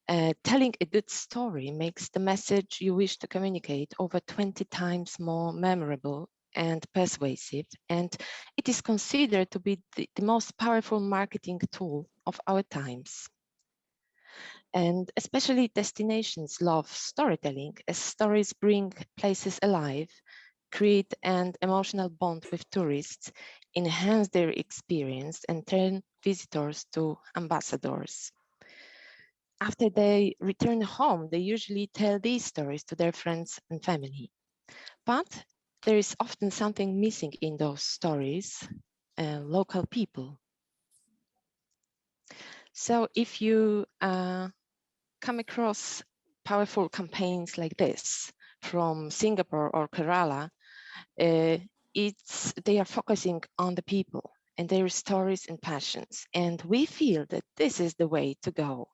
Telling a good story makes the message you wish to communicate over 20 times more memorable and persuasive, and it is considered to be the most powerful marketing tool of our times. And especially destinations love storytelling, as stories bring places alive, create an emotional bond with tourists, enhance their experience, and turn visitors to ambassadors. After they return home, they usually tell these stories to their friends and family. But there is often something missing in those stories, local people. So if you come across powerful campaigns like this from Singapore or Kerala, they are focusing on the people and their stories and passions. And we feel that this is the way to go.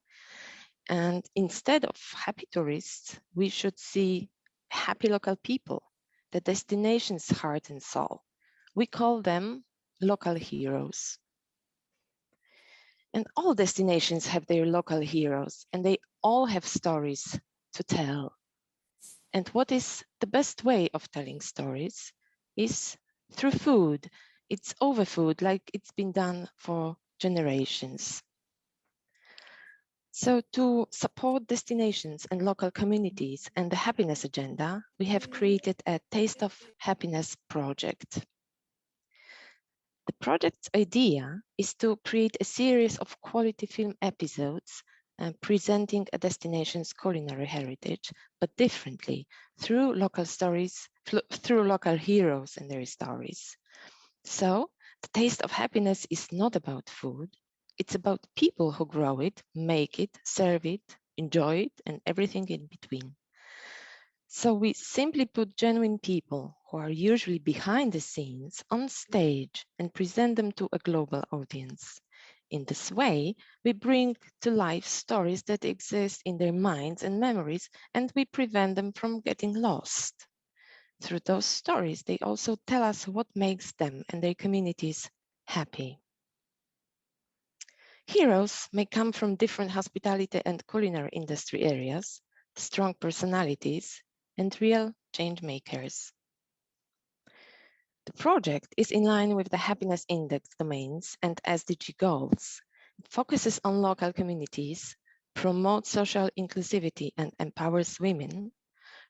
And instead of happy tourists, we should see happy local people, the destination's heart and soul. We call them local heroes. And all destinations have their local heroes, and they all have stories to tell. And what is the best way of telling stories is through food. It's over food, like it's been done for generations. So to support destinations and local communities and the happiness agenda, we have created a Taste of Happiness project. The project's idea is to create a series of quality film episodes presenting a destination's culinary heritage, but differently, through local stories, through local heroes and their stories. So the Taste of Happiness is not about food. It's about people who grow it, make it, serve it, enjoy it, and everything in between. So we simply put genuine people who are usually behind the scenes on stage and present them to a global audience. In this way, we bring to life stories that exist in their minds and memories, and we prevent them from getting lost. Through those stories, they also tell us what makes them and their communities happy. Heroes may come from different hospitality and culinary industry areas, strong personalities, and real change makers. The project is in line with the Happiness Index domains and SDG goals. It focuses on local communities, promotes social inclusivity and empowers women,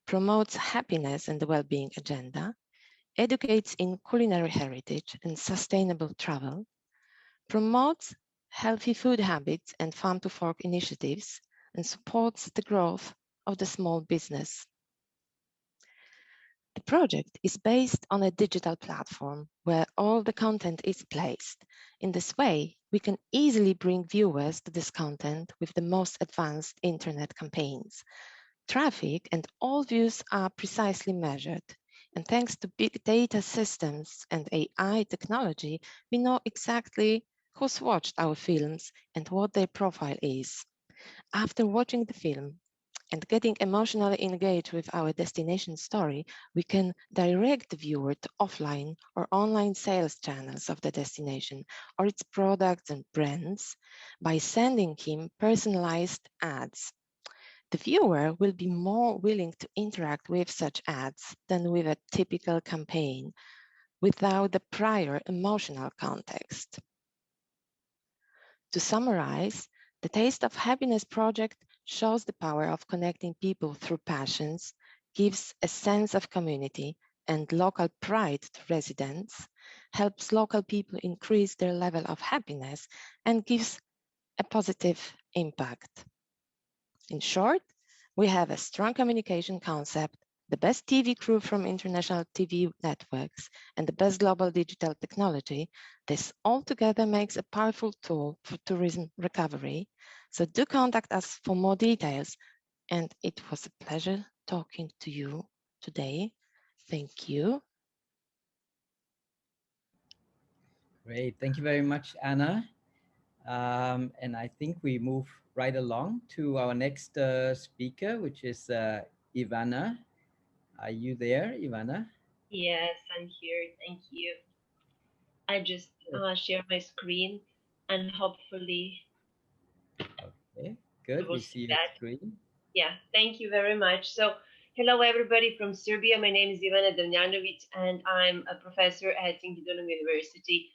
promotes happiness and the well-being agenda, educates in culinary heritage and sustainable travel, promotes healthy food habits and farm-to-fork initiatives, and supports the growth of the small business. The project is based on a digital platform where all the content is placed. In this way, we can easily bring viewers to this content with the most advanced internet campaigns. Traffic and all views are precisely measured. And thanks to big data systems and AI technology, we know exactly who's watched our films and what their profile is. After watching the film and getting emotionally engaged with our destination story, we can direct the viewer to offline or online sales channels of the destination or its products and brands by sending him personalized ads. The viewer will be more willing to interact with such ads than with a typical campaign without the prior emotional context. To summarize, the Taste of Happiness project shows the power of connecting people through passions, gives a sense of community and local pride to residents, helps local people increase their level of happiness, and gives a positive impact. In short, we have a strong communication concept, the best TV crew from international TV networks, and the best global digital technology. This all together makes a powerful tool for tourism recovery. So do contact us for more details. And it was a pleasure talking to you today. Thank you.
Great. Thank you very much, Anna. And I think we move right along to our next speaker, which is Ivana. Are you there, Ivana?
Yes, I'm here. Thank you. I just share my screen and hopefully.
Okay, good. We see your
that.
screen.
Yeah, thank you very much. So, hello everybody from Serbia. My name is Ivana Damjanovic and I'm a professor at Dunam University.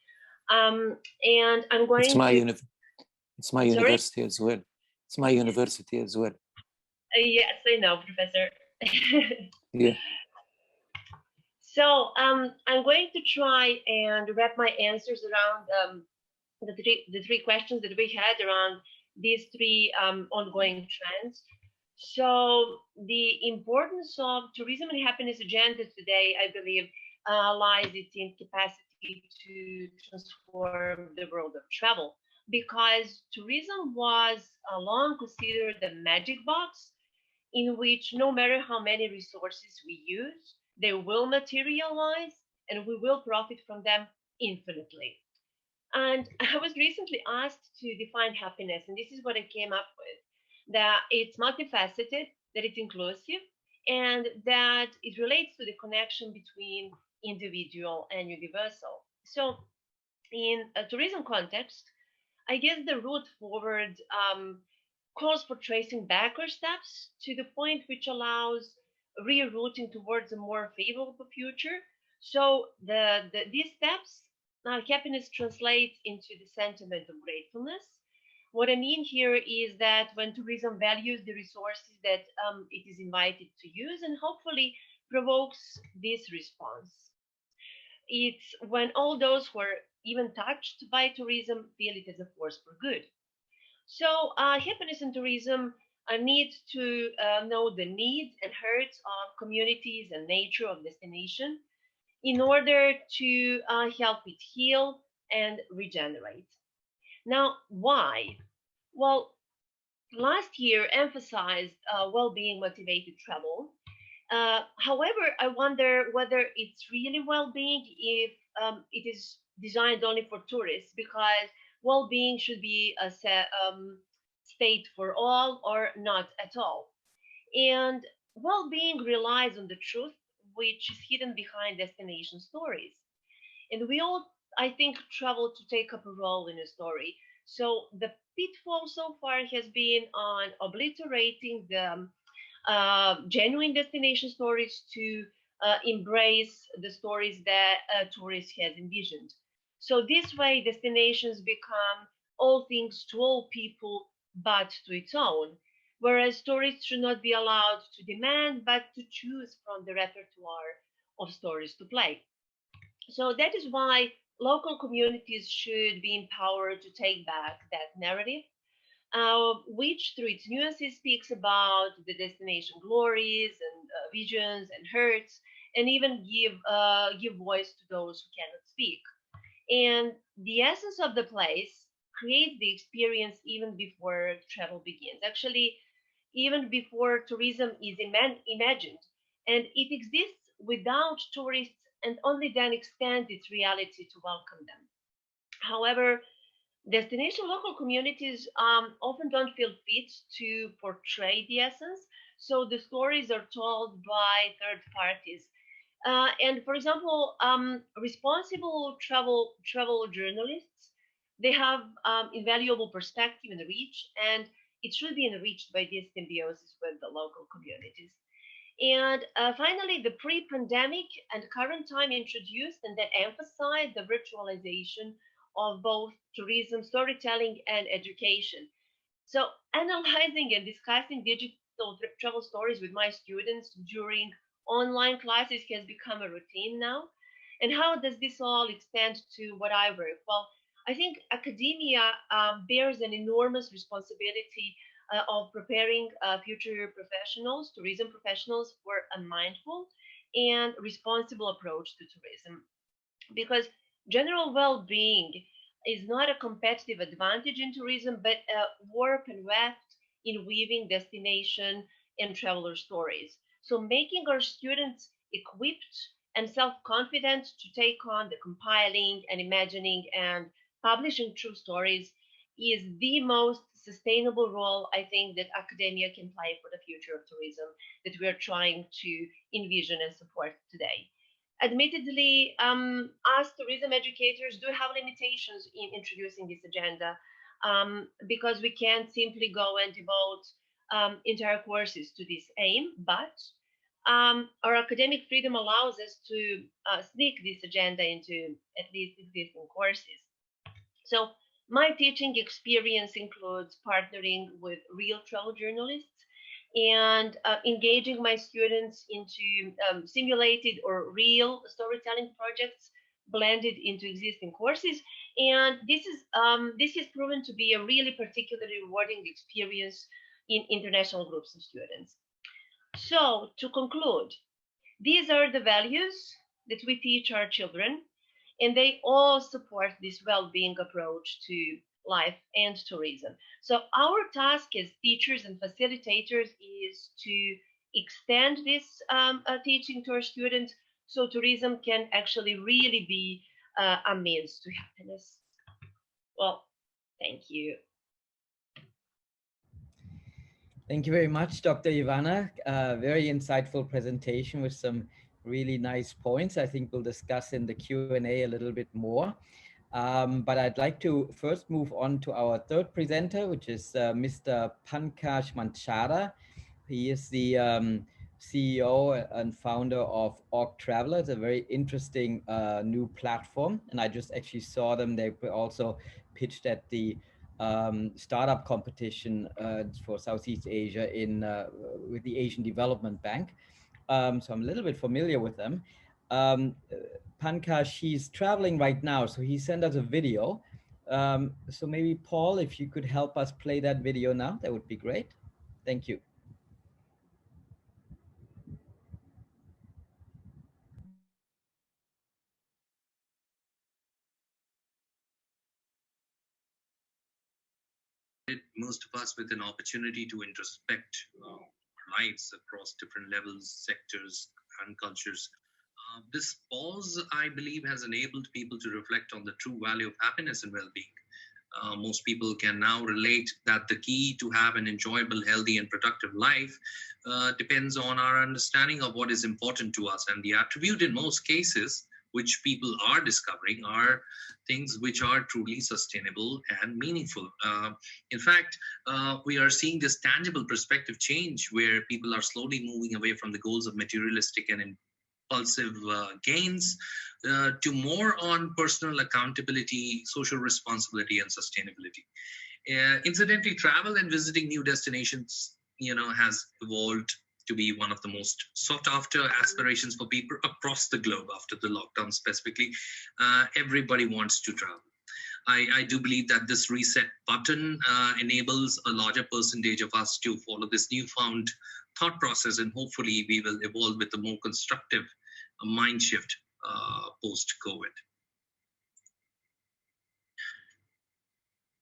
And I'm going
it's my
to...
It's my university as well. It's my university as well.
Yes, I know, Professor.
Yeah.
So I'm going to try and wrap my answers around the three questions that we had around these three ongoing trends. So the importance of tourism and happiness agenda today, I believe, lies in capacity to transform the world of travel, because tourism was long considered the magic box in which no matter how many resources we use, they will materialize and we will profit from them infinitely. And I was recently asked to define happiness, and this is what I came up with, that it's multifaceted, that it's inclusive, and that it relates to the connection between individual and universal. So in a tourism context, I guess the route forward calls for tracing backward steps to the point which allows rerouting towards a more favorable future. So these steps, happiness translates into the sentiment of gratefulness. What I mean here is that when tourism values the resources that it is invited to use and hopefully provokes this response, it's when all those who are even touched by tourism feel it as a force for good. So happiness and tourism need to know the needs and hurts of communities and nature of destination in order to help it heal and regenerate. Now, why? Well, last year emphasized well-being motivated travel. However, I wonder whether it's really well-being if it is designed only for tourists, because well-being should be a state for all or not at all. And well-being relies on the truth, which is hidden behind destination stories. And we all, I think, travel to take up a role in a story. So the pitfall so far has been on obliterating the genuine destination stories to embrace the stories that a tourist has envisioned. So this way, destinations become all things to all people, but to its own, whereas tourists should not be allowed to demand, but to choose from the repertoire of stories to play. So that is why local communities should be empowered to take back that narrative, which through its nuances speaks about the destination glories and visions and hurts, and even give voice to those who cannot speak. And the essence of the place creates the experience even before travel begins. Actually, even before tourism is imagined, and it exists without tourists and only then extends its reality to welcome them. However, destination local communities often don't feel fit to portray the essence, so the stories are told by third parties. And for example, responsible travel journalists, they have invaluable perspective and reach, and it should be enriched by this symbiosis with the local communities. And finally, the pre-pandemic and current time introduced and that emphasized the virtualization of both tourism, storytelling, and education. So analyzing and discussing digital travel stories with my students during online classes has become a routine now. And how does this all extend to what I work? Well, I think academia bears an enormous responsibility of preparing future professionals, tourism professionals, for a mindful and responsible approach to tourism. Because general well-being is not a competitive advantage in tourism, but a warp and weft in weaving destination and traveler stories. So making our students equipped and self-confident to take on the compiling and imagining and publishing true stories is the most sustainable role I think that academia can play for the future of tourism that we're trying to envision and support today. Admittedly, us tourism educators do have limitations in introducing this agenda because we can't simply go and devote entire courses to this aim, but our academic freedom allows us to sneak this agenda into at least existing courses. So my teaching experience includes partnering with real travel journalists and engaging my students into simulated or real storytelling projects blended into existing courses. And this has proven to be a really particularly rewarding experience in international groups of students. So to conclude, these are the values that we teach our children, and they all support this well-being approach to life and tourism. So our task as teachers and facilitators is to extend this teaching to our students so tourism can actually really be a means to happiness. Well, thank you.
Thank you very much, Dr. Ivana. Very insightful presentation with some really nice points. I think we'll discuss in the Q&A a little bit more. But I'd like to first move on to our third presenter, which is Mr. Pankaj Manchada. He is the CEO and founder of Org Traveler. It's a very interesting new platform. And I just actually saw them. They were also pitched at the startup competition for Southeast Asia with the Asian Development Bank. So I'm a little bit familiar with them. Pankaj, he's traveling right now, so he sent us a video. So maybe Paul, if you could help us play that video now, that would be great. Thank you.
Most of us with an opportunity to introspect our lives across different levels, sectors, and cultures. This pause, I believe, has enabled people to reflect on the true value of happiness and well-being. Most people can now relate that the key to have an enjoyable, healthy, and productive life depends on our understanding of what is important to us. And the attribute in most cases, which people are discovering, are things which are truly sustainable and meaningful. In fact, we are seeing this tangible perspective change where people are slowly moving away from the goals of materialistic and impulsive gains to more on personal accountability, social responsibility, and sustainability. Incidentally, travel and visiting new destinations, has evolved to be one of the most sought after aspirations for people across the globe after the lockdown specifically. Everybody wants to travel. I do believe that this reset button enables a larger percentage of us to follow this newfound thought process, and hopefully we will evolve with a more constructive mind shift post-COVID.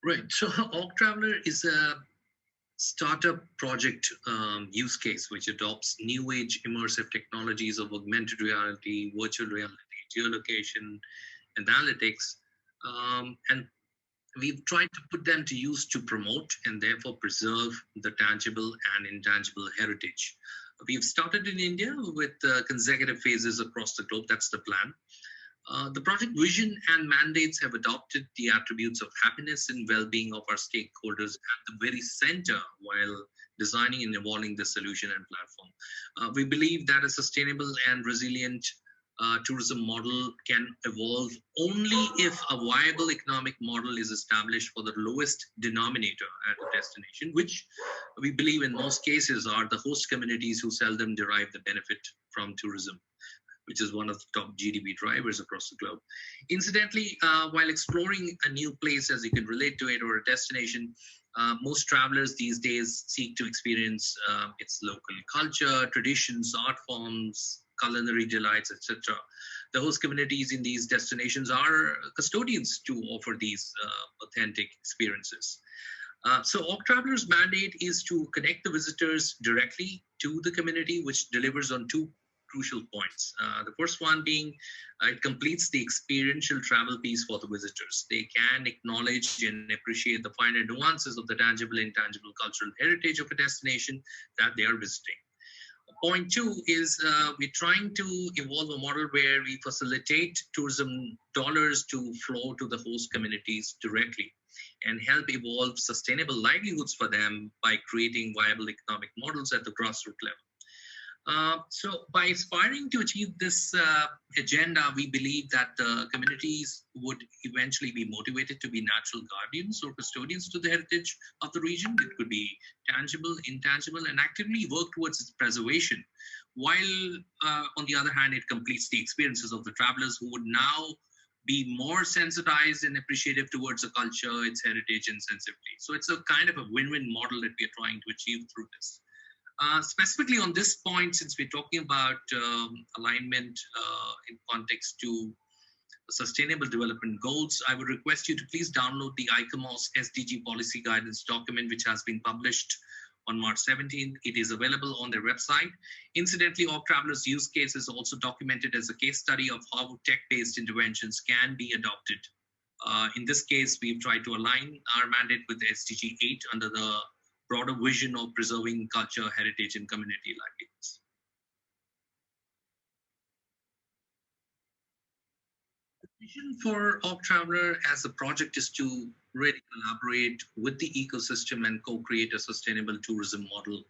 Right, so Org Traveler is a startup project use case which adopts new age immersive technologies of augmented reality, virtual reality, geolocation, and analytics. And we've tried to put them to use to promote and therefore preserve the tangible and intangible heritage. We've started in India with consecutive phases across the globe. That's the plan. The project vision and mandates have adopted the attributes of happiness and well-being of our stakeholders at the very center while designing and evolving the solution and platform. We believe that a sustainable and resilient tourism model can evolve only if a viable economic model is established for the lowest denominator at a destination, which we believe in most cases are the host communities who seldom derive the benefit from tourism, which is one of the top GDP drivers across the globe. Incidentally, while exploring a new place, as you can relate to it, or a destination, most travelers these days seek to experience its local culture, traditions, art forms, culinary delights, etc. The host communities in these destinations are custodians to offer these authentic experiences. So Org Traveler's mandate is to connect the visitors directly to the community, which delivers on two crucial points. The first one being it completes the experiential travel piece for the visitors. They can acknowledge and appreciate the finer nuances of the tangible and intangible cultural heritage of a destination that they are visiting. point two is we're trying to evolve a model where we facilitate tourism dollars to flow to the host communities directly and help evolve sustainable livelihoods for them by creating viable economic models at the grassroots level. So by aspiring to achieve this agenda, we believe that communities would eventually be motivated to be natural guardians or custodians to the heritage of the region. It could be tangible, intangible, and actively work towards its preservation, while on the other hand, it completes the experiences of the travelers who would now be more sensitized and appreciative towards the culture, its heritage, and sensibility. So it's a kind of a win-win model that we are trying to achieve through this. Specifically on this point, since we're talking about alignment in context to Sustainable Development Goals, I would request you to please download the ICOMOS SDG Policy Guidance document, which has been published on March 17th. It is available on their website. Incidentally, Org Travelers' use case is also documented as a case study of how tech-based interventions can be adopted. In this case, we've tried to align our mandate with the SDG 8 under the broader vision of preserving culture, heritage, and community livelihoods. The vision for Org Traveler as a project is to really collaborate with the ecosystem and co-create a sustainable tourism model,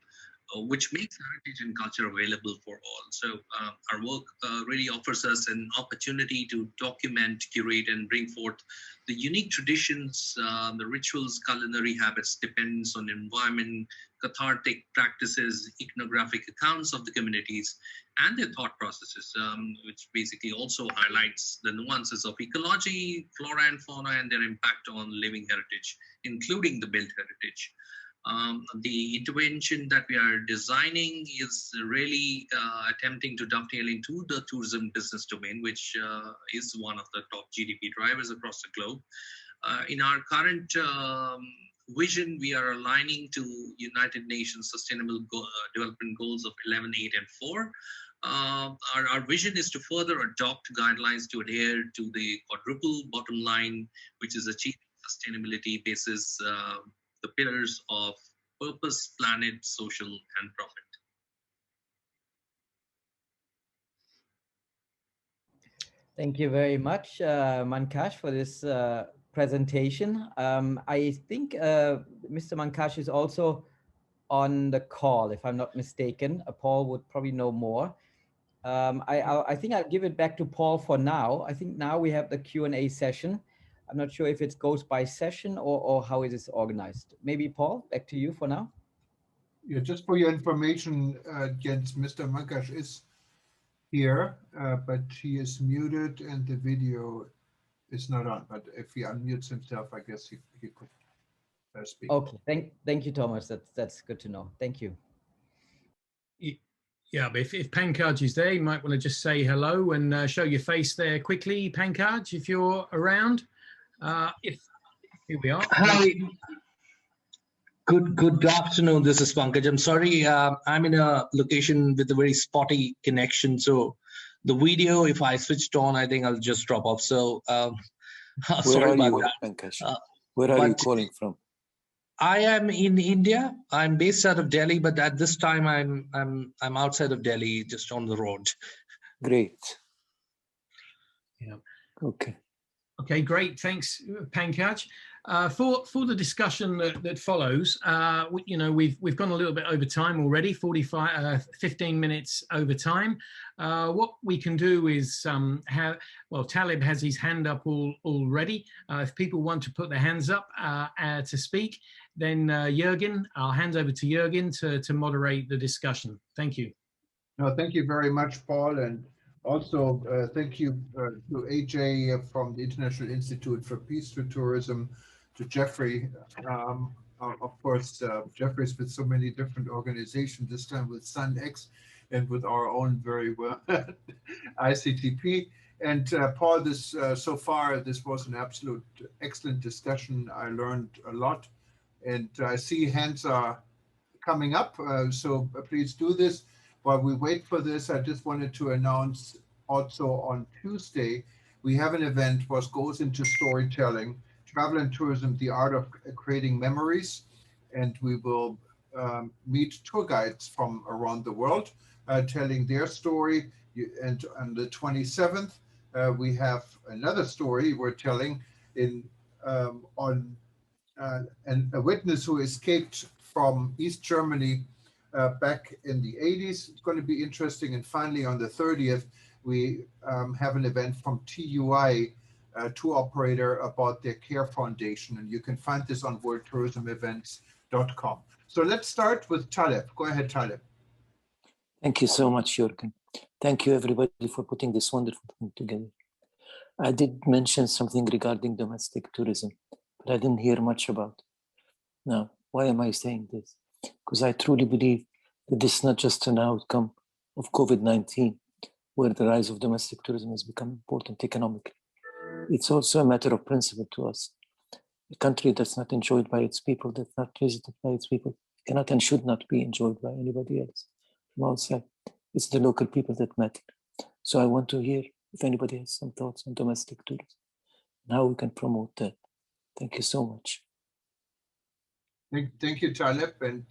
which makes heritage and culture available for all. So our work really offers us an opportunity to document, curate, and bring forth the unique traditions, the rituals, culinary habits, dependence on environment, cathartic practices, ethnographic accounts of the communities, and their thought processes, which basically also highlights the nuances of ecology, flora and fauna, and their impact on living heritage, including the built heritage. The intervention that we are designing is really attempting to dovetail into the tourism business domain, which is one of the top GDP drivers across the globe. In our current vision, we are aligning to United Nations Sustainable Development Goals of 11, 8, and 4. Our vision is to further adopt guidelines to adhere to the quadruple bottom line, which is achieving sustainability basis the pillars of purpose, planet, social, and profit.
Thank you very much, Mankash, for this presentation. I think Mr. Mankash is also on the call, if I'm not mistaken. Paul would probably know more. I think I'll give it back to Paul for now. I think now we have the Q&A session. I'm not sure if it goes by session or how it is organized. Maybe Paul, back to you for now.
Yeah, just for your information, Jens, Mr. Mankash is here, but he is muted and the video is not on. But if he unmutes himself, I guess he could speak.
Okay, thank you, Thomas. That's good to know. Thank you.
Yeah, but if Pankaj is there, you might want to just say hello and show your face there quickly, Pankaj, if you're around. Here we are.
Hi. Good afternoon. This is Pankaj. I'm sorry, I'm in a location with a very spotty connection. So the video, if I switched on, I think I'll just drop off. So sorry about that.
Pankaj? Where are you calling from?
I am in India. I'm based out of Delhi, but at this time I'm outside of Delhi, just on the road.
Great.
Yeah.
Okay.
Okay, great. Thanks, Pankaj. For the discussion that follows, we've gone a little bit over time already, 15 minutes over time. What we can do is Talib has his hand up already. If people want to put their hands up to speak, then Jürgen, I'll hand over to Jürgen to moderate the discussion. Thank you.
No, thank you very much, Paul, and also thank you to AJ from the International Institute for Peace through Tourism, to Jeffrey. Of course, Jeffrey's with so many different organizations, this time with SunX and with our own very well ICTP. And Paul, so far, this was an absolute excellent discussion. I learned a lot, and I see hands are coming up, so please do this. While we wait for this, I just wanted to announce also on Tuesday, we have an event which goes into storytelling, travel and tourism, the art of creating memories. And we will meet tour guides from around the world. telling their story. And on the 27th, we have another story we're telling on a witness who escaped from East Germany back in the 80s. It's going to be interesting. And finally, on the 30th, we have an event from TUI, tour operator, about their care foundation. And you can find this on worldtourismevents.com. So let's start with Taleb. Go ahead, Taleb.
Thank you so much, Jürgen. Thank you, everybody, for putting this wonderful thing together. I did mention something regarding domestic tourism, but I didn't hear much about it. Now, why am I saying this? Because I truly believe that this is not just an outcome of COVID-19, where the rise of domestic tourism has become important economically. It's also a matter of principle to us. A country that's not enjoyed by its people, that's not visited by its people, cannot and should not be enjoyed by anybody else from outside. It's the local people that matter. So I want to hear if anybody has some thoughts on domestic tourism and how we can promote that. Thank you so much.
Thank you, Taleb. And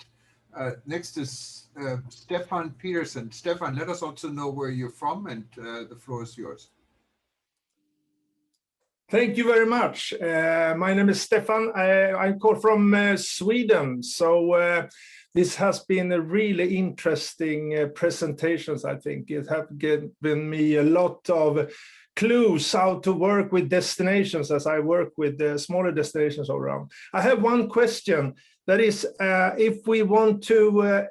next is Stefan Peterson. Stefan, let us also know where you're from, and the floor is yours.
Thank you very much. My name is Stefan. I call from Sweden. So this has been a really interesting presentations, I think. It has given me a lot of clues how to work with destinations as I work with smaller destinations all around. I have one question. That is, if we want to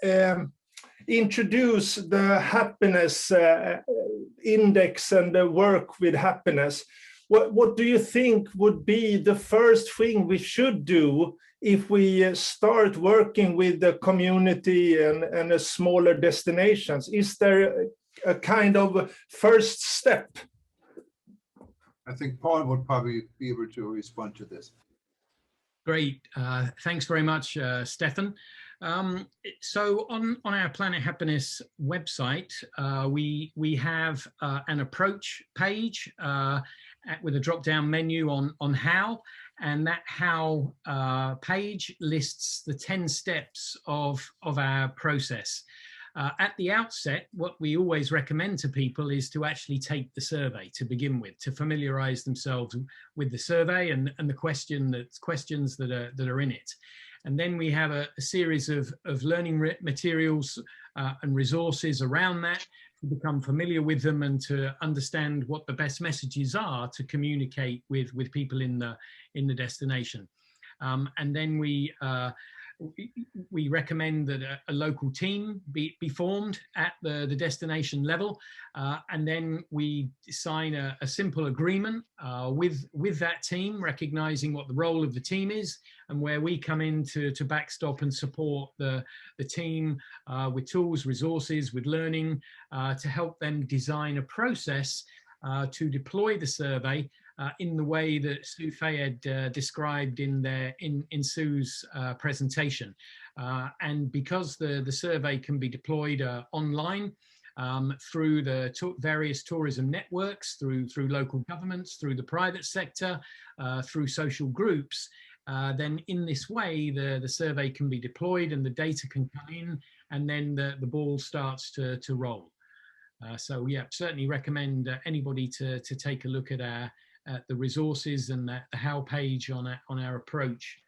introduce the happiness index and the work with happiness, what do you think would be the first thing we should do if we start working with the community and smaller destinations? Is there a kind of first step?
I think Paul would probably be able to respond to this.
Great. Thanks very much, Stefan. So on our Planet Happiness website, we have an approach page with a drop-down menu on how, and that how page lists the 10 steps of our process. At the outset, what we always recommend to people is to actually take the survey to begin with, to familiarize themselves with the survey and the questions that are in it. And then we have a series of learning materials and resources around that to become familiar with them and to understand what the best messages are to communicate with people in the destination. And then we recommend that a local team be formed at the destination level, and then we sign a simple agreement with that team, recognizing what the role of the team is and where we come in to backstop and support the team with tools, resources, with learning to help them design a process to deploy the survey in the way that Sue Fayed described in Sue's presentation. And because the survey can be deployed online through the various tourism networks, through local governments, through the private sector, through social groups, then in this way the survey can be deployed and the data can come in, and then the ball starts to roll. So yeah, certainly recommend anybody to take a look at the resources and the how page on our approach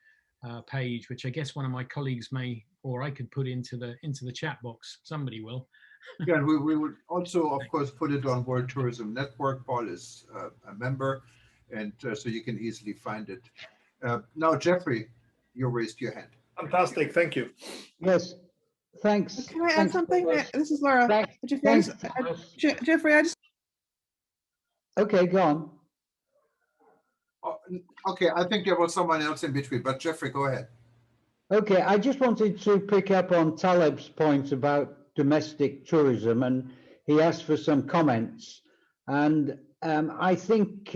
page, which I guess one of my colleagues may, or I could put into the chat box. Somebody will.
Yeah, and we would also, of course, put it on World Tourism Network. Paul is a member, and so you can easily find it. Now, Jeffrey, you raised your hand.
Fantastic, thank you.
Yes, thanks.
Can I add something? This is Laura. Jeffrey, I just...
Okay, go on.
Okay, I think there was someone else in between, but Jeffrey, go ahead.
Okay, I just wanted to pick up on Taleb's point about domestic tourism, and he asked for some comments. And I think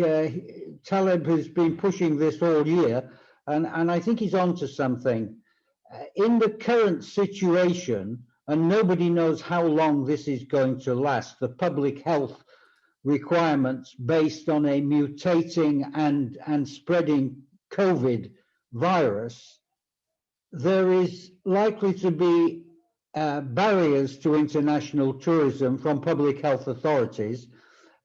Taleb has been pushing this all year, and I think he's onto something. In the current situation, and nobody knows how long this is going to last, the public health requirements based on a mutating and spreading COVID virus, there is likely to be barriers to international tourism from public health authorities,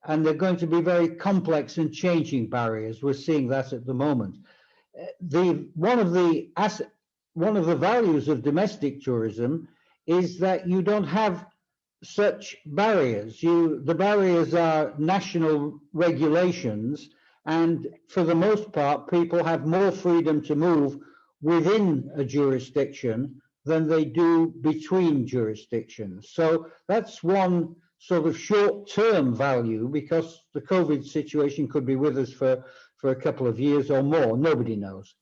and they're going to be very complex and changing barriers. We're seeing that at the moment. One of the values of domestic tourism is that you don't have such barriers. The barriers are national regulations, and for the most part, people have more freedom to move within a jurisdiction than they do between jurisdictions. So that's one sort of short-term value, because the COVID situation could be with us for a couple of years or more, nobody knows.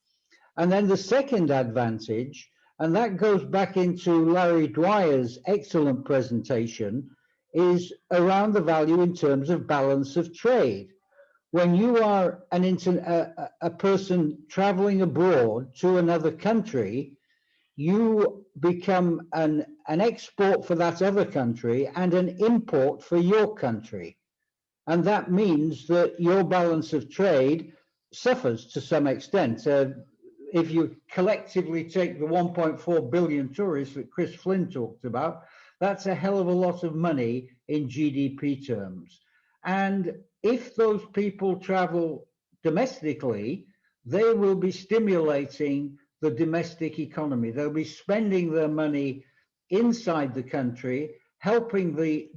And then the second advantage, and that goes back into Larry Dwyer's excellent presentation, is around the value in terms of balance of trade. When you are a person traveling abroad to another country, you become an export for that other country and an import for your country. And that means that your balance of trade suffers to some extent. If you collectively take the 1.4 billion tourists that Chris Flynn talked about, that's a hell of a lot of money in GDP terms. And if those people travel domestically, they will be stimulating the domestic economy. They'll be spending their money inside the country, helping the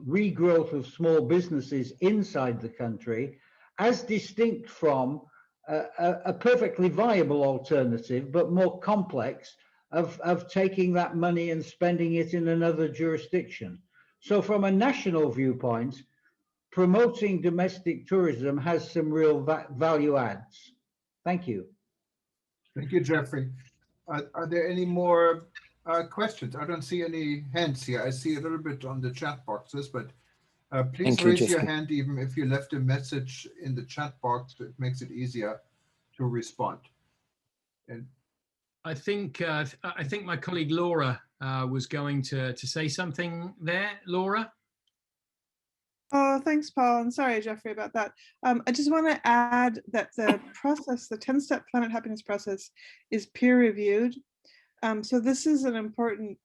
regrowth of small businesses inside the country, as distinct from a perfectly viable alternative, but more complex, of taking that money and spending it in another jurisdiction. So from a national viewpoint, promoting domestic tourism has some real value adds. Thank you.
Thank you, Jeffrey. Are there any more questions? I don't see any hands here. I see a little bit on the chat boxes, but please raise your hand even if you left a message in the chat box. It makes it easier to respond. And
I think my colleague Laura was going to say something there. Laura?
Oh, thanks, Paul. And sorry, Jeffrey, about that. I just want to add that the process, the 10-step Planet Happiness process, is peer-reviewed. So this is an important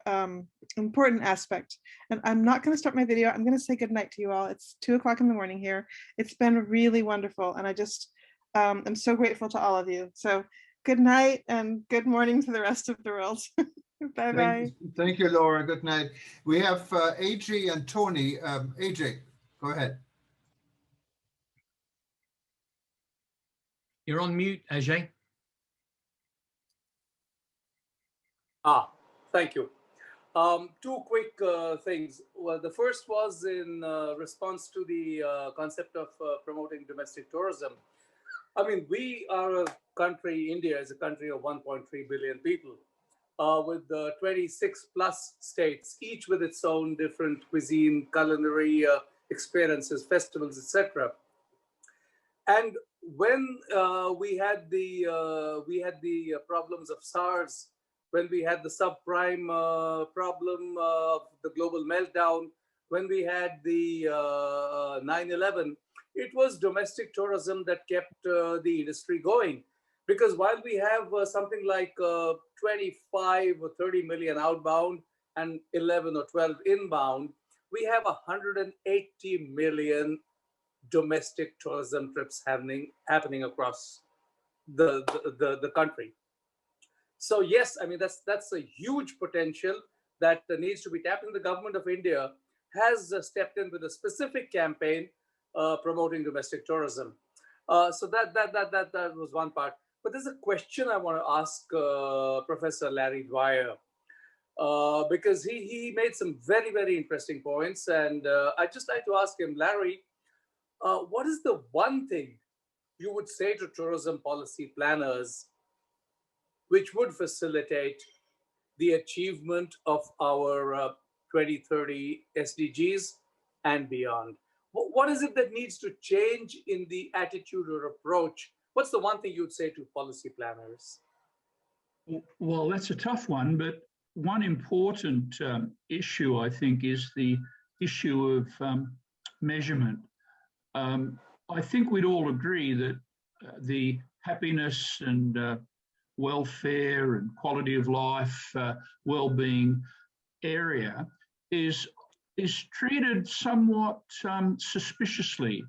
aspect. And I'm not going to start my video. I'm going to say goodnight to you all. It's 2 o'clock in the morning here. It's been really wonderful. And I just, I'm so grateful to all of you. So good night and good morning to the rest of the world. Bye-bye.
Thank you, Laura. Good night. We have AJ and Tony. AJ, go ahead.
You're on mute, Ajay.
Thank you. 2 quick things. Well, the first was in response to the concept of promoting domestic tourism. I mean, we are a country, India is a country of 1.3 billion people, with 26 plus states, each with its own different cuisine, culinary experiences, festivals, etc. And when we had the problems of SARS, when we had the subprime problem of the global meltdown, when we had the 9/11, it was domestic tourism that kept the industry going. Because while we have something like 25 or 30 million outbound and 11 or 12 inbound, we have 180 million domestic tourism trips happening across the country. So yes, I mean, that's a huge potential that needs to be tapped, and the government of India has stepped in with a specific campaign promoting domestic tourism. So that was one part. But there's a question I want to ask Professor Larry Dwyer, because he made some very, very interesting points. And I'd just like to ask him, Larry, what is the one thing you would say to tourism policy planners which would facilitate the achievement of our 2030 SDGs and beyond? What is it that needs to change in the attitude or approach? What's the one thing you'd say to policy planners?
Well, that's a tough one, but one important issue, I think, is the issue of measurement. I think we'd all agree that the happiness and welfare and quality of life, well-being area is treated somewhat suspiciously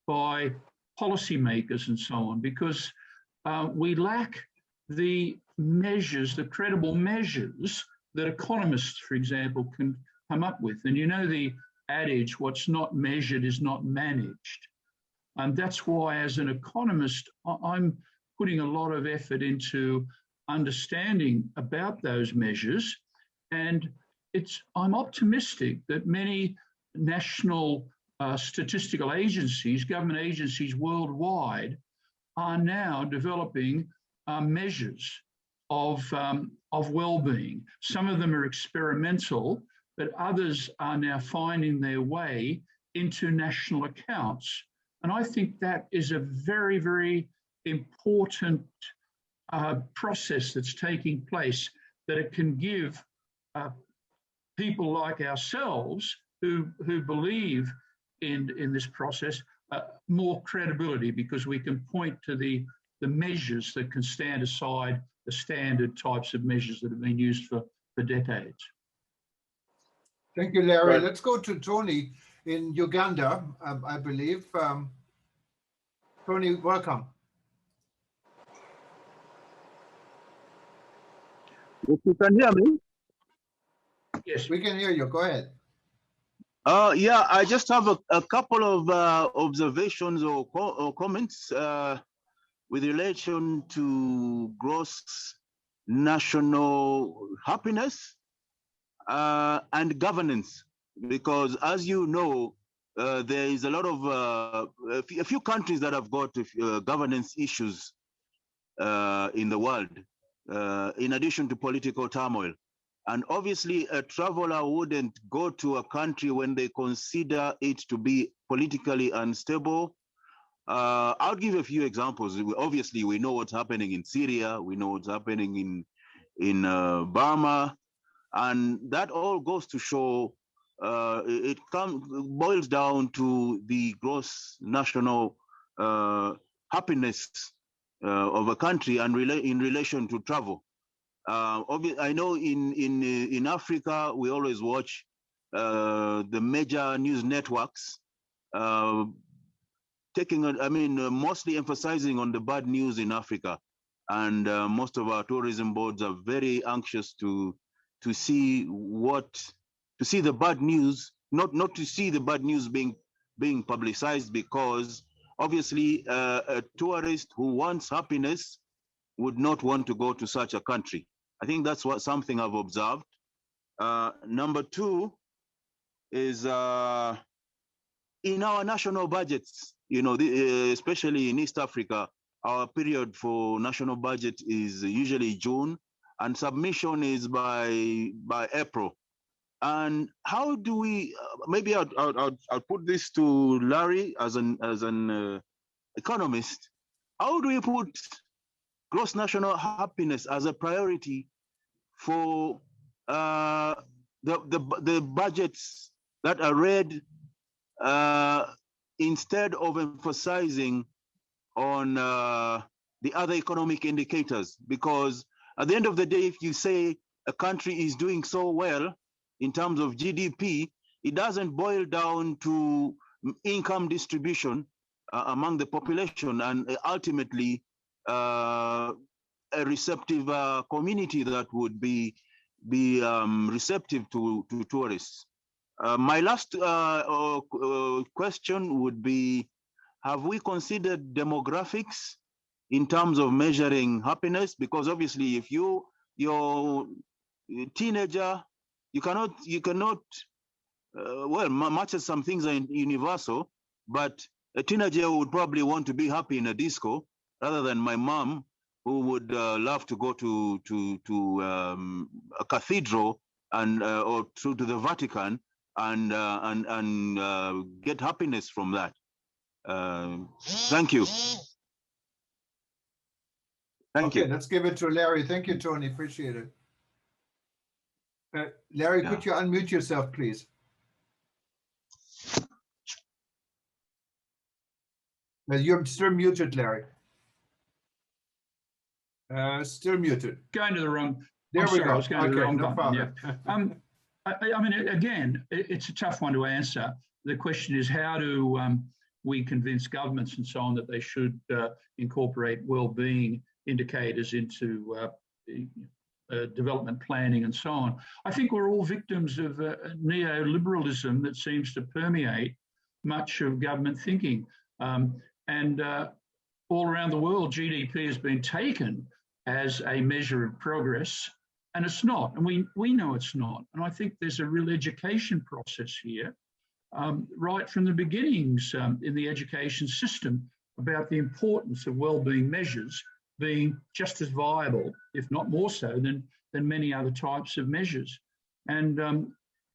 by policymakers and so on, because we lack the measures, the credible measures that economists, for example, can come up with. And you know the adage, what's not measured is not managed. And that's why, as an economist, I'm putting a lot of effort into understanding about those measures. And I'm optimistic that many national statistical agencies, government agencies worldwide, are now developing measures of well-being. Some of them are experimental, but others are now finding their way into national accounts. And I think that is a very, very important process that's taking place, that it can give people like ourselves who believe in this process more credibility, because we can point to the measures that can stand aside the standard types of measures that have been used for decades.
Thank you, Larry. Right. Let's go to Tony in Uganda, I believe. Tony, welcome.
If you can hear me?
Yes, we can hear you. Go ahead.
Yeah, I just have a couple of observations or comments with relation to gross national happiness and governance, because as you know, there is a lot of a few countries that have got governance issues in the world, in addition to political turmoil. And obviously, a traveler wouldn't go to a country when they consider it to be politically unstable. I'll give a few examples. Obviously, we know what's happening in Syria. We know what's happening in Burma. And that all goes to show it boils down to the gross national happiness of a country and in relation to travel. I know in Africa, we always watch the major news networks mostly emphasizing on the bad news in Africa. And most of our tourism boards are very anxious to see the bad news, not to see the bad news being publicized, because obviously a tourist who wants happiness would not want to go to such a country. I think that's something I've observed. Number two is in our national budgets, especially in East Africa, our period for national budget is usually June, and submission is by April. And how do we? Maybe I'll put this to Larry as an economist. How do we put gross national happiness as a priority for the budgets that are read, instead of emphasizing on the other economic indicators? Because at the end of the day, if you say a country is doing so well in terms of GDP, it doesn't boil down to income distribution among the population and ultimately a receptive community that would be receptive to tourists. My last question would be, have we considered demographics in terms of measuring happiness? Because obviously, if you're a teenager, you cannot well, much as some things are universal, but a teenager would probably want to be happy in a disco rather than my mom, who would love to go to a cathedral and or to the Vatican and get happiness from that. Thank you. Thank you.
Let's give it to Larry. Thank you, Tony. Appreciate it. Larry, could you unmute yourself, please? You're still muted, Larry. Still muted.
Going to the wrong.
There we go.
I was going to the wrong
no
button.
problem.
Yeah. I mean, again, it's a tough one to answer. The question is, how do we convince governments and so on that they should incorporate well-being indicators into development planning and so on? I think we're all victims of neoliberalism that seems to permeate much of government thinking. And all around the world, GDP has been taken as a measure of progress, and it's not. And we know it's not. And I think there's a real education process here, right from the beginnings in the education system, about the importance of well-being measures being just as viable, if not more so, than many other types of measures. And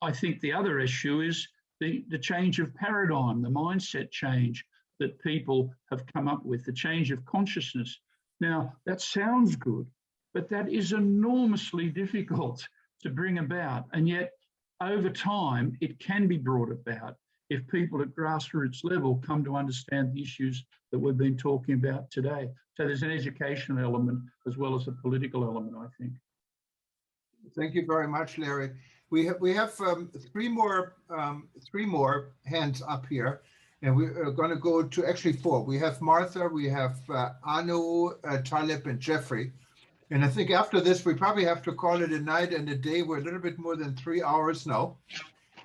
I think the other issue is the change of paradigm, the mindset change that people have come up with, the change of consciousness. Now, that sounds good, but that is enormously difficult to bring about. And yet, over time, it can be brought about if people at grassroots level come to understand the issues that we've been talking about today. So there's an educational element as well as a political element, I think.
Thank you very much, Larry. We have three more hands up here, and we're going to go to actually four. We have Martha, we have Anu, Taleb, and Jeffrey. And I think after this, we probably have to call it a night and a day. We're a little bit more than 3 hours now.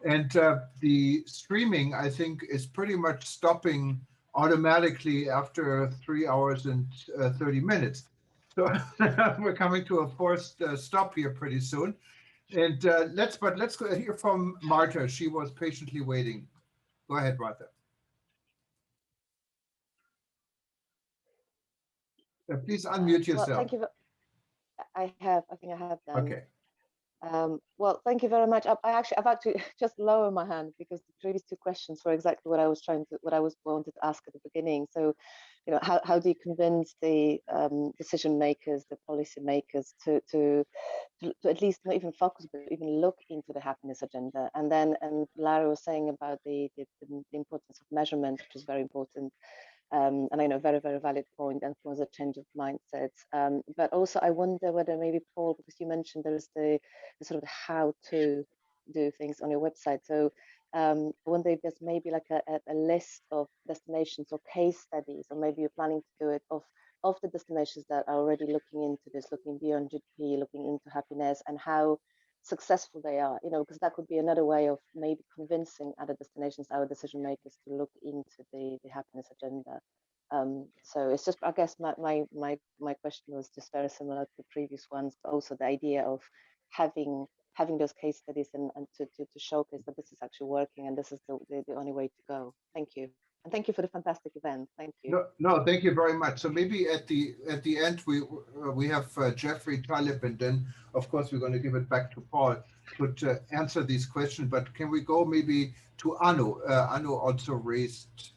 And the streaming, I think, is pretty much stopping automatically after 3 hours and 30 minutes. So we're coming to a forced stop here pretty soon. And let's go hear from Martha. She was patiently waiting. Go ahead, Martha. Please unmute yourself.
Well, thank you. I think I have done.
Okay.
Well, thank you very much. I've actually just lowered my hand because the previous two questions were exactly what I wanted to ask at the beginning. So, you know, how do you convince the decision makers, the policy makers, to at least not even focus, but even look into the happiness agenda? And Larry was saying about the importance of measurement, which is very important. And I know very, very valid point, and was a change of mindset. But also I wonder whether maybe, Paul, because you mentioned there is the sort of how to do things on your website. So I wonder if there's maybe like a list of destinations or case studies, or maybe you're planning to do it of the destinations that are already looking into this, looking beyond GDP, looking into happiness, and how successful they are, you know, because that could be another way of maybe convincing other destinations, our decision makers, to look into the happiness agenda. So it's just, I guess my question was just very similar to the previous ones, but also the idea of having those case studies and to showcase that this is actually working and this is the only way to go. Thank you. And thank you for the fantastic event. Thank you.
No, thank you very much. So maybe at the end we have Jeffrey, Taleb, and then of course we're going to give it back to Paul to answer these questions. But can we go maybe to Anu? Anu also raised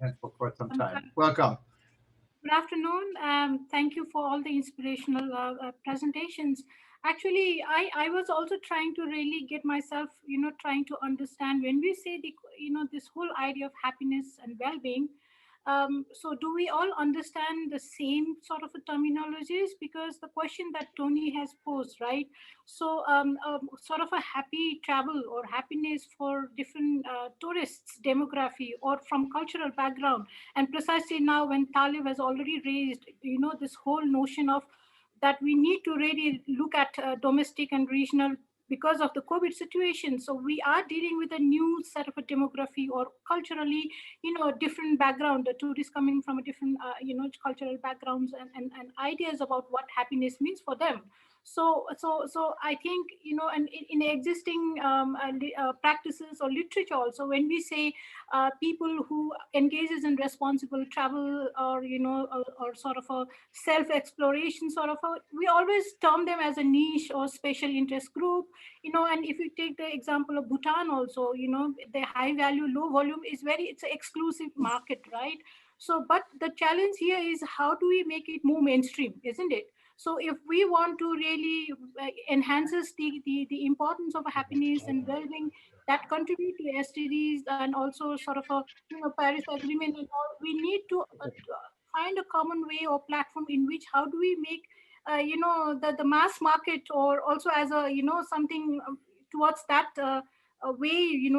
hand for quite some time. Welcome.
Good afternoon. Thank you for all the inspirational presentations. Actually, I was also trying to really get myself, trying to understand when we say this whole idea of happiness and well-being. So do we all understand the same sort of terminologies? Because the question that Tony has posed, right? So sort of a happy travel or happiness for different tourists, demography, or from cultural background. And precisely now when Talib has already raised, this whole notion of that we need to really look at domestic and regional because of the COVID situation. So we are dealing with a new set of a demography or culturally, a different background, the tourists coming from a different, cultural backgrounds and ideas about what happiness means for them. So I think, and in existing practices or literature also, when we say people who engages in responsible travel or, or sort of a self-exploration we always term them as a niche or special interest group, and if you take the example of Bhutan also, the high value, low volume is it's an exclusive market, right? So, but the challenge here is how do we make it more mainstream, isn't it? So if we want to really enhances the importance of happiness and well-being that contribute to SDGs and also sort of a Paris Agreement and all, we need to find a common way or platform in which how do we make the mass market or also as a something towards that way,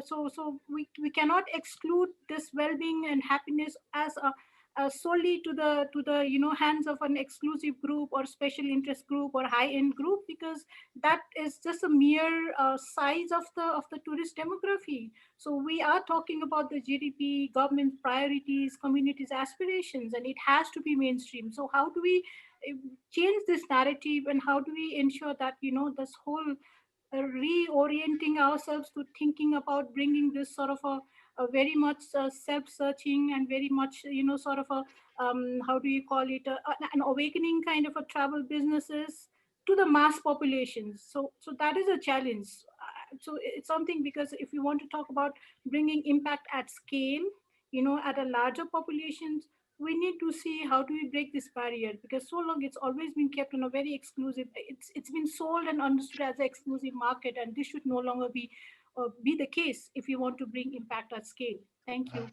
so we cannot exclude this well-being and happiness as solely to the hands of an exclusive group or special interest group or high-end group, because that is just a mere size of the tourist demography. So we are talking about the GDP, government priorities, communities' aspirations, and it has to be mainstream. So how do we change this narrative, and how do we ensure that this whole reorienting ourselves to thinking about bringing this sort of a very much self-searching and very much sort of a how do you call it, an awakening kind of a travel businesses to the mass populations. So that is a challenge. So it's something, because if you want to talk about bringing impact at scale, at a larger populations, we need to see how do we break this barrier, because so long it's always been kept on a very exclusive, it's been sold and understood as an exclusive market, and this should no longer be the case if you want to bring impact at scale. Thank you.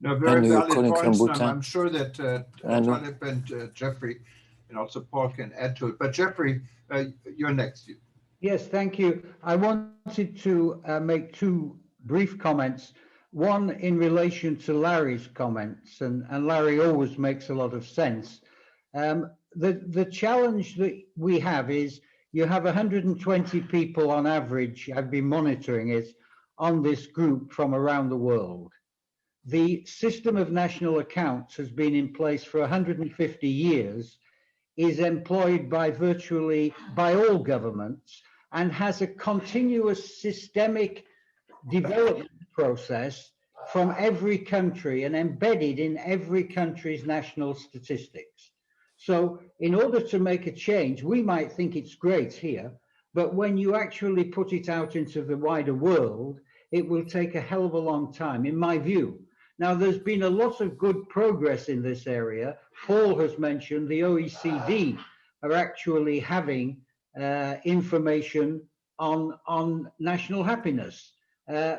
No, very valid points. I'm sure that
Talib
and Jeffrey and also Paul can add to it. But Jeffrey, you're next.
Yes, thank you. I wanted to make two brief comments. One in relation to Larry's comments, and Larry always makes a lot of sense. The challenge that we have is you have 120 people on average, I've been monitoring it, on this group from around the world. The system of national accounts has been in place for 150 years, is employed by virtually by all governments, and has a continuous systemic development process from every country and embedded in every country's national statistics. So in order to make a change, we might think it's great here, but when you actually put it out into the wider world, it will take a hell of a long time, in my view. Now, there's been a lot of good progress in this area. Paul has mentioned the OECD are actually having information on national happiness.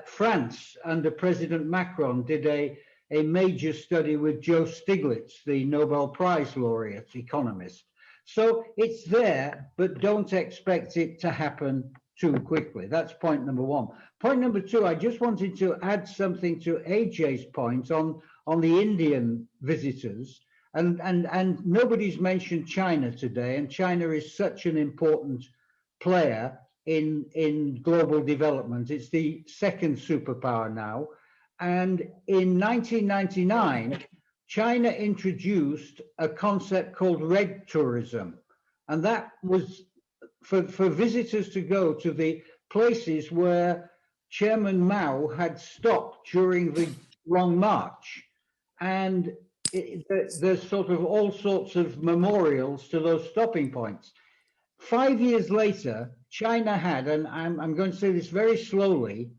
France, under President Macron, did a major study with Joe Stiglitz, the Nobel Prize laureate economist. So it's there, but don't expect it to happen too quickly. That's point number one. Point number two, I just wanted to add something to AJ's point on the Indian visitors. And nobody's mentioned China today, and China is such an important player in global development. It's the second superpower now. And in 1999, China introduced a concept called red tourism. And that was for visitors to go to the places where Chairman Mao had stopped during the Long March. And there's sort of all sorts of memorials to those stopping points. 5 years later, China had, and I'm going to say this very slowly,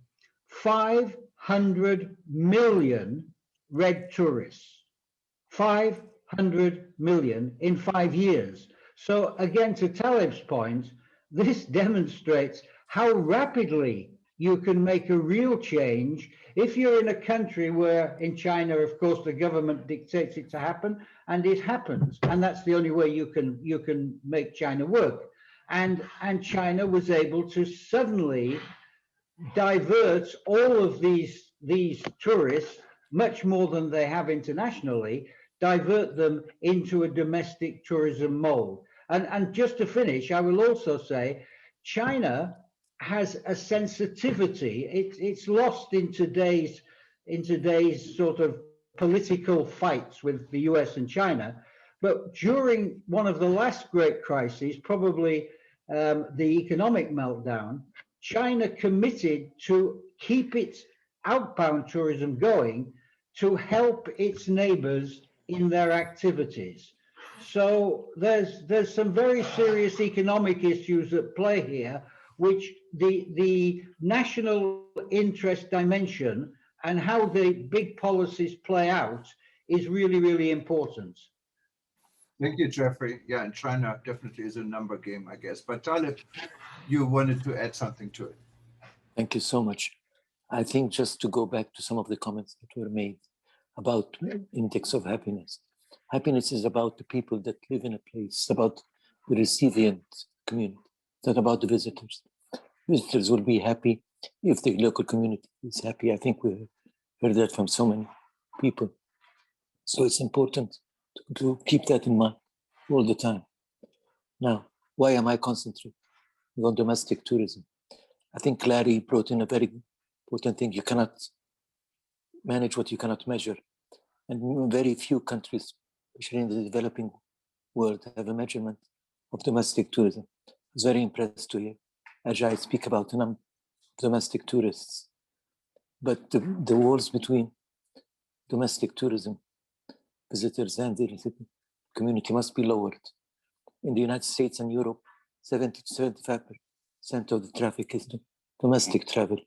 500 million red tourists. 500 million in 5 years. So again, to Talib's point, this demonstrates how rapidly you can make a real change if you're in a country where, in China, of course, the government dictates it to happen, and it happens, and that's the only way you can make China work. And China was able to suddenly divert all of these tourists, much more than they have internationally, divert them into a domestic tourism mold. And just to finish, I will also say, China has a sensitivity. It's lost in today's sort of political fights with the US and China. But during one of the last great crises, probably the economic meltdown, China committed to keep its outbound tourism going to help its neighbors in their activities. So there's some very serious economic issues at play here, which the national interest dimension and how the big policies play out is really, really important.
Thank you, Jeffrey. Yeah, and China definitely is a number game, I guess. But Talib, you wanted to add something to it.
Thank you so much. I think just to go back to some of the comments that were made about index of happiness. Happiness is about the people that live in a place, it's about the recipient community, it's not about the visitors. visitors will be happy if the local community is happy. I think we heard that from so many people. So it's important to keep that in mind all the time. Now, why am I concentrating on domestic tourism? I think Larry brought in a very important thing. You cannot manage what you cannot measure. And very few countries, especially in the developing world, have a measurement of domestic tourism. I was very impressed to hear Ajay speak about the number of domestic tourists. But the walls between domestic tourism visitors and the community must be lowered. In the United States and Europe, 70 to 75% of the traffic is domestic travel.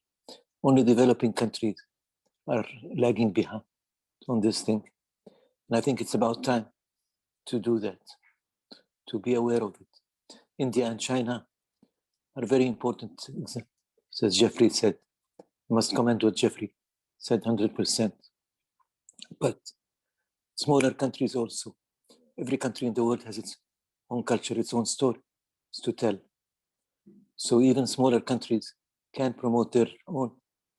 Only developing countries are lagging behind on this thing. And I think it's about time to do that, to be aware of it. India and China are very important examples. As Jeffrey said, you must comment what Jeffrey said 100%. But smaller countries also, every country in the world has its own culture, its own story to tell. So even smaller countries can promote their own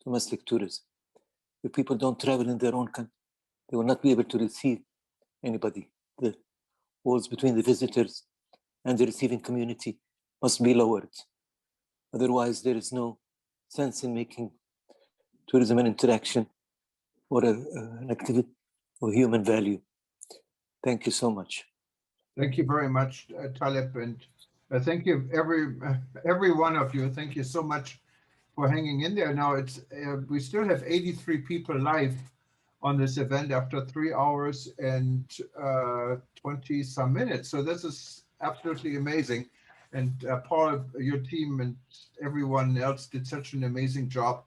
domestic tourism. If people don't travel in their own country, they will not be able to receive anybody. The walls between the visitors and the receiving community must be lowered. Otherwise, there is no sense in making tourism an interaction or an activity or human value. Thank you so much.
Thank you very much, Taleb, and thank you every one of you. Thank you so much for hanging in there. Now it's we still have 83 people live on this event after 3 hours and 20 some minutes. So this is absolutely amazing. And Paul, your team and everyone else did such an amazing job.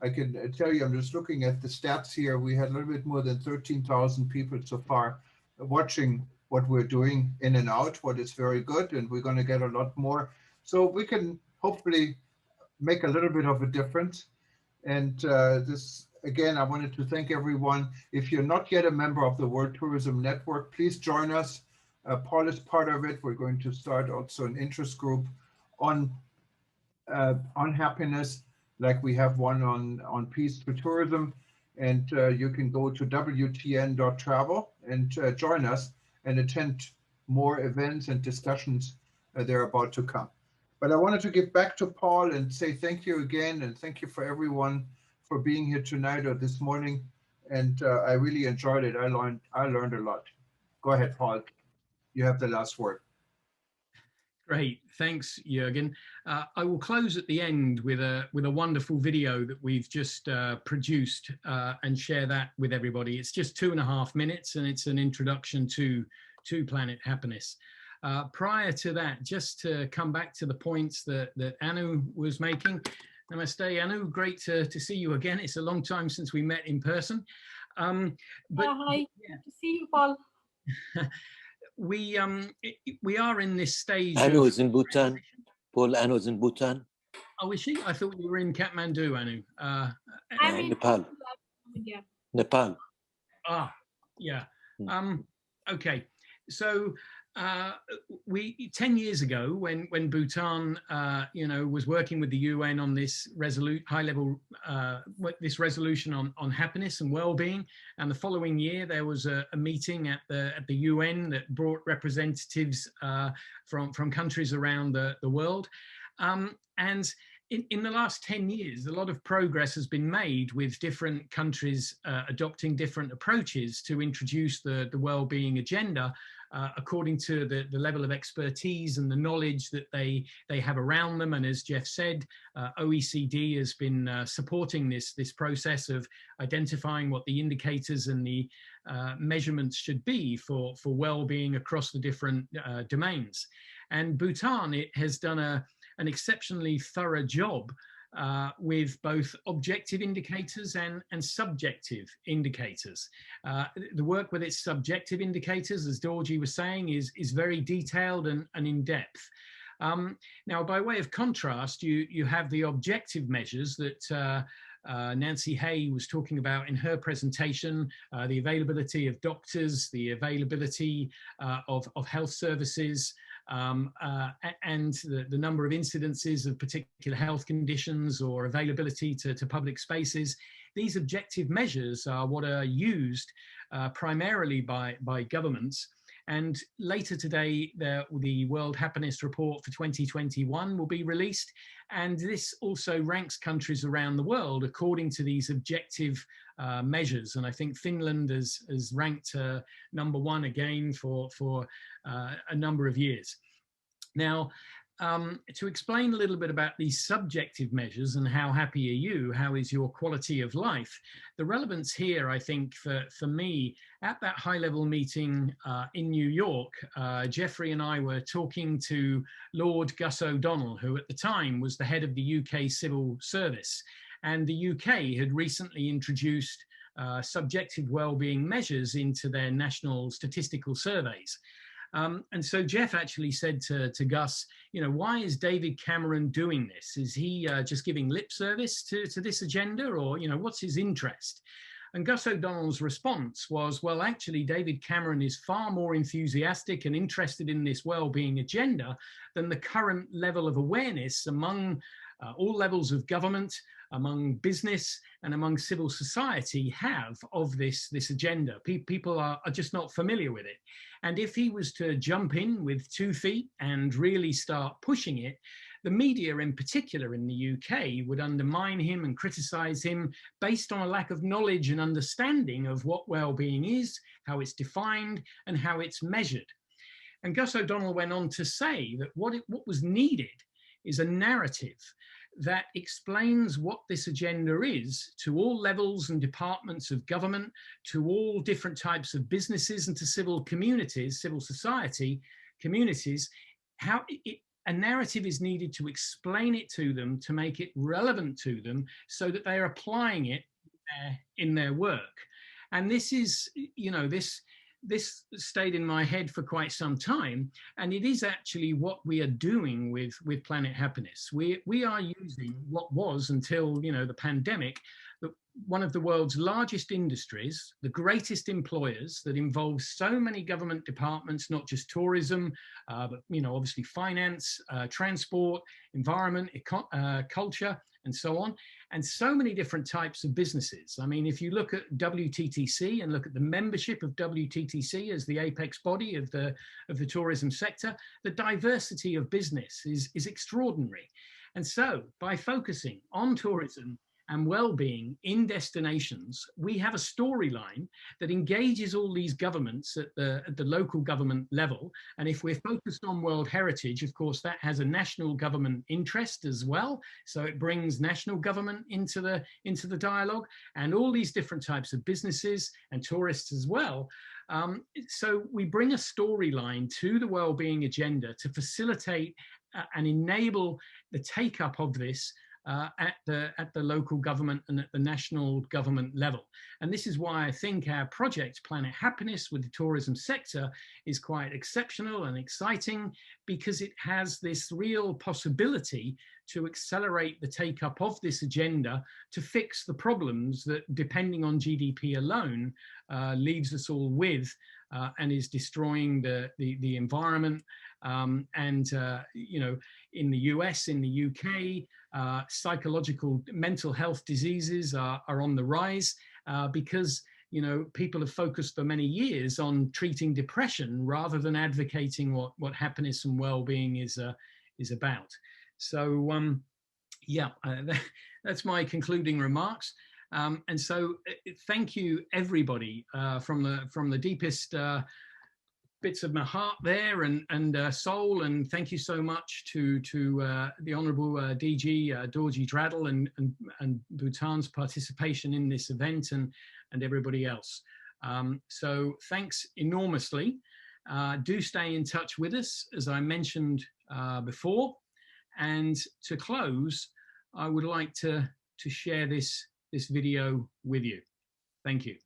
I can tell you, I'm just looking at the stats here. We had a little bit more than 13,000 people so far watching what we're doing in and out, what is very good. And we're going to get a lot more. So we can hopefully make a little bit of a difference. And this, again, I wanted to thank everyone. If you're not yet a member of the World Tourism Network, please join us. Paul is part of it. We're going to start also an interest group on happiness, like we have one on peace through tourism. And you can go to wtn.travel and join us and attend more events and discussions they're about to come. But I wanted to give back to Paul and say thank you again, and thank you for everyone for being here tonight or this morning. And I really enjoyed it. I learned a lot. Go ahead, Paul. You have the last word.
Great, thanks, Jürgen. I will close at the end with a wonderful video that we've just produced and share that with everybody. It's just 2.5 minutes, and it's an introduction to Planet Happiness. Prior to that, just to come back to the points that Anu was making. Namaste, Anu. Great to see you again. It's a long time since we met in person.
Hi, good to see you, Paul.
We are in this stage.
Anu is in Bhutan. Paul, Anu is in Bhutan.
Oh, is she? I thought you were in Kathmandu, Anu.
I'm in
Nepal.
India.
Nepal.
Ah, yeah. Okay. So 10 years ago, when Bhutan, was working with the UN on this high-level this resolution on happiness and well-being, and the following year there was a meeting at the UN that brought representatives from countries around the world, and in the last 10 years, a lot of progress has been made with different countries adopting different approaches to introduce the well-being agenda according to the level of expertise and the knowledge that they have around them. And as Jeff said, OECD has been supporting this process of identifying what the indicators and the measurements should be for well-being across the different domains. And Bhutan, it has done an exceptionally thorough job with both objective indicators and subjective indicators. The work with its subjective indicators, as Dorji was saying, is very detailed and in-depth. Now, by way of contrast, you have the objective measures that Nancy Hay was talking about in her presentation, the availability of doctors, the availability of health services, and the number of incidences of particular health conditions or availability to public spaces. These objective measures are what are used primarily by governments. And later today, the World Happiness Report for 2021 will be released. And this also ranks countries around the world according to these objective measures. And I think Finland has ranked #1 again for a number of years. Now, to explain a little bit about these subjective measures and how happy are you, how is your quality of life, the relevance here, I think, for me, at that high-level meeting in New York, Jeffrey and I were talking to Lord Gus O'Donnell, who at the time was the head of the UK Civil Service. And the UK had recently introduced subjective well-being measures into their national statistical surveys. And so Jeff actually said to Gus, why is David Cameron doing this? Is he just giving lip service to this agenda, or, what's his interest? And Gus O'Donnell's response was, well, actually, David Cameron is far more enthusiastic and interested in this well-being agenda than the current level of awareness among all levels of government, among business and among civil society have of this agenda. People are just not familiar with it. And if he was to jump in with 2 feet and really start pushing it, the media in particular in the UK would undermine him and criticize him based on a lack of knowledge and understanding of what well-being is, how it's defined, and how it's measured. And Gus O'Donnell went on to say that what was needed is a narrative that explains what this agenda is to all levels and departments of government, to all different types of businesses, and to civil communities, civil society communities. A narrative is needed to explain it to them, to make it relevant to them, so that they are applying it in their work. And this is, this stayed in my head for quite some time, and it is actually what we are doing with Planet Happiness. We are using what was, until the pandemic, one of the world's largest industries, the greatest employers, that involves so many government departments, not just tourism, but obviously finance, transport, environment, culture, and so on, and so many different types of businesses. I mean, if you look at WTTC and look at the membership of WTTC as the apex body of the tourism sector, the diversity of business is extraordinary. And so by focusing on tourism and well-being in destinations, we have a storyline that engages all these governments at the local government level. And if we're focused on World Heritage, of course, that has a national government interest as well. So it brings national government into the dialogue, and all these different types of businesses and tourists as well. So we bring a storyline to the well-being agenda to facilitate and enable the take-up of this at the local government and at the national government level. And this is why I think our project, Planet Happiness, with the tourism sector is quite exceptional and exciting, because it has this real possibility to accelerate the take-up of this agenda to fix the problems that, depending on GDP alone, leaves us all with and is destroying the environment. In the US, in the UK, psychological mental health diseases are on the rise because people have focused for many years on treating depression rather than advocating what happiness and well-being is about. So that's my concluding remarks. And so thank you everybody from the deepest bits of my heart there and soul, and thank you so much to the Honourable DG Dorji Draddle and Bhutan's participation in this event, and everybody else. So thanks enormously. Do stay in touch with us, as I mentioned before. And to close, I would like to share this video with you. Thank you.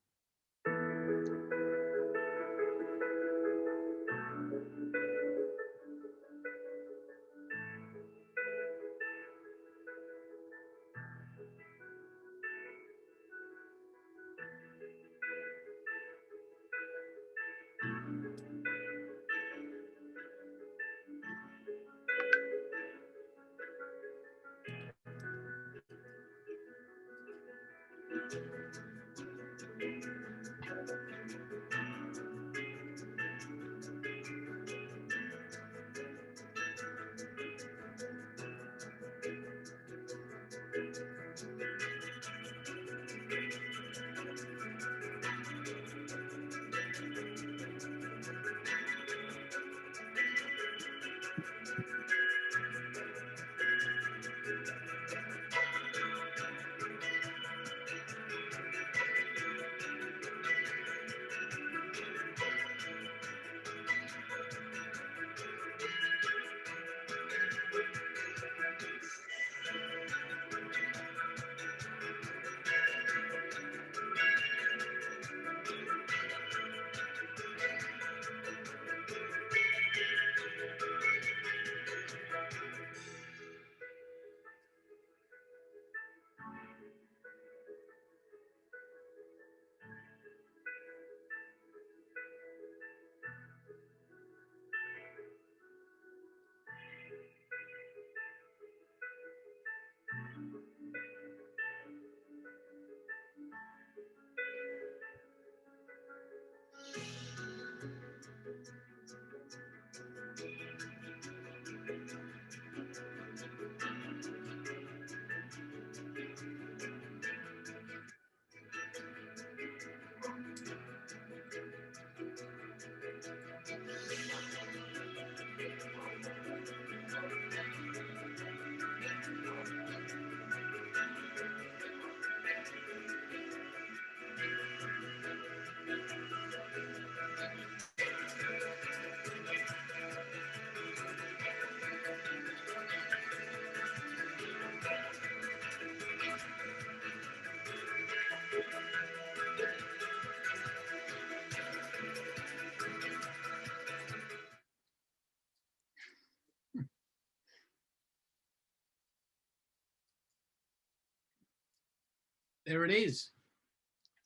There it is.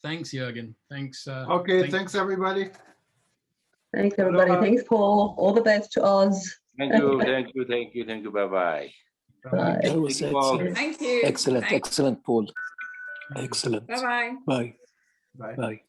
Thanks, Jürgen. Thanks.
Okay, thanks everybody.
Thanks everybody.
Aloha.
Thanks, Paul. All the best to Oz.
Thank you, thank you, thank you, thank you. Bye-bye.
Bye.
That was excellent.
Thank you.
Excellent,
Thanks.
excellent, Paul. Excellent.
Bye-bye.
Bye.
Bye.
Bye.